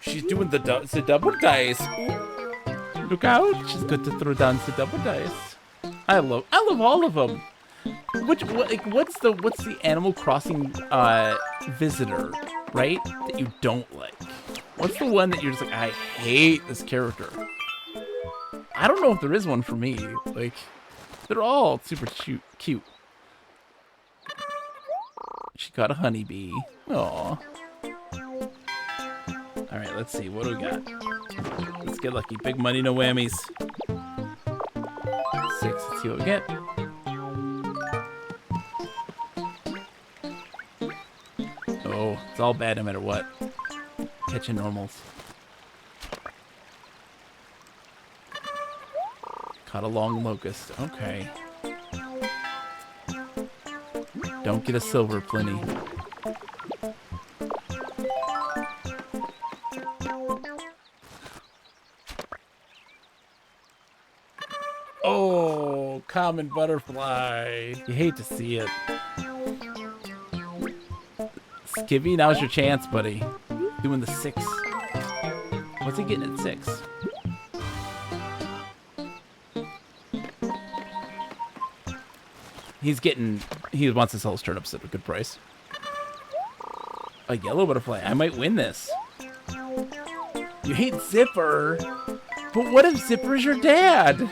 She's doing the double dice. Ooh. Look out! She's good to throw down the double dice. I love all of them. What's the Animal Crossing visitor, right? That you don't like? What's the one that you're just like, I hate this character? I don't know if there is one for me. Like, they're all super cute. She got a honeybee. Aw. Alright, let's see. What do we got? Let's get lucky. Big money, no whammies. 6. Let's see what we get. Oh, it's all bad no matter what. Catching normals. Caught a long locust. Okay. Don't get a silver, Pliny. Oh, common butterfly. You hate to see it. Skivvy, now's your chance, buddy. Doing the 6. What's he getting at 6? He wants to sell his turnips at a good price. A yellow butterfly. I might win this. You hate Zipper. But what if Zipper is your dad?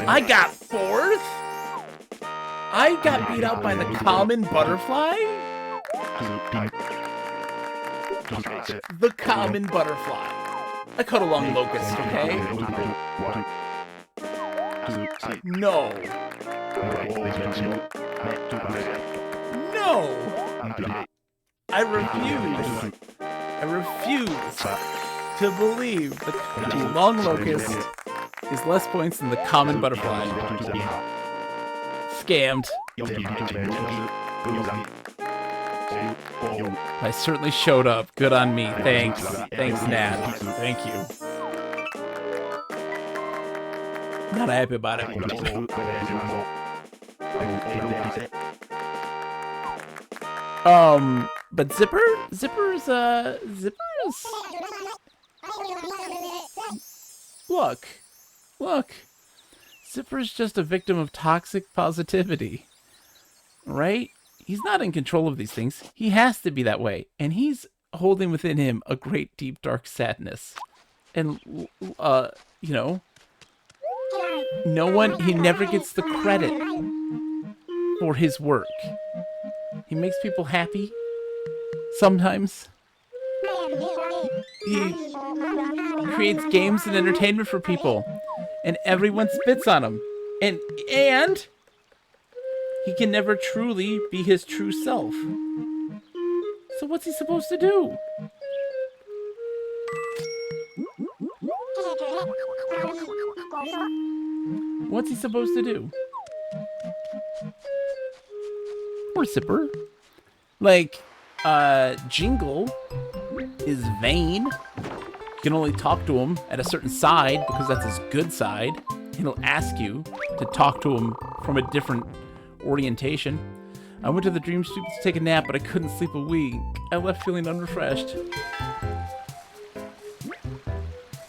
I got 4th? I got beat out by the common butterfly? The common butterfly. I cut along locust, okay? No. No! I refuse to believe that the long locust is less points than the common butterfly. Scammed. I certainly showed up. Good on me. Thanks. Thanks, Nat. Thank you. Not happy about it. But Zipper's Look. Zipper's just a victim of toxic positivity. Right? He's not in control of these things. He has to be that way. And he's holding within him a great, deep, dark sadness. And, you know, he never gets the credit for his work. He makes people happy. Sometimes. He creates games and entertainment for people. And everyone spits on him. And he can never truly be his true self. So what's he supposed to do? What's he supposed to do? Poor Zipper. Like, Jingle is vain. You can only talk to him at a certain side because that's his good side. He'll ask you to talk to him from a different orientation. I went to the dream studio to take a nap, but I couldn't sleep a week. I left feeling unrefreshed.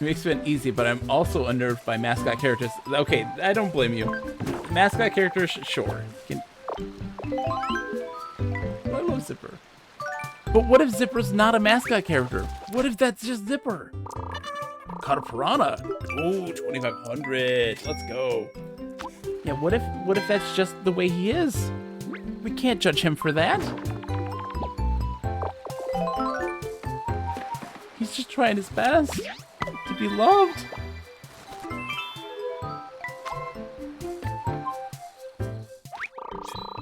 It makes it easy, but I'm also unnerved by mascot characters. Okay, I don't blame you. Mascot characters, sure. I love Zipper. But what if Zipper's not a mascot character? What if that's just Zipper? Caught a piranha. Ooh, 2,500. Let's go. Yeah, what if that's just the way he is? We can't judge him for that. He's just trying his best to be loved.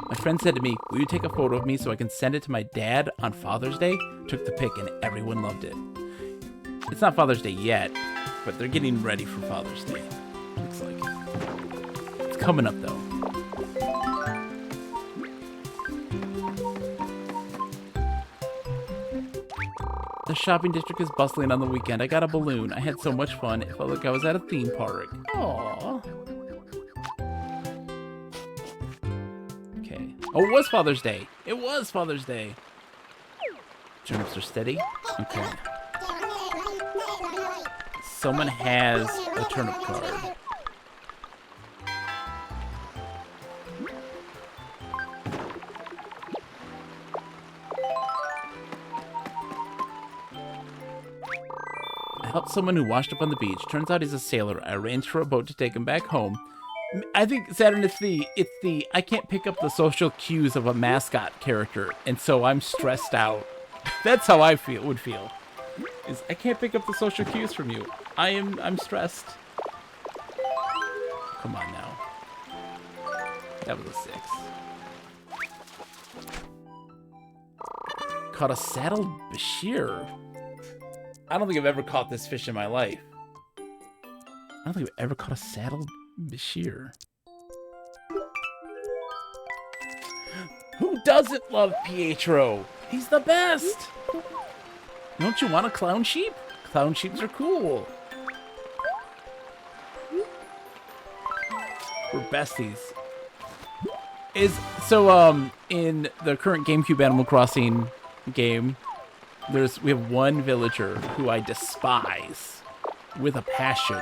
My friend said to me, "Will you take a photo of me so I can send it to my dad on Father's Day?" Took the pic and everyone loved it. It's not Father's Day yet, but they're getting ready for Father's Day. Looks like. It's coming up though. The shopping district is bustling on the weekend. I got a balloon. I had so much fun. It felt like I was at a theme park. Aww. Okay. Oh, it was Father's Day. It was Father's Day. Turnips are steady. Okay. Someone has a turnip card. someone who washed up on the beach. Turns out he's a sailor. I arranged for a boat to take him back home. I think, Saturn, it's the I can't pick up the social cues of a mascot character, and so I'm stressed out. That's how I would feel. Is I can't pick up the social cues from you. I'm stressed. Come on now. That was a 6. Caught a saddled Bashir. I don't think I've ever caught this fish in my life. I don't think I've ever caught a saddled Bashir. Who doesn't love Pietro? He's the best! Don't you want a clown sheep? Clown sheeps are cool. We're besties. In the current GameCube Animal Crossing game, we have one villager who I despise with a passion.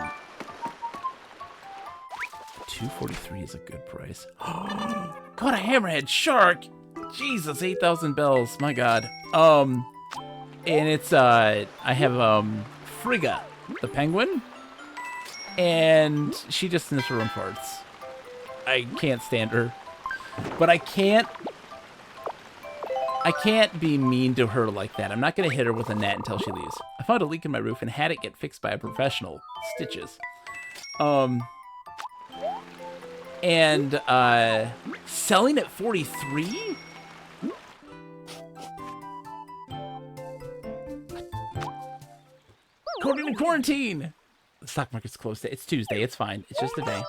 243 is a good price. Caught a hammerhead shark. Jesus, 8,000 bells. My God. And it's I have Frigga, the penguin, and she just sniffs her own farts. I can't stand her, but I can't be mean to her like that. I'm not gonna hit her with a net until she leaves. I found a leak in my roof and had it get fixed by a professional. Stitches. And selling at 43? According to quarantine. The stock market's closed. It's Tuesday. It's fine. It's just a day.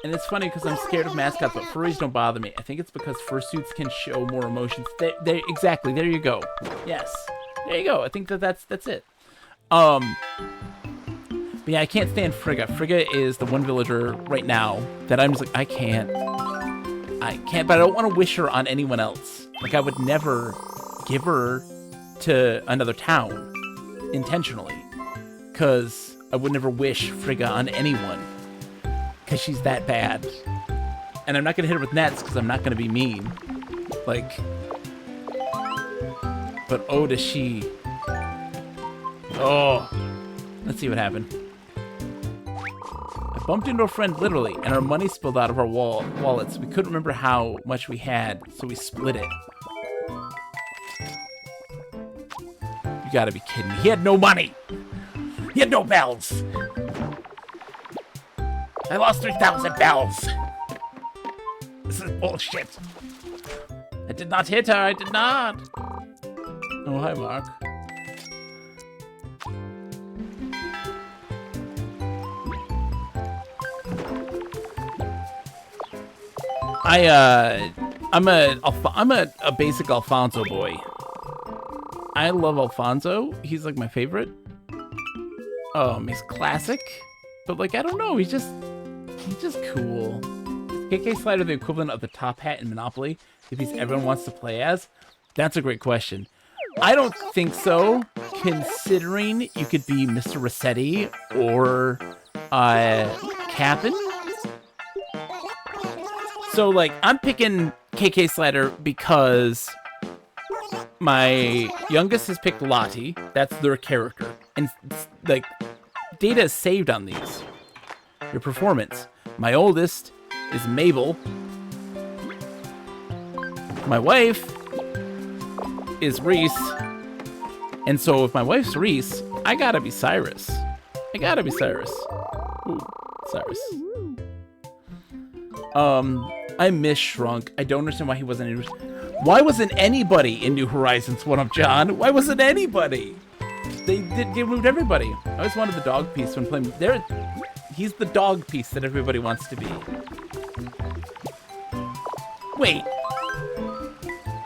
And it's funny because I'm scared of mascots, but furries don't bother me. I think it's because fursuits can show more emotions. Exactly. There you go. Yes. There you go. I think that's it. But yeah, I can't stand Frigga. Frigga is the one villager right now that I'm just like, I can't, but I don't want to wish her on anyone else. Like, I would never give her to another town intentionally, because I would never wish Frigga on anyone, because she's that bad. And I'm not going to hit her with nets, because I'm not going to be mean. Like, but oh, does she... Oh, let's see what happened. I bumped into a friend literally, and our money spilled out of our wallets. We couldn't remember how much we had, so we split it. You gotta be kidding me. He had no money. He had no bells. I lost 3,000 bells. This is bullshit. I did not hit her. I did not. Oh, hi, Mark. I'm a basic Alfonso boy. I love Alfonso. He's like my favorite. He's classic, but like, I don't know. He's just cool. KK Slider, the equivalent of the top hat in Monopoly, if he's everyone wants to play as? That's a great question. I don't think so, considering you could be Mr. Rossetti or Cap'n. So, like, I'm picking KK Slider because my youngest has picked Lottie. That's their character. And, like, data is saved on these. Your performance. My oldest is Mabel. My wife is Reese. And so if my wife's Reese, I gotta be Cyrus. Ooh, Cyrus. I miss Shrunk. I don't understand why he wasn't in... Why wasn't anybody in New Horizons 1 Up, John? Why wasn't anybody? They removed everybody. I always wanted the dog piece when playing... He's the dog piece that everybody wants to be. Wait.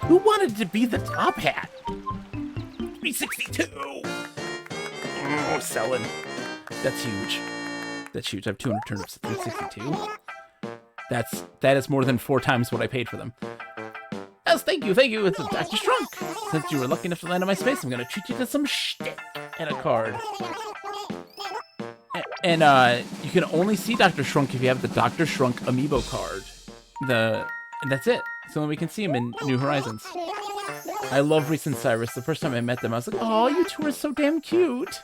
Who wanted to be the top hat? 362! Oh, selling. That's huge. That's huge. I have 200 turnips at 362. That is more than 4 times what I paid for them. Yes, thank you. It's Dr. Shrunk. Since you were lucky enough to land on my space, I'm gonna treat you to some shtick and a card. And you can only see Dr. Shrunk if you have the Dr. Shrunk Amiibo card. And that's it. So then we can see him in New Horizons. I love Reese and Cyrus. The first time I met them, I was like, oh, you two are so damn cute.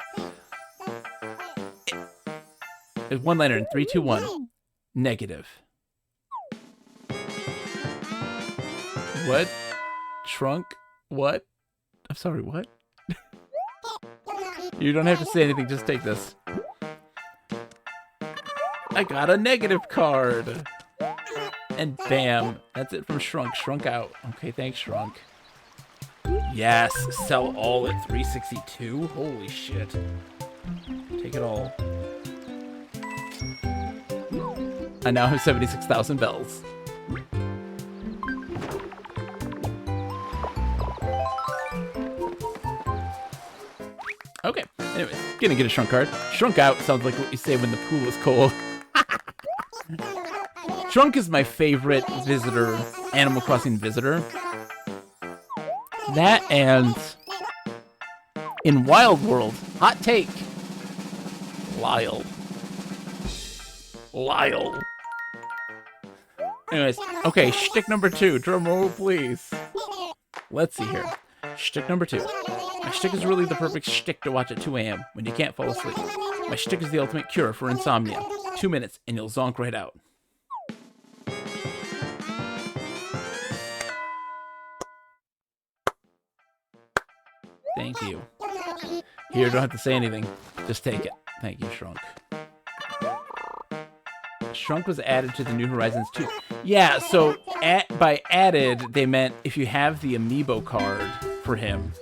There's one liner in 3, 2, 1. Negative. What? Trunk? What? I'm sorry, what? You don't have to say anything, just take this. I got a negative card. And bam, that's it from Shrunk. Shrunk out. Okay, thanks, Shrunk. Yes, sell all at 362. Holy shit. Take it all. I now have 76,000 bells. Okay, anyways, gonna get a Shrunk card. Shrunk out sounds like what you say when the pool is cold. Shrunk is my favorite visitor, Animal Crossing visitor. That and in Wild World, hot take, Lyle. Lyle. Anyways, okay, shtick number 2. Drum roll, please. Let's see here. Shtick number 2. My shtick is really the perfect shtick to watch at 2 a.m. when you can't fall asleep. My shtick is the ultimate cure for insomnia. 2 minutes and you'll zonk right out. Thank you. Here, don't have to say anything. Just take it. Thank you, Shrunk. Shrunk was added to the New Horizons 2. Yeah, so by added, they meant if you have the Amiibo card for him,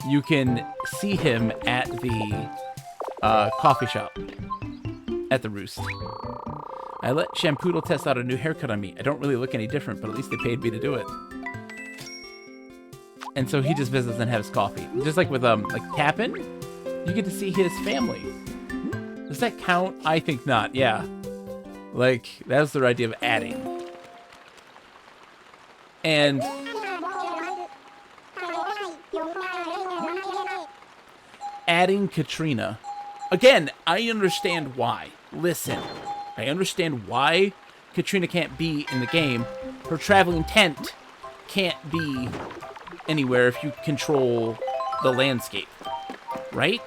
you can see him at the coffee shop at the Roost. I let Shampoodle test out a new haircut on me. I don't really look any different, but at least they paid me to do it. And so he just visits and has coffee. Just like with like Tappin, you get to see his family. Does that count? I think not, yeah. Like, that's their idea of adding. And adding Katrina. Again, I understand why. Listen, I understand why Katrina can't be in the game. Her traveling tent can't be anywhere if you control the landscape, right?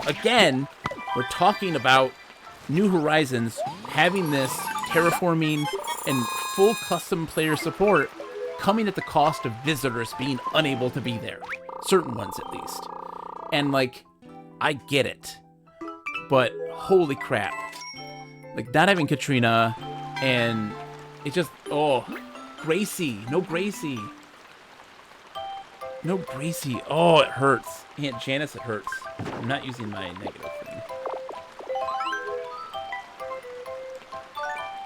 Again, we're talking about New Horizons having this terraforming and full custom player support coming at the cost of visitors being unable to be there. Certain ones, at least. And, like, I get it. But, holy crap. Like, not having Katrina, and it just, oh, Gracie. No Gracie. No Gracie. Oh, it hurts. Aunt Janice, it hurts. I'm not using my negative thing.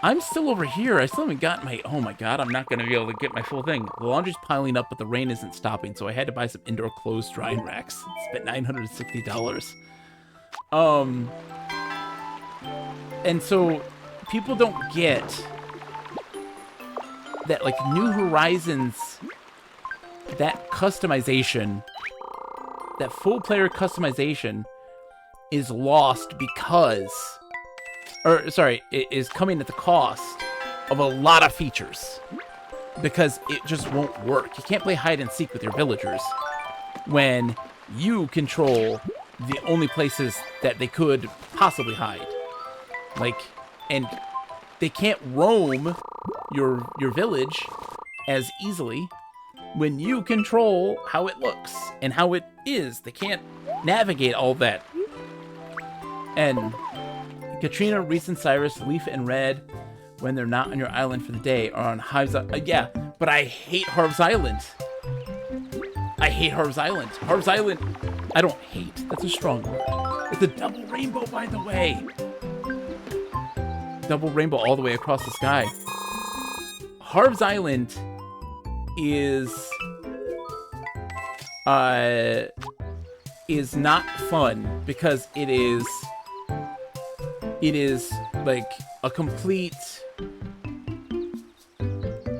I'm still over here. I still haven't got my... Oh my god, I'm not going to be able to get my full thing. The laundry's piling up, but the rain isn't stopping, so I had to buy some indoor clothes drying racks. Spent $960. And so, people don't get that, like, New Horizons... That customization, that full player customization is lost because, or sorry, it is coming at the cost of a lot of features because it just won't work. You can't play hide and seek with your villagers when you control the only places that they could possibly hide. Like, and they can't roam your village as easily when you control how it looks and how it is. They can't navigate all that. And Katrina, Reese, and Cyrus, Leaf, and Red, when they're not on your island for the day, are on Hive's Island. Yeah, but I hate Harv's Island. I hate Harv's Island. Harv's Island, I don't hate. That's a strong word. It's a double rainbow, by the way. Double rainbow all the way across the sky. Harv's Island is not fun because it is like a complete,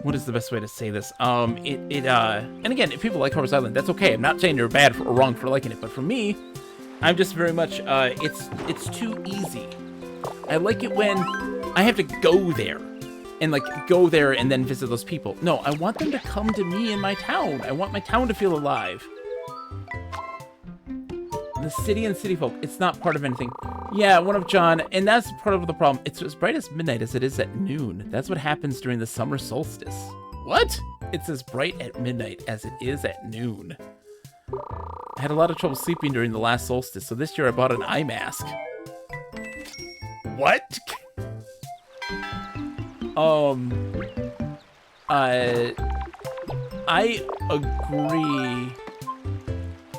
what is the best way to say this? And again, if people like Harvest Island, that's okay. I'm not saying you're bad or wrong for liking it, but for me, I'm just very much, it's too easy. I like it when I have to go there, and and like go there and then visit those people. No, I want them to come to me in my town. I want my town to feel alive. The city and city folk, it's not part of anything. Yeah, one of John, and that's part of the problem. It's as bright as midnight as it is at noon. That's what happens during the summer solstice. What? It's as bright at midnight as it is at noon. I had a lot of trouble sleeping during the last solstice, so this year I bought an eye mask. What? I agree,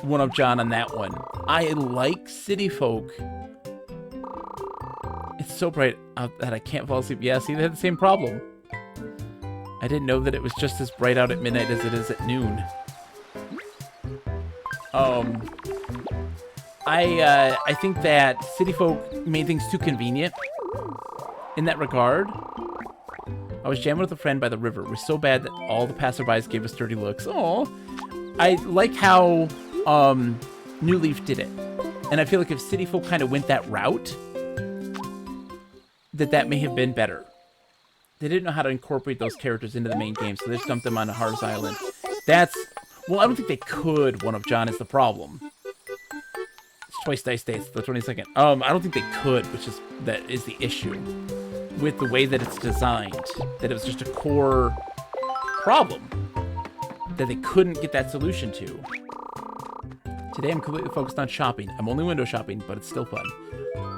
one of John, on that one. I like city folk. It's so bright out that I can't fall asleep. Yeah, see, they had the same problem. I didn't know that it was just as bright out at midnight as it is at noon. I think that city folk made things too convenient in that regard. I was jamming with a friend by the river. It was so bad that all the passerbys gave us dirty looks. Oh, I like how New Leaf did it. And I feel like if city folk kind of went that route, that may have been better. They didn't know how to incorporate those characters into the main game, so they just dumped them on Harvest Island. Well, I don't think they could, one of John, is the problem. It's twice dice dates, the 22nd. I don't think they could, that is the issue. With the way that it's designed, that it was just a core problem that they couldn't get that solution to. Today I'm completely focused on shopping. I'm only window shopping, but it's still fun.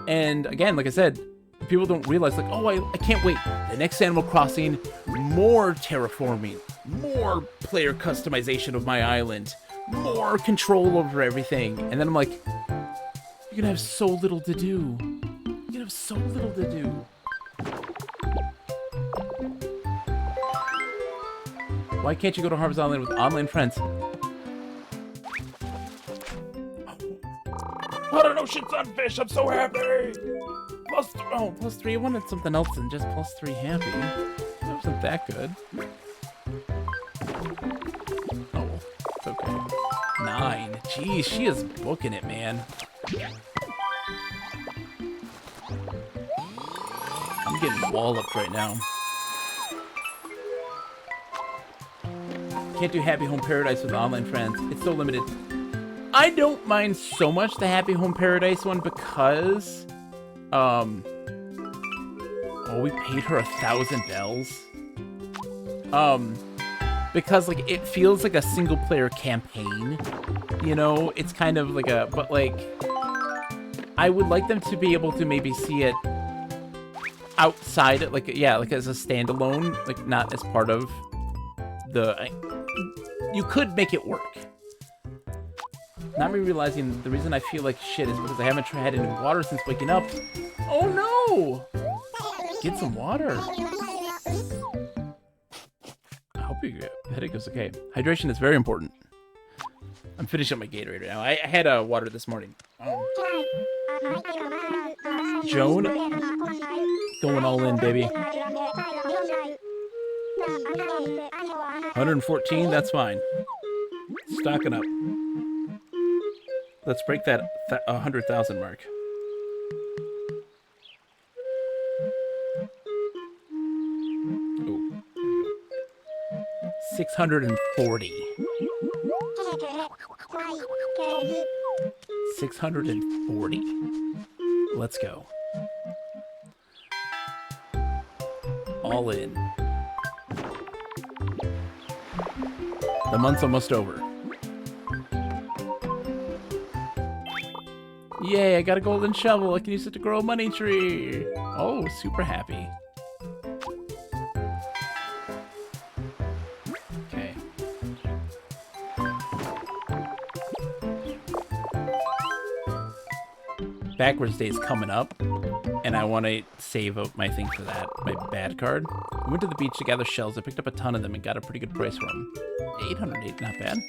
And again, like I said, people don't realize, like, oh, I can't wait. The next Animal Crossing, more terraforming, more player customization of my island, more control over everything. And then I'm like, you're gonna have so little to do. You're gonna have so little to do. Why can't you go to Harvest Island with online friends? I don't know, shit's on fish. I'm so happy. Plus 3. I wanted something else than just plus 3 happy. It wasn't that good. Oh, it's okay. 9. Jeez, she is booking it, man. I'm getting walloped right now. Can't do Happy Home Paradise with online friends. It's so limited. I don't mind so much the Happy Home Paradise one because, oh, we paid her 1,000 bells. Because like it feels like a single player campaign, you know. It's kind of like but like, I would like them to be able to maybe see it outside it, like, yeah, like as a standalone, like not as part of the. You could make it work. Not me realizing the reason I feel like shit is because I haven't had any water since waking up. Oh no! Get some water. I hope your headache goes okay. Hydration is very important. I'm finishing up my Gatorade right now. I had water this morning. Joan, going all in, baby. 114, that's fine. Stocking up. Let's break that 100,000 mark. Ooh. 640. 640. Let's go. All in. The month's almost over. Yay, I got a golden shovel. I can use it to grow a money tree. Oh, super happy. Okay. Backwards Day is coming up, and I want to save up my thing for that, my bad card. I went to the beach to gather shells. I picked up a ton of them and got a pretty good price for them. 808, not bad.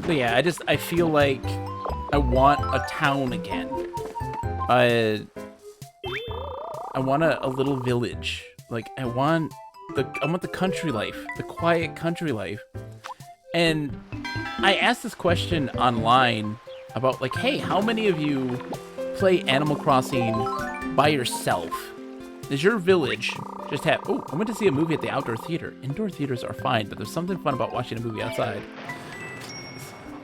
But yeah, I feel like I want a town again. I want a little village. Like I want the country life, the quiet country life. And I asked this question online about like, hey, how many of you play Animal Crossing by yourself? Does your village just have... Oh, I went to see a movie at the outdoor theater. Indoor theaters are fine, but there's something fun about watching a movie outside.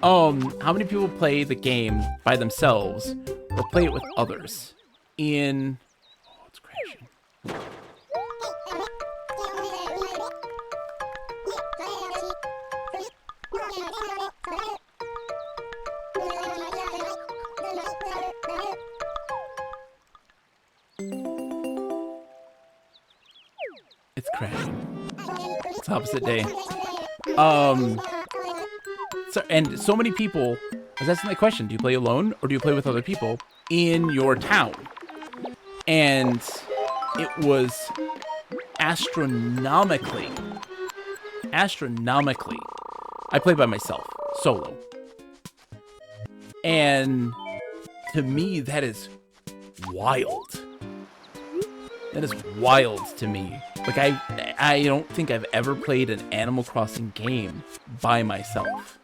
How many people play the game by themselves or play it with others in... Oh, it's crashing. It's crashing. It's opposite day. So many people, I was asking that question, do you play alone or do you play with other people in your town? And it was astronomically, I play by myself, solo. And to me, that is wild. That is wild to me. Like, I don't think I've ever played an Animal Crossing game by myself.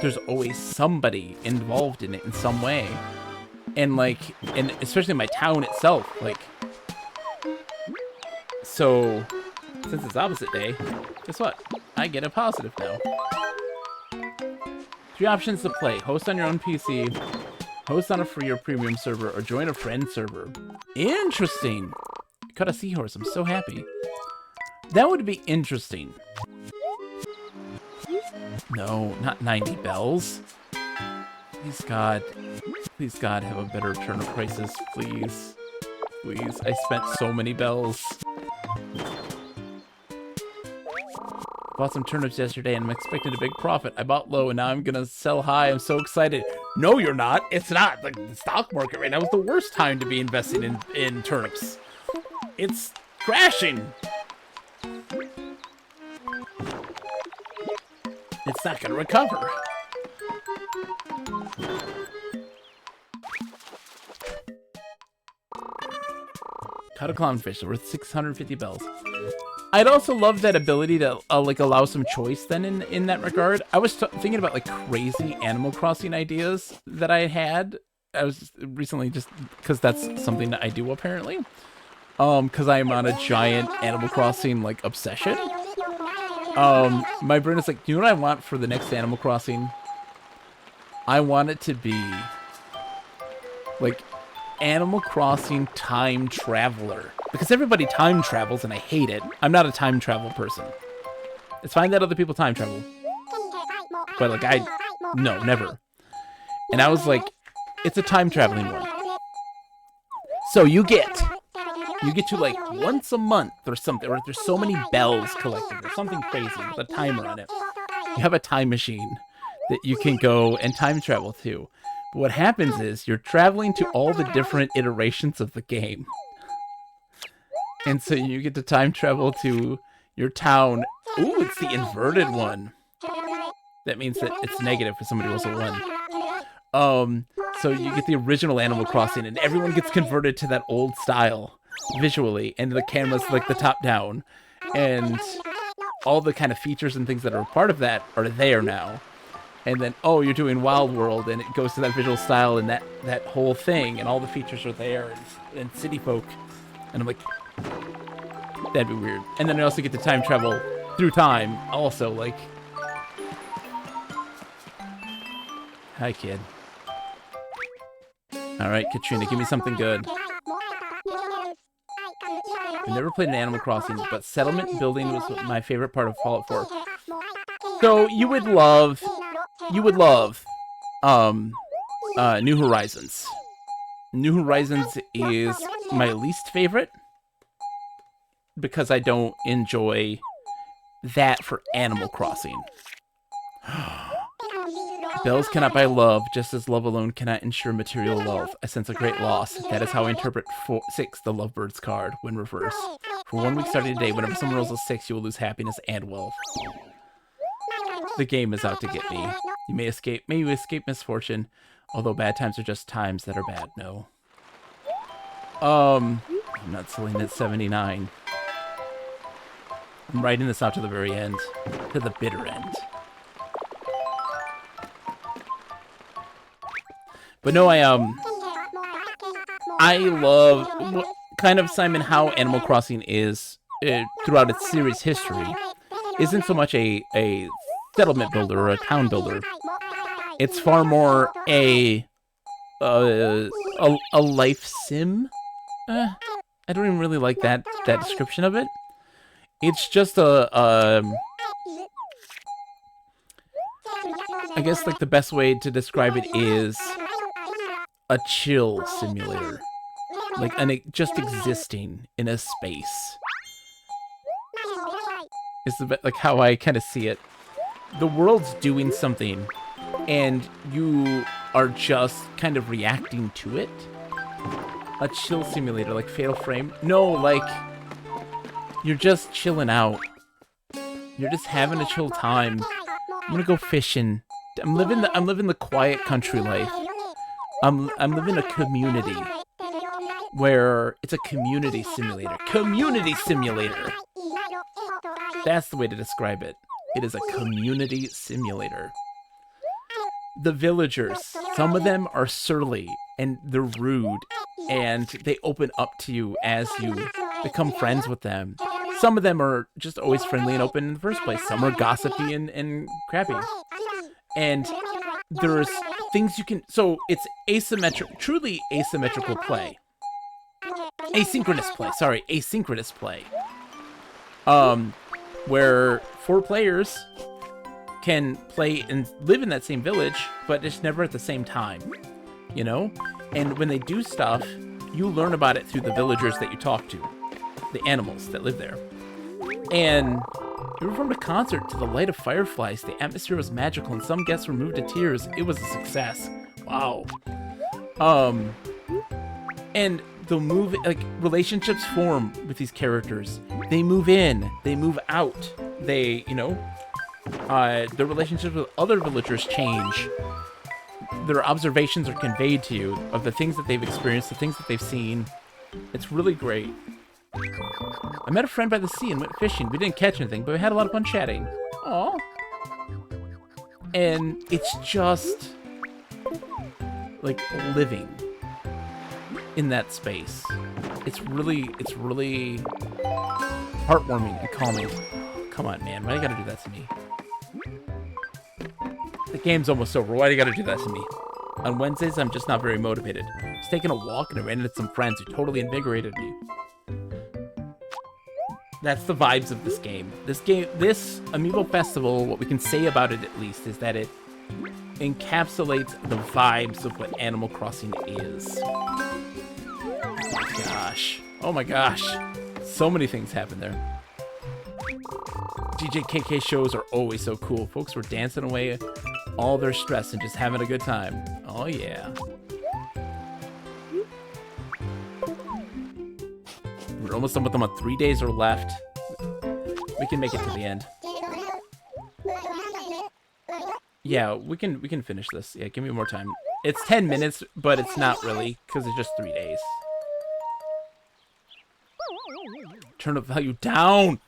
There's always somebody involved in it in some way. And especially my town itself, like, so since it's opposite day, guess what? I get a positive now. 3 options to play: host on your own PC, host on a free or premium server, or join a friend server. Interesting. Caught a seahorse. I'm so happy. That would be interesting. No, not 90 bells. Please God, have a better turnip prices, please. Please, I spent so many bells. Bought some turnips yesterday and I'm expecting a big profit. I bought low and now I'm gonna sell high. I'm so excited. No, you're not. It's not. Like, the stock market right now is the worst time to be investing in turnips. It's crashing. It's not gonna recover. Caught a clownfish worth 650 bells. I'd also love that ability to allow some choice then in that regard. I was thinking about crazy Animal Crossing ideas that I had. I was recently, just because that's something that I do apparently. Because I'm on a giant Animal Crossing obsession. My brain is like, you know what I want for the next Animal Crossing? I want it to be Animal Crossing Time Traveler. Because everybody time travels and I hate it. I'm not a time travel person. It's fine that other people time travel. But no, never. And I was like, it's a time traveling one. So you get to once a month or something, or there's so many bells collected or something crazy with a timer on it. You have a time machine that you can go and time travel to. But what happens is you're traveling to all the different iterations of the game. And so you get to time travel to your town. Ooh, it's the inverted one. That means that it's negative for somebody who rolls a 1. So you get the original Animal Crossing, and everyone gets converted to that old style visually, and the camera's the top down, and all the kind of features and things that are a part of that are there now. And then, oh, you're doing Wild World, and it goes to that visual style and that whole thing, and all the features are there, and city folk. And I'm like, that'd be weird. And then I also get to time travel through time, also, Hi, kid. Alright, Katrina, give me something good. I've never played an Animal Crossing, but settlement building was my favorite part of Fallout 4. So, you would love, New Horizons. New Horizons is my least favorite, because I don't enjoy that for Animal Crossing. Bells cannot buy love, just as love alone cannot ensure material wealth. I sense a great loss. That is how I interpret 6, the Lovebirds card, when reversed. For 1 week starting today, whenever someone rolls a 6, you will lose happiness and wealth. The game is out to get me. You may you escape misfortune, although bad times are just times that are bad. No. I'm not selling at 79. I'm writing this out to the very end. To the bitter end. But no, I love kind of, Simon, how Animal Crossing is throughout its series history. Isn't so much a settlement builder or a town builder. It's far more a life sim. I don't even really like that description of it. It's just I guess like the best way to describe it is a chill simulator, like just existing in a space. Is like how I kind of see it. The world's doing something, and you are just kind of reacting to it. A chill simulator, like Fatal Frame. No, like you're just chilling out. You're just having a chill time. I'm gonna go fishing. I'm living the quiet country life. I'm living a community where it's a community simulator. Community simulator. That's the way to describe it. It is a community simulator. The villagers, some of them are surly and they're rude, and they open up to you as you become friends with them. Some of them are just always friendly and open in the first place. Some are gossipy and crappy. And there's things you can... So it's asymmetric, truly asymmetrical play. Asynchronous play, sorry. Asynchronous play. Where 4 players can play and live in that same village, but it's never at the same time, you know? And when they do stuff, you learn about it through the villagers that you talk to, the animals that live there. And we performed a concert to the light of fireflies. The atmosphere was magical, and some guests were moved to tears. It was a success. Wow. And they'll move, like, relationships form with these characters. They move in, they move out. They, you know, their relationships with other villagers change. Their observations are conveyed to you of the things that they've experienced, the things that they've seen. It's really great. I met a friend by the sea and went fishing. We didn't catch anything, but we had a lot of fun chatting. Aww. And it's just like living in that space. It's really heartwarming and calming. Come on, man. Why do you gotta do that to me? The game's almost over. Why do you gotta do that to me? On Wednesdays, I'm just not very motivated. I was taking a walk and I ran into some friends who totally invigorated me. That's the vibes of this game. This Amiibo Festival, what we can say about it at least, is that it encapsulates the vibes of what Animal Crossing is. Gosh. Oh my gosh. So many things happen there. DJKK shows are always so cool. Folks were dancing away all their stress and just having a good time. Oh yeah. We're almost done with them on 3 days are left. We can make it to the end. Yeah, we can finish this. Yeah, give me more time. It's 10 minutes, but it's not really, because it's just 3 days. Turn the value down!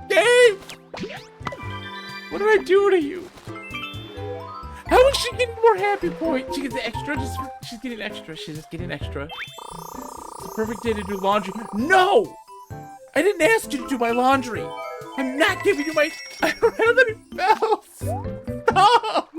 Dave! What did I do to you? How is she getting more happy points? She gets extra. She's getting extra. She's just getting extra. It's a perfect day to do laundry. No! I didn't ask you to do my laundry. I'm not giving you my... I don't have any bells. Stop!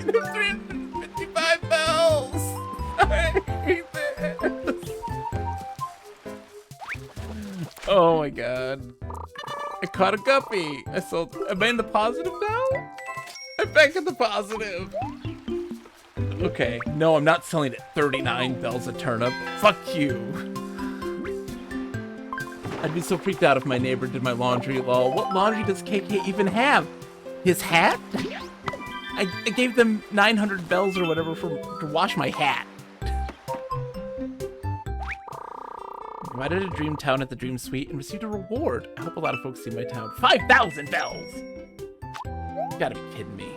Negative 355 bells. I hate this. Oh my god. I caught a guppy. I sold. Am I in the positive now? I'm back in the positive. Okay. No, I'm not selling at 39 bells a turnip. Fuck you. I'd be so freaked out if my neighbor did my laundry. Lol. What laundry does KK even have? His hat? I gave them 900 bells or whatever to wash my hat. provided a dream town at the Dream Suite and received a reward. I hope a lot of folks see my town. 5,000 bells! You gotta be kidding me.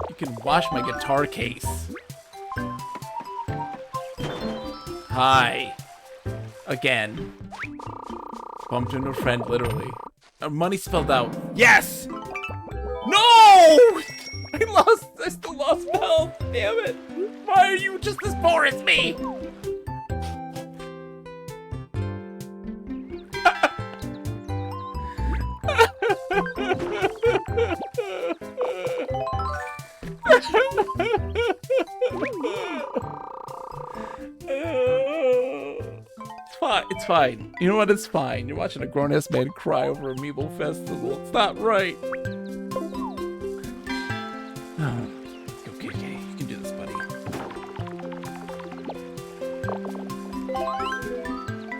You can wash my guitar case. Hi. Again. Bumped into a friend, literally. Money spelled out. Yes! No! I still lost health. Damn it. Why are you just as poor as me? It's fine. You know what? It's fine. You're watching a grown-ass man cry over Amiibo Festival. It's not right. Let's go, KK. You can do this, buddy.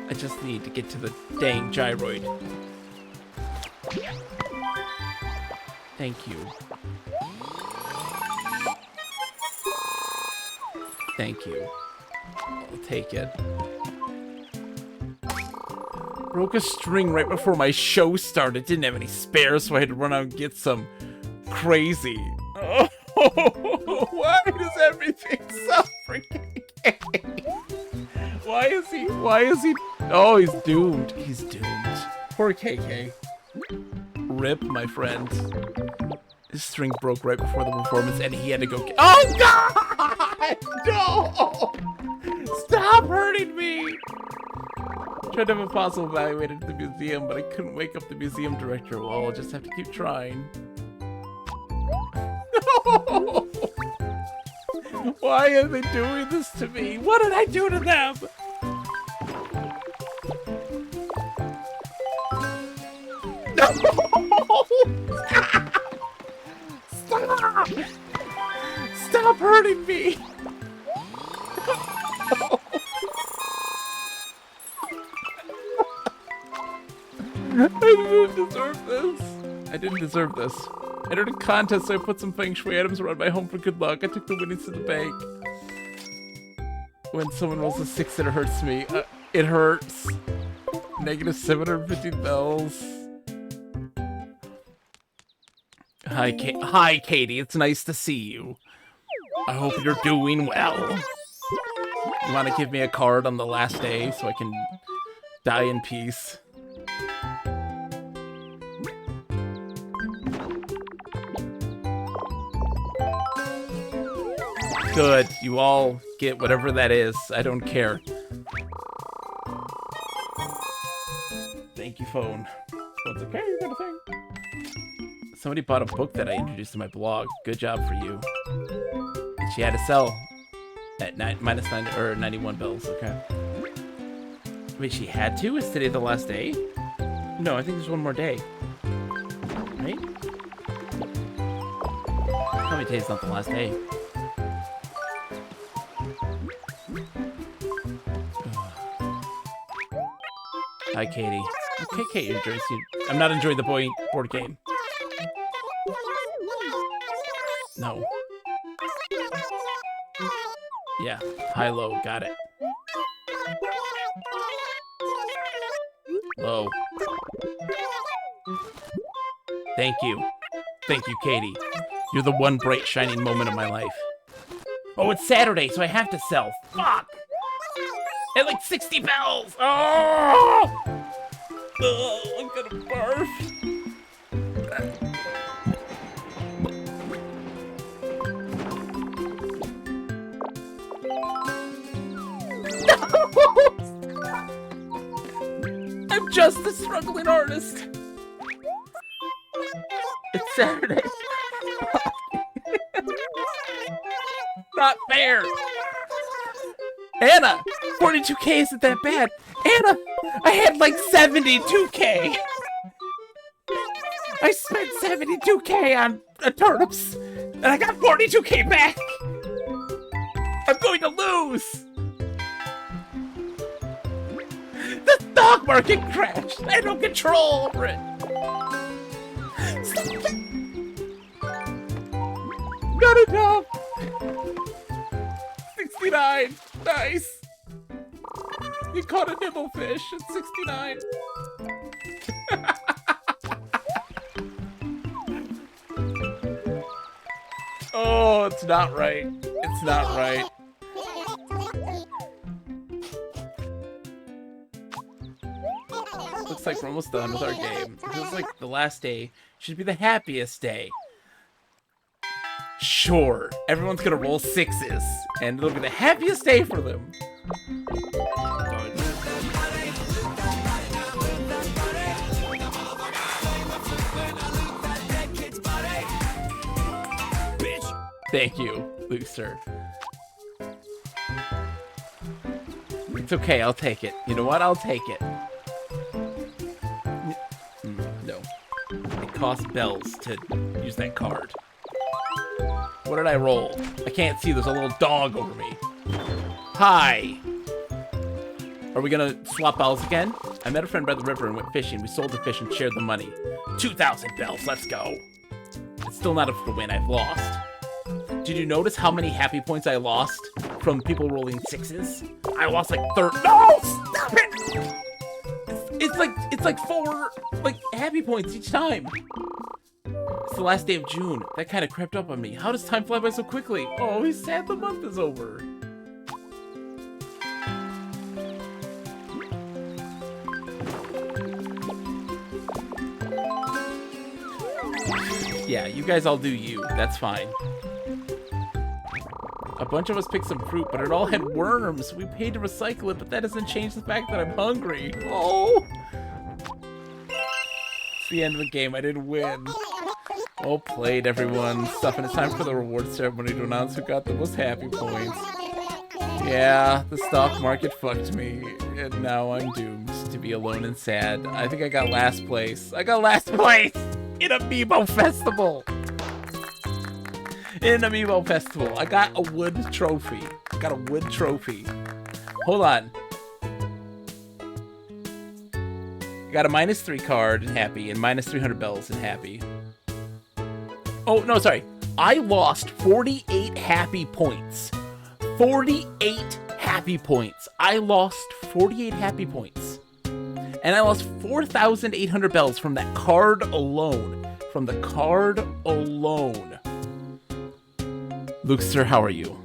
I just need to get to the dang gyroid. Thank you. Thank you. I'll take it. Broke a string right before my show started. Didn't have any spares, so I had to run out and get some. Crazy. Oh, why does everything suck for KK? Why is he? Oh, he's doomed. He's doomed. Poor KK. Rip, my friend. His string broke right before the performance, and he had to go. Oh God! No! Stop hurting me! Tried to have a fossil evaluated at the museum, but I couldn't wake up the museum director. Well, I'll just have to keep trying. No! Why are they doing this to me? What did I do to them? No! Stop! Stop hurting me! I didn't deserve this. I didn't deserve this. I entered a contest, so I put some feng shui items around my home for good luck. I took the winnings to the bank. When someone rolls a 6, it hurts me. It hurts. Negative 750 bells. Hi, Katie. It's nice to see you. I hope you're doing well. You want to give me a card on the last day so I can die in peace? Good. You all get whatever that is. I don't care. Thank you, phone. Phone's okay. You got a thing. Somebody bought a book that I introduced to my blog. Good job for you. And she had to sell at minus 9 or 91 bells. Okay. Wait, she had to? Is today the last day? No, I think there's one more day. Right? Tell me today's not the last day. Hi, Katie. Okay, Kate, you're enjoying. I'm not enjoying the board game. No. Yeah, high, low, got it. Low. Thank you. Thank you, Katie. You're the one bright, shining moment of my life. Oh, it's Saturday, so I have to sell. Fuck! At like 60 bells! Oh! I'm gonna barf. I'm just a struggling artist. It's Saturday. Not fair. Anna, 42K isn't that bad. Anna, I had like 72K. I spent 72K on turnips, and I got 42K back. I'm going to lose. The stock market crashed. I had no control over it. Stop it. got a dub. 69. Nice. You caught a nibblefish at 69. Oh, it's not right. It's not right. Looks like we're almost done with our game. Feels like the last day should be the happiest day. Sure, everyone's gonna roll 6s, and it'll be the happiest day for them. Thank you, Luxer. It's okay, I'll take it. You know what? I'll take it. No. It costs bells to use that card. What did I roll? I can't see. There's a little dog over me. Hi. Are we gonna swap bells again? I met a friend by the river and went fishing. We sold the fish and shared the money. 2,000 bells. Let's go. It's still not enough to win. I've lost. Did you notice how many happy points I lost from people rolling 6s? I lost like 30. No! Stop it! It's like 4 happy points each time. It's the last day of June. That kind of crept up on me. How does time fly by so quickly? Oh, he's sad the month is over. Yeah, you guys all do you. That's fine. A bunch of us picked some fruit, but it all had worms. We paid to recycle it, but that doesn't change the fact that I'm hungry. Oh! It's the end of the game. I didn't win. Well played, everyone. Stuff, and it's time for the reward ceremony to announce who got the most happy points. Yeah, the stock market fucked me, and now I'm doomed to be alone and sad. I think I got last place. I got last place in Amiibo Festival. In Amiibo Festival, I got a wood trophy. Hold on. Got a -3 card in happy and -300 bells in happy. Oh, no, sorry. I lost 48 happy points. 48 happy points. I lost 48 happy points. And I lost 4,800 bells from that card alone. From the card alone. Luxer, how are you?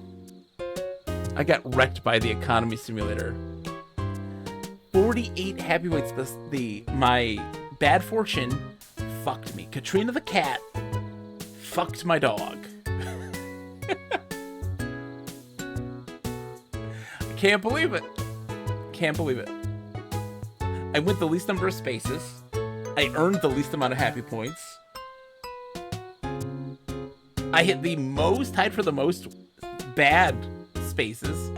I got wrecked by the economy simulator. 48 happy points. My bad fortune fucked me. Katrina the cat fucked my dog. I can't believe it. Can't believe it. I went the least number of spaces. I earned the least amount of happy points. I hit the most, tied for the most bad spaces.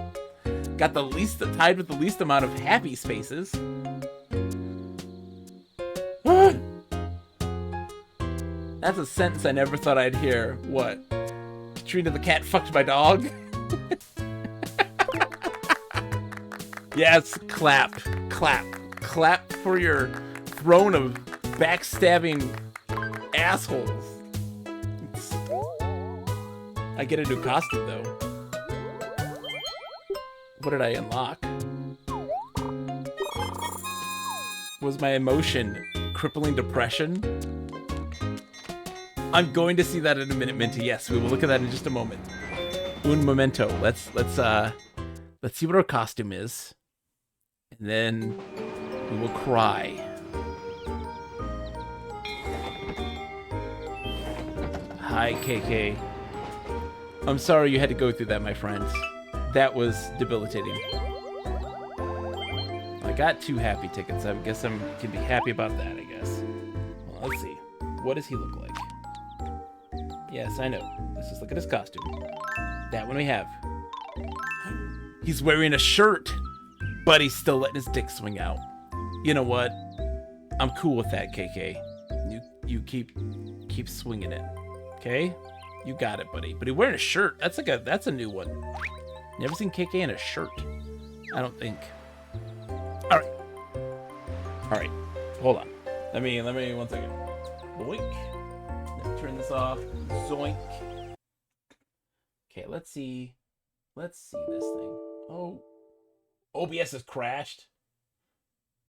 Got the least, tied with the least amount of happy spaces. That's a sentence I never thought I'd hear. What? Katrina the cat fucked my dog? Yes, clap. Clap. Clap for your throne of backstabbing assholes. I get a new costume, though. What did I unlock? Was my emotion crippling depression? I'm going to see that in a minute, Minty. Yes, we will look at that in just a moment. Un momento. Let's see what our costume is, and then we will cry. Hi, KK. I'm sorry you had to go through that, my friend. That was debilitating. I got 2 happy tickets. I guess I can be happy about that, I guess. Well, let's see. What does he look like? Yes, I know. Let's just look at his costume. That one we have. He's wearing a shirt, but he's still letting his dick swing out. You know what? I'm cool with that, KK. You keep swinging it. Okay? You got it, buddy. But he's wearing a shirt. That's a new one. Never seen KK in a shirt. I don't think. All right. Hold on. Let me 1 second. Boink. Let me turn this off. Zoink. let's see. Let's see this thing. Oh, OBS has crashed.